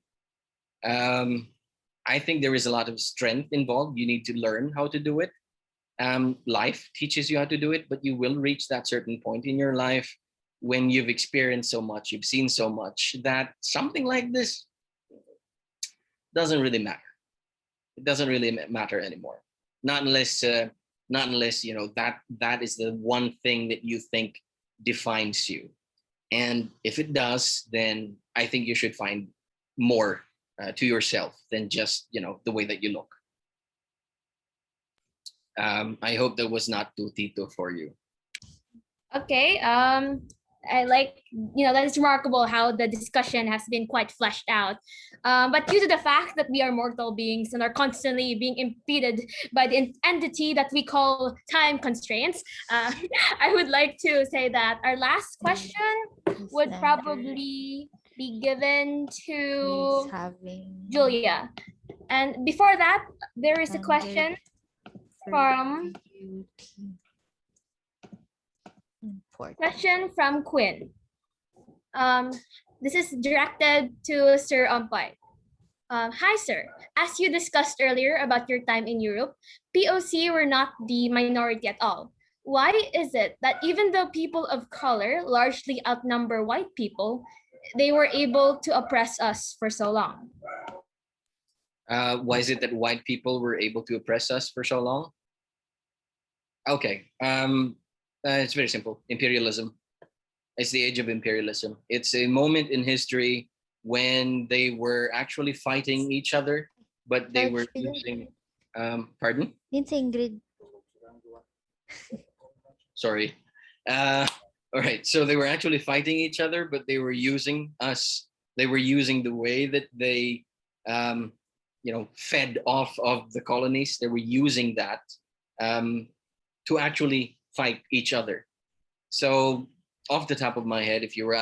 I think there is a lot of strength involved. You need to learn how to do it. Life teaches you how to do it, but you will reach that certain point in your life when you've experienced so much, you've seen so much, that something like this doesn't really matter. It doesn't really matter anymore. Not unless that is the one thing that you think defines you. And if it does, then I think you should find more to yourself than just the way that you look. I hope that was not too Tito for you. Okay. I like, that is remarkable how the discussion has been quite fleshed out. But due to the fact that we are mortal beings and are constantly being impeded by the entity that we call time constraints, I would like to say that our last question would probably be given to Julia. And before that, there is a question from Quinn. This is directed to Sir Ompay. Hi, sir. As you discussed earlier about your time in Europe, POC were not the minority at all. Why is it that even though people of color largely outnumber white people, they were able to oppress us for so long? Why is it that white people were able to oppress us for so long? Okay. It's very simple. Imperialism. It's the age of imperialism. It's a moment in history when they were actually fighting each other, but they were using, pardon? Sorry. All right. So they were actually fighting each other, but they were using us. They were using the way that they, fed off of the colonies. They were using that to actually fight each other. So off the top of my head, if you were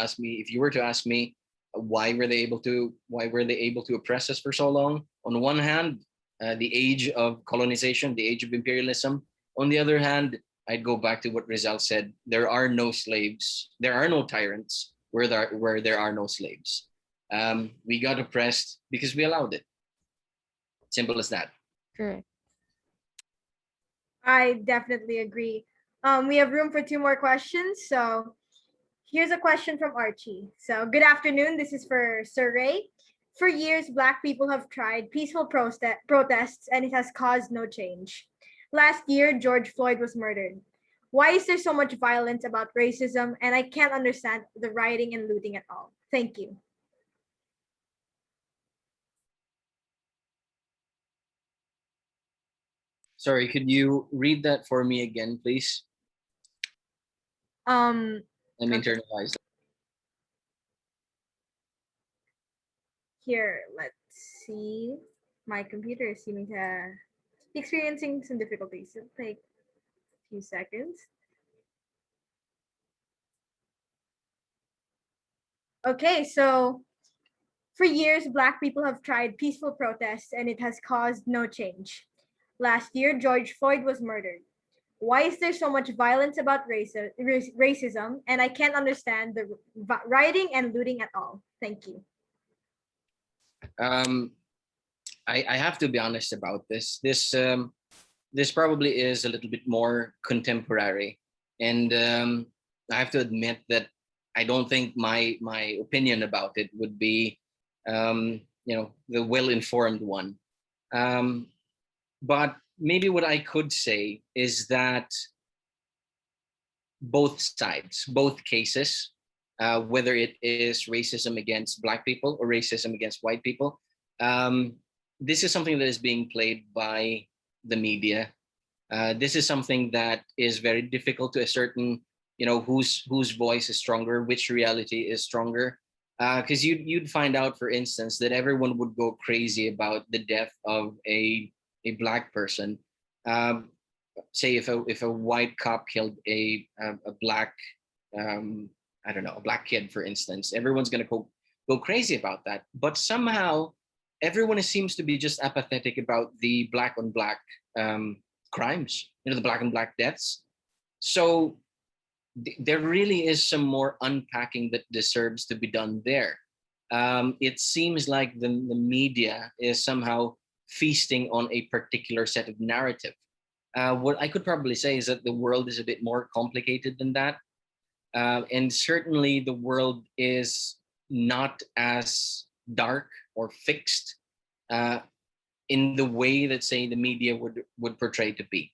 to ask me why were they able to oppress us for so long? On one hand, the age of colonization, the age of imperialism. On the other hand, I'd go back to what Rizal said. There are no slaves. There are no tyrants where there are no slaves. We got oppressed because we allowed it. Simple as that. Correct. I definitely agree. We have room for 2 more questions. So here's a question from Archie. So good afternoon. This is for Sir Ray. For years, Black people have tried peaceful protests and it has caused no change. Last year, George Floyd was murdered. Why is there so much violence about racism? And I can't understand the rioting and looting at all. Thank you. Sorry, could you read that for me again, please? Let me internalize that. Here, let's see. My computer is seeming to be experiencing some difficulties. It'll take a few seconds. Okay, so for years, Black people have tried peaceful protests and it has caused no change. Last year, George Floyd was murdered. Why is there so much violence about racism? And I can't understand the rioting and looting at all. Thank you. I have to be honest about this. This probably is a little bit more contemporary, and I have to admit that I don't think my opinion about it would be, the well-informed one. But maybe what I could say is that both sides, both cases, whether it is racism against Black people or racism against white people, this is something that is being played by the media. This is something that is very difficult to ascertain, whose voice is stronger, which reality is stronger. Because you'd find out, for instance, that everyone would go crazy about the death of a Black person. Say if a white cop killed a Black, a Black kid, for instance, everyone's gonna go crazy about that. But somehow everyone seems to be just apathetic about the Black on Black crimes, the Black on Black deaths. So there really is some more unpacking that deserves to be done there. It seems like the media is somehow feasting on a particular set of narrative. What I could probably say is that the world is a bit more complicated than that. And certainly the world is not as dark or fixed in the way that, say, the media would portray to be.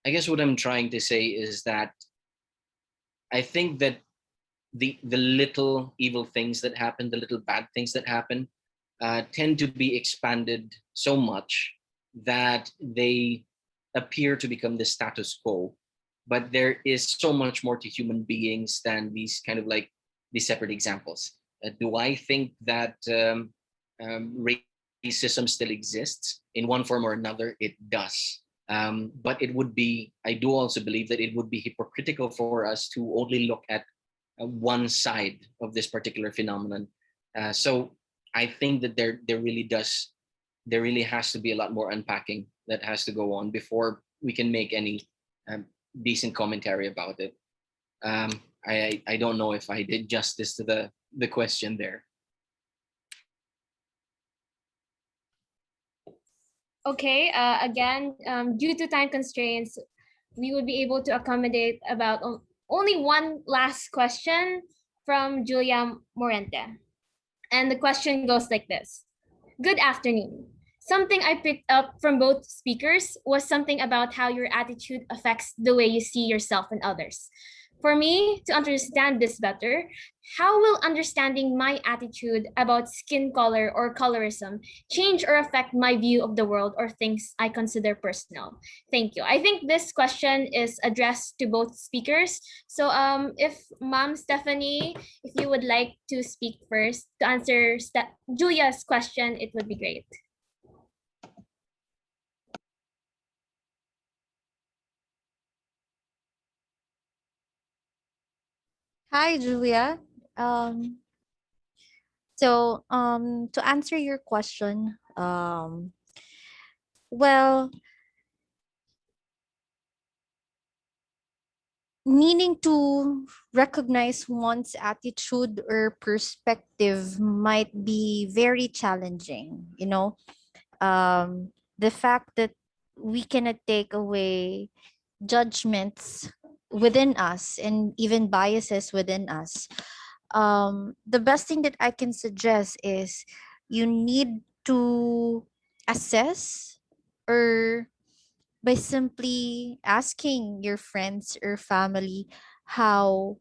I guess what I'm trying to say is that I think that the little evil things that happen, the little bad things that happen, tend to be expanded so much that they appear to become the status quo. But there is so much more to human beings than these kind of like these separate examples. Do I think that racism still exists in one form or another? It does. But I do also believe that it would be hypocritical for us to only look at one side of this particular phenomenon. So I think that there really has to be a lot more unpacking that has to go on before we can make any decent commentary about it. I don't know if I did justice to the question there. Okay, again, due to time constraints, we would be able to accommodate about only one last question from Julia Morente. And the question goes like this. Good afternoon. Something I picked up from both speakers was something about how your attitude affects the way you see yourself and others. For me to understand this better, how will understanding my attitude about skin color or colorism change or affect my view of the world or things I consider personal? Thank you. I think this question is addressed to both speakers. So if Mom Stephanie, if you would like to speak first to answer Julia's question, it would be great. Hi, Julia. To answer your question, well, needing to recognize one's attitude or perspective might be very challenging, you know. The fact that we cannot take away judgments within us and even biases within us. The best thing that I can suggest is you need to assess, or by simply asking your friends or family how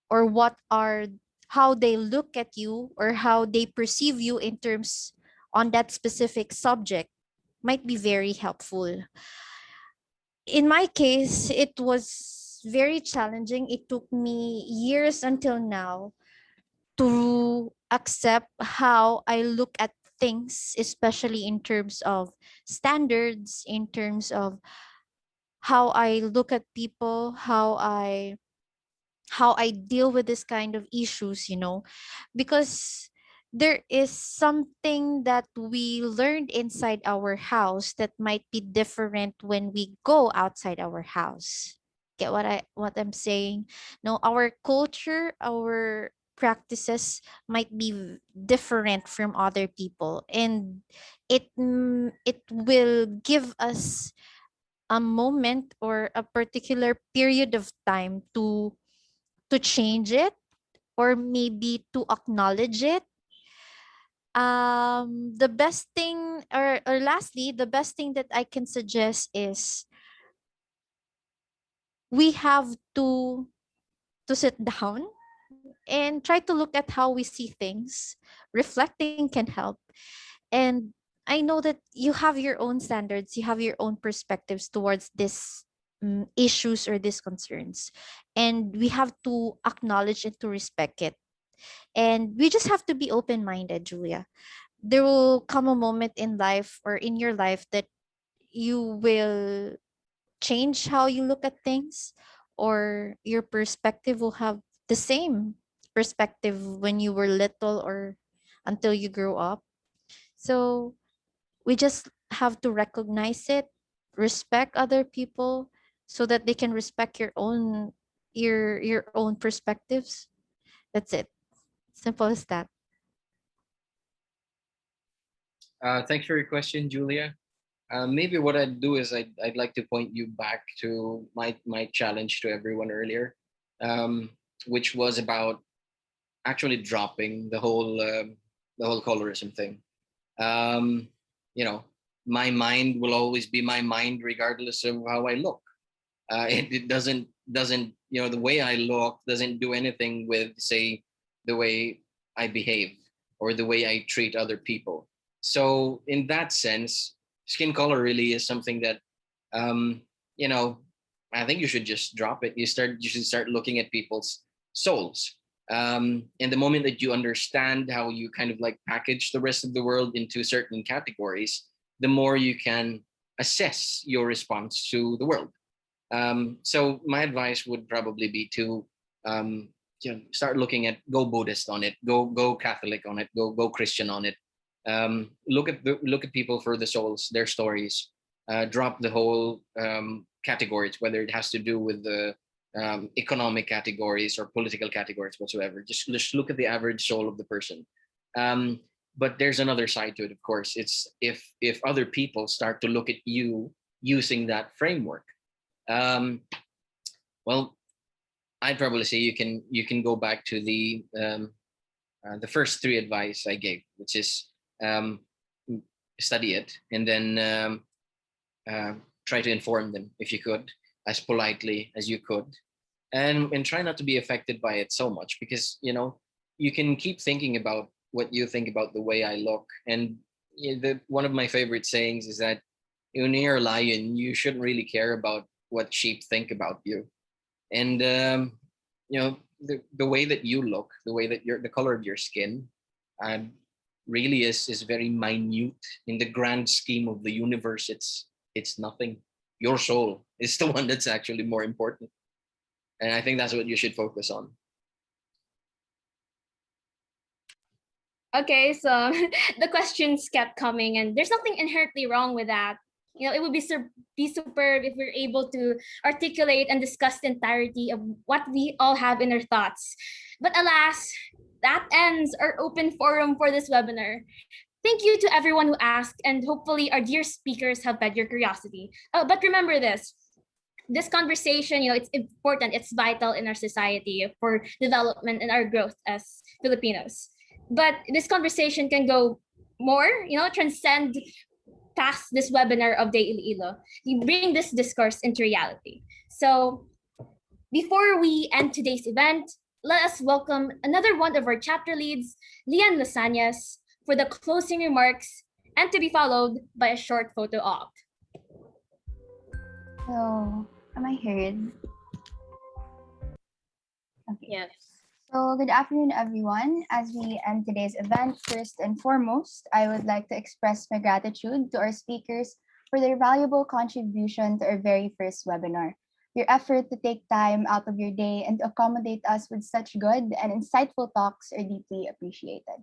or what are how they look at you or how they perceive you in terms on that specific subject might be very helpful. In my case, it was very challenging. It took me years until now to accept how I look at things, especially in terms of standards, in terms of how I look at people, how I deal with this kind of issues, you know, because there is something that we learned inside our house that might be different when we go outside our house. Get what I'm saying? No, our culture, our practices might be different from other people, and it will give us a moment or a particular period of time to change it, or maybe to acknowledge it. The best thing, or lastly, the best thing that I can suggest is we have to sit down and try to look at how we see things. Reflecting can help. And I know that you have your own standards, you have your own perspectives towards this issues or these concerns, and we have to acknowledge and to respect it. And we just have to be open minded, Julia. There will come a moment in life or in your life that you will change how you look at things, or your perspective will have the same perspective when you were little or until you grow up. So we just have to recognize it, respect other people so that they can respect your own perspectives. That's it. Simple as that. Thanks for your question, Julia. Maybe what I'd do is I'd like to point you back to my challenge to everyone earlier, um, which was about actually dropping the whole colorism thing. Um, you know, my mind will always be my mind regardless of how I look. It doesn't the way I look doesn't do anything with, say, the way I behave or the way I treat other people. So in that sense, skin color really is something that um, you know I think you should just drop it. You should start looking at people's souls. And the moment that you understand how you kind of like package the rest of the world into certain categories, the more you can assess your response to the world. So my advice would probably be to um, start looking at, go Buddhist on it, go Catholic on it, go Christian on it. Look at people for the souls, their stories. Drop the whole categories, whether it has to do with the economic categories or political categories whatsoever. Just look at the average soul of the person. But there's another side to it, of course. It's if other people start to look at you using that framework. Well, I'd probably say you can go back to the first three advice I gave, which is um, study it, and then try to inform them if you could, as politely as you could, and try not to be affected by it so much, because you can keep thinking about what you think about the way I look. And one of my favorite sayings is that when you're a lion, you shouldn't really care about what sheep think about you. And the way that you look, the way that the color of your skin, really is very minute in the grand scheme of the universe. It's nothing. Your soul is the one that's actually more important, and I think that's what you should focus on. Okay, so the questions kept coming, and there's nothing inherently wrong with that. It would be superb if we're able to articulate and discuss the entirety of what we all have in our thoughts. But alas, that ends our open forum for this webinar. Thank you to everyone who asked, and hopefully our dear speakers have fed your curiosity. But remember this conversation, it's important, it's vital in our society for development and our growth as Filipinos. But this conversation can go more, transcend past this webinar of Day Iloilo. You bring this discourse into reality. So before we end today's event, let us welcome another one of our chapter leads, Lian Lasanias, for the closing remarks, and to be followed by a short photo op. So, am I heard? Okay. Yes. So, good afternoon, everyone. As we end today's event, first and foremost, I would like to express my gratitude to our speakers for their valuable contribution to our very first webinar. Your effort to take time out of your day and to accommodate us with such good and insightful talks are deeply appreciated.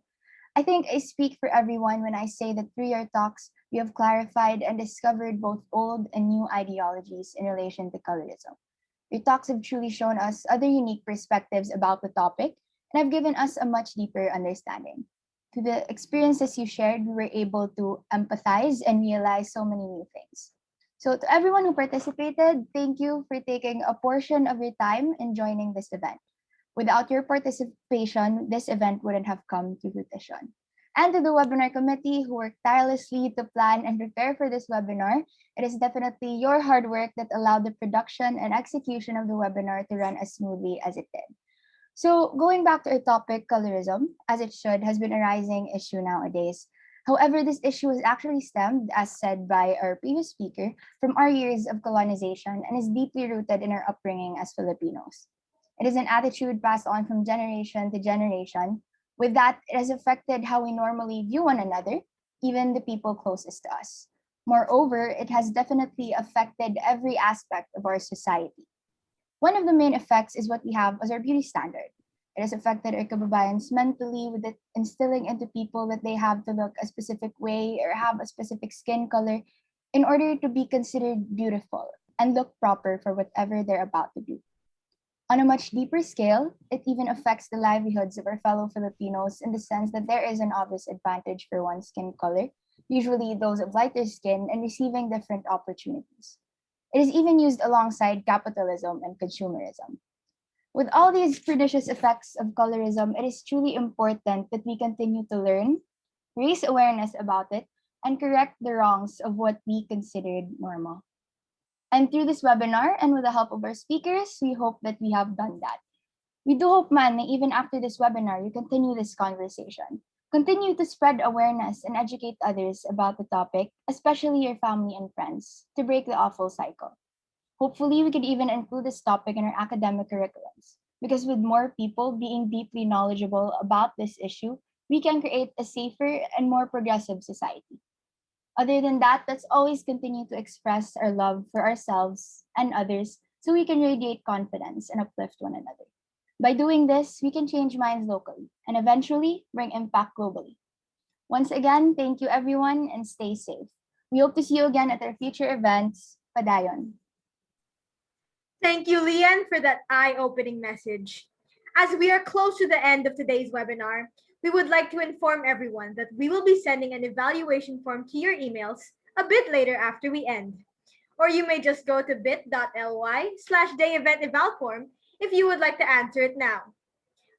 I think I speak for everyone when I say that through your talks, you have clarified and discovered both old and new ideologies in relation to colorism. Your talks have truly shown us other unique perspectives about the topic and have given us a much deeper understanding. Through the experiences you shared, we were able to empathize and realize so many new things. So to everyone who participated, thank you for taking a portion of your time in joining this event. Without your participation, this event wouldn't have come to fruition. And to the webinar committee who worked tirelessly to plan and prepare for this webinar, it is definitely your hard work that allowed the production and execution of the webinar to run as smoothly as it did. So going back to our topic, colorism, as it should, has been a rising issue nowadays. However, this issue is actually stemmed, as said by our previous speaker, from our years of colonization and is deeply rooted in our upbringing as Filipinos. It is an attitude passed on from generation to generation. With that, it has affected how we normally view one another, even the people closest to us. Moreover, it has definitely affected every aspect of our society. One of the main effects is what we have as our beauty standard. It has affected our kababayans mentally, with it instilling into people that they have to look a specific way or have a specific skin color in order to be considered beautiful and look proper for whatever they're about to do. On a much deeper scale, it even affects the livelihoods of our fellow Filipinos in the sense that there is an obvious advantage for one's skin color, usually those of lighter skin, and receiving different opportunities. It is even used alongside capitalism and consumerism. With all these pernicious effects of colorism, it is truly important that we continue to learn, raise awareness about it, and correct the wrongs of what we considered normal. And through this webinar and with the help of our speakers, we hope that we have done that. We do hope, man, that even after this webinar, you continue this conversation. Continue to spread awareness and educate others about the topic, especially your family and friends, to break the awful cycle. Hopefully, we could even include this topic in our academic curriculums, because with more people being deeply knowledgeable about this issue, we can create a safer and more progressive society. Other than that, let's always continue to express our love for ourselves and others so we can radiate confidence and uplift one another. By doing this, we can change minds locally and eventually bring impact globally. Once again, thank you everyone and stay safe. We hope to see you again at our future events. Padayon. Thank you, Lian, for that eye-opening message. As we are close to the end of today's webinar, we would like to inform everyone that we will be sending an evaluation form to your emails a bit later after we end. Or you may just go to bit.ly/dayeventevalform if you would like to answer it now.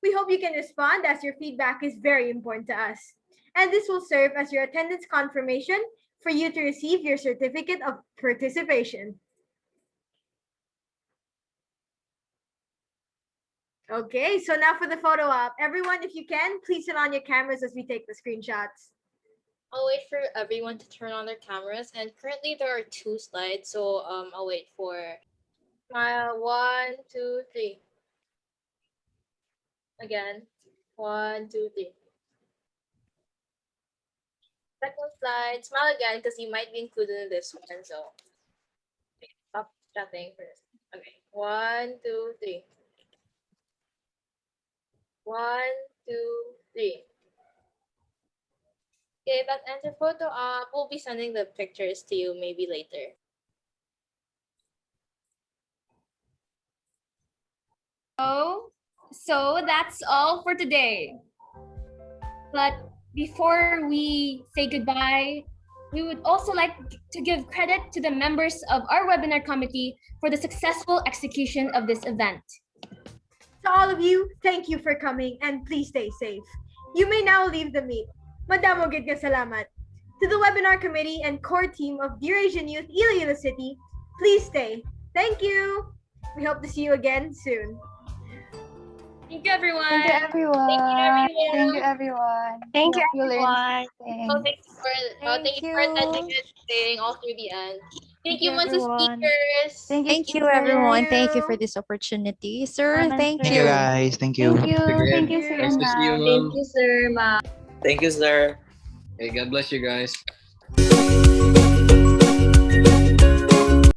We hope you can respond as your feedback is very important to us. And this will serve as your attendance confirmation for you to receive your certificate of participation. Okay, so now for the photo op. Everyone, if you can, please turn on your cameras as we take the screenshots. I'll wait for everyone to turn on their cameras, and currently there are 2 slides, so I'll wait for smile. 1, 2, 3. Again, 1, 2, 3. Second slide, smile again because you might be included in this one. So stop chatting first. Okay, 1, 2, 3. 1, 2, 3. Okay, that ends the photo op. We'll be sending the pictures to you maybe later. So that's all for today. But before we say goodbye, we would also like to give credit to the members of our webinar committee for the successful execution of this event. To all of you, thank you for coming and please stay safe. You may now leave the meet. Madamo gid ka salamat. To the webinar committee and core team of Dear Asian Youth Iloilo City, please stay. Thank you. We hope to see you again soon. Thank you, everyone. Thank you, everyone. Thank you, everyone. Thank you, everyone. Thank you, Hope you learned everyone. So thank you for attending and staying all through the end. Thank you, Monza speakers. Thank you, Thank everyone. Thank you you. for this opportunity. Sir, thank Thank you, you. guys. Thank you. Thank you. Again, Thank you, sir nice and to see you, ma'am. ma'am. Thank you, sir, ma'am. Thank you, sir. Hey, God bless you guys.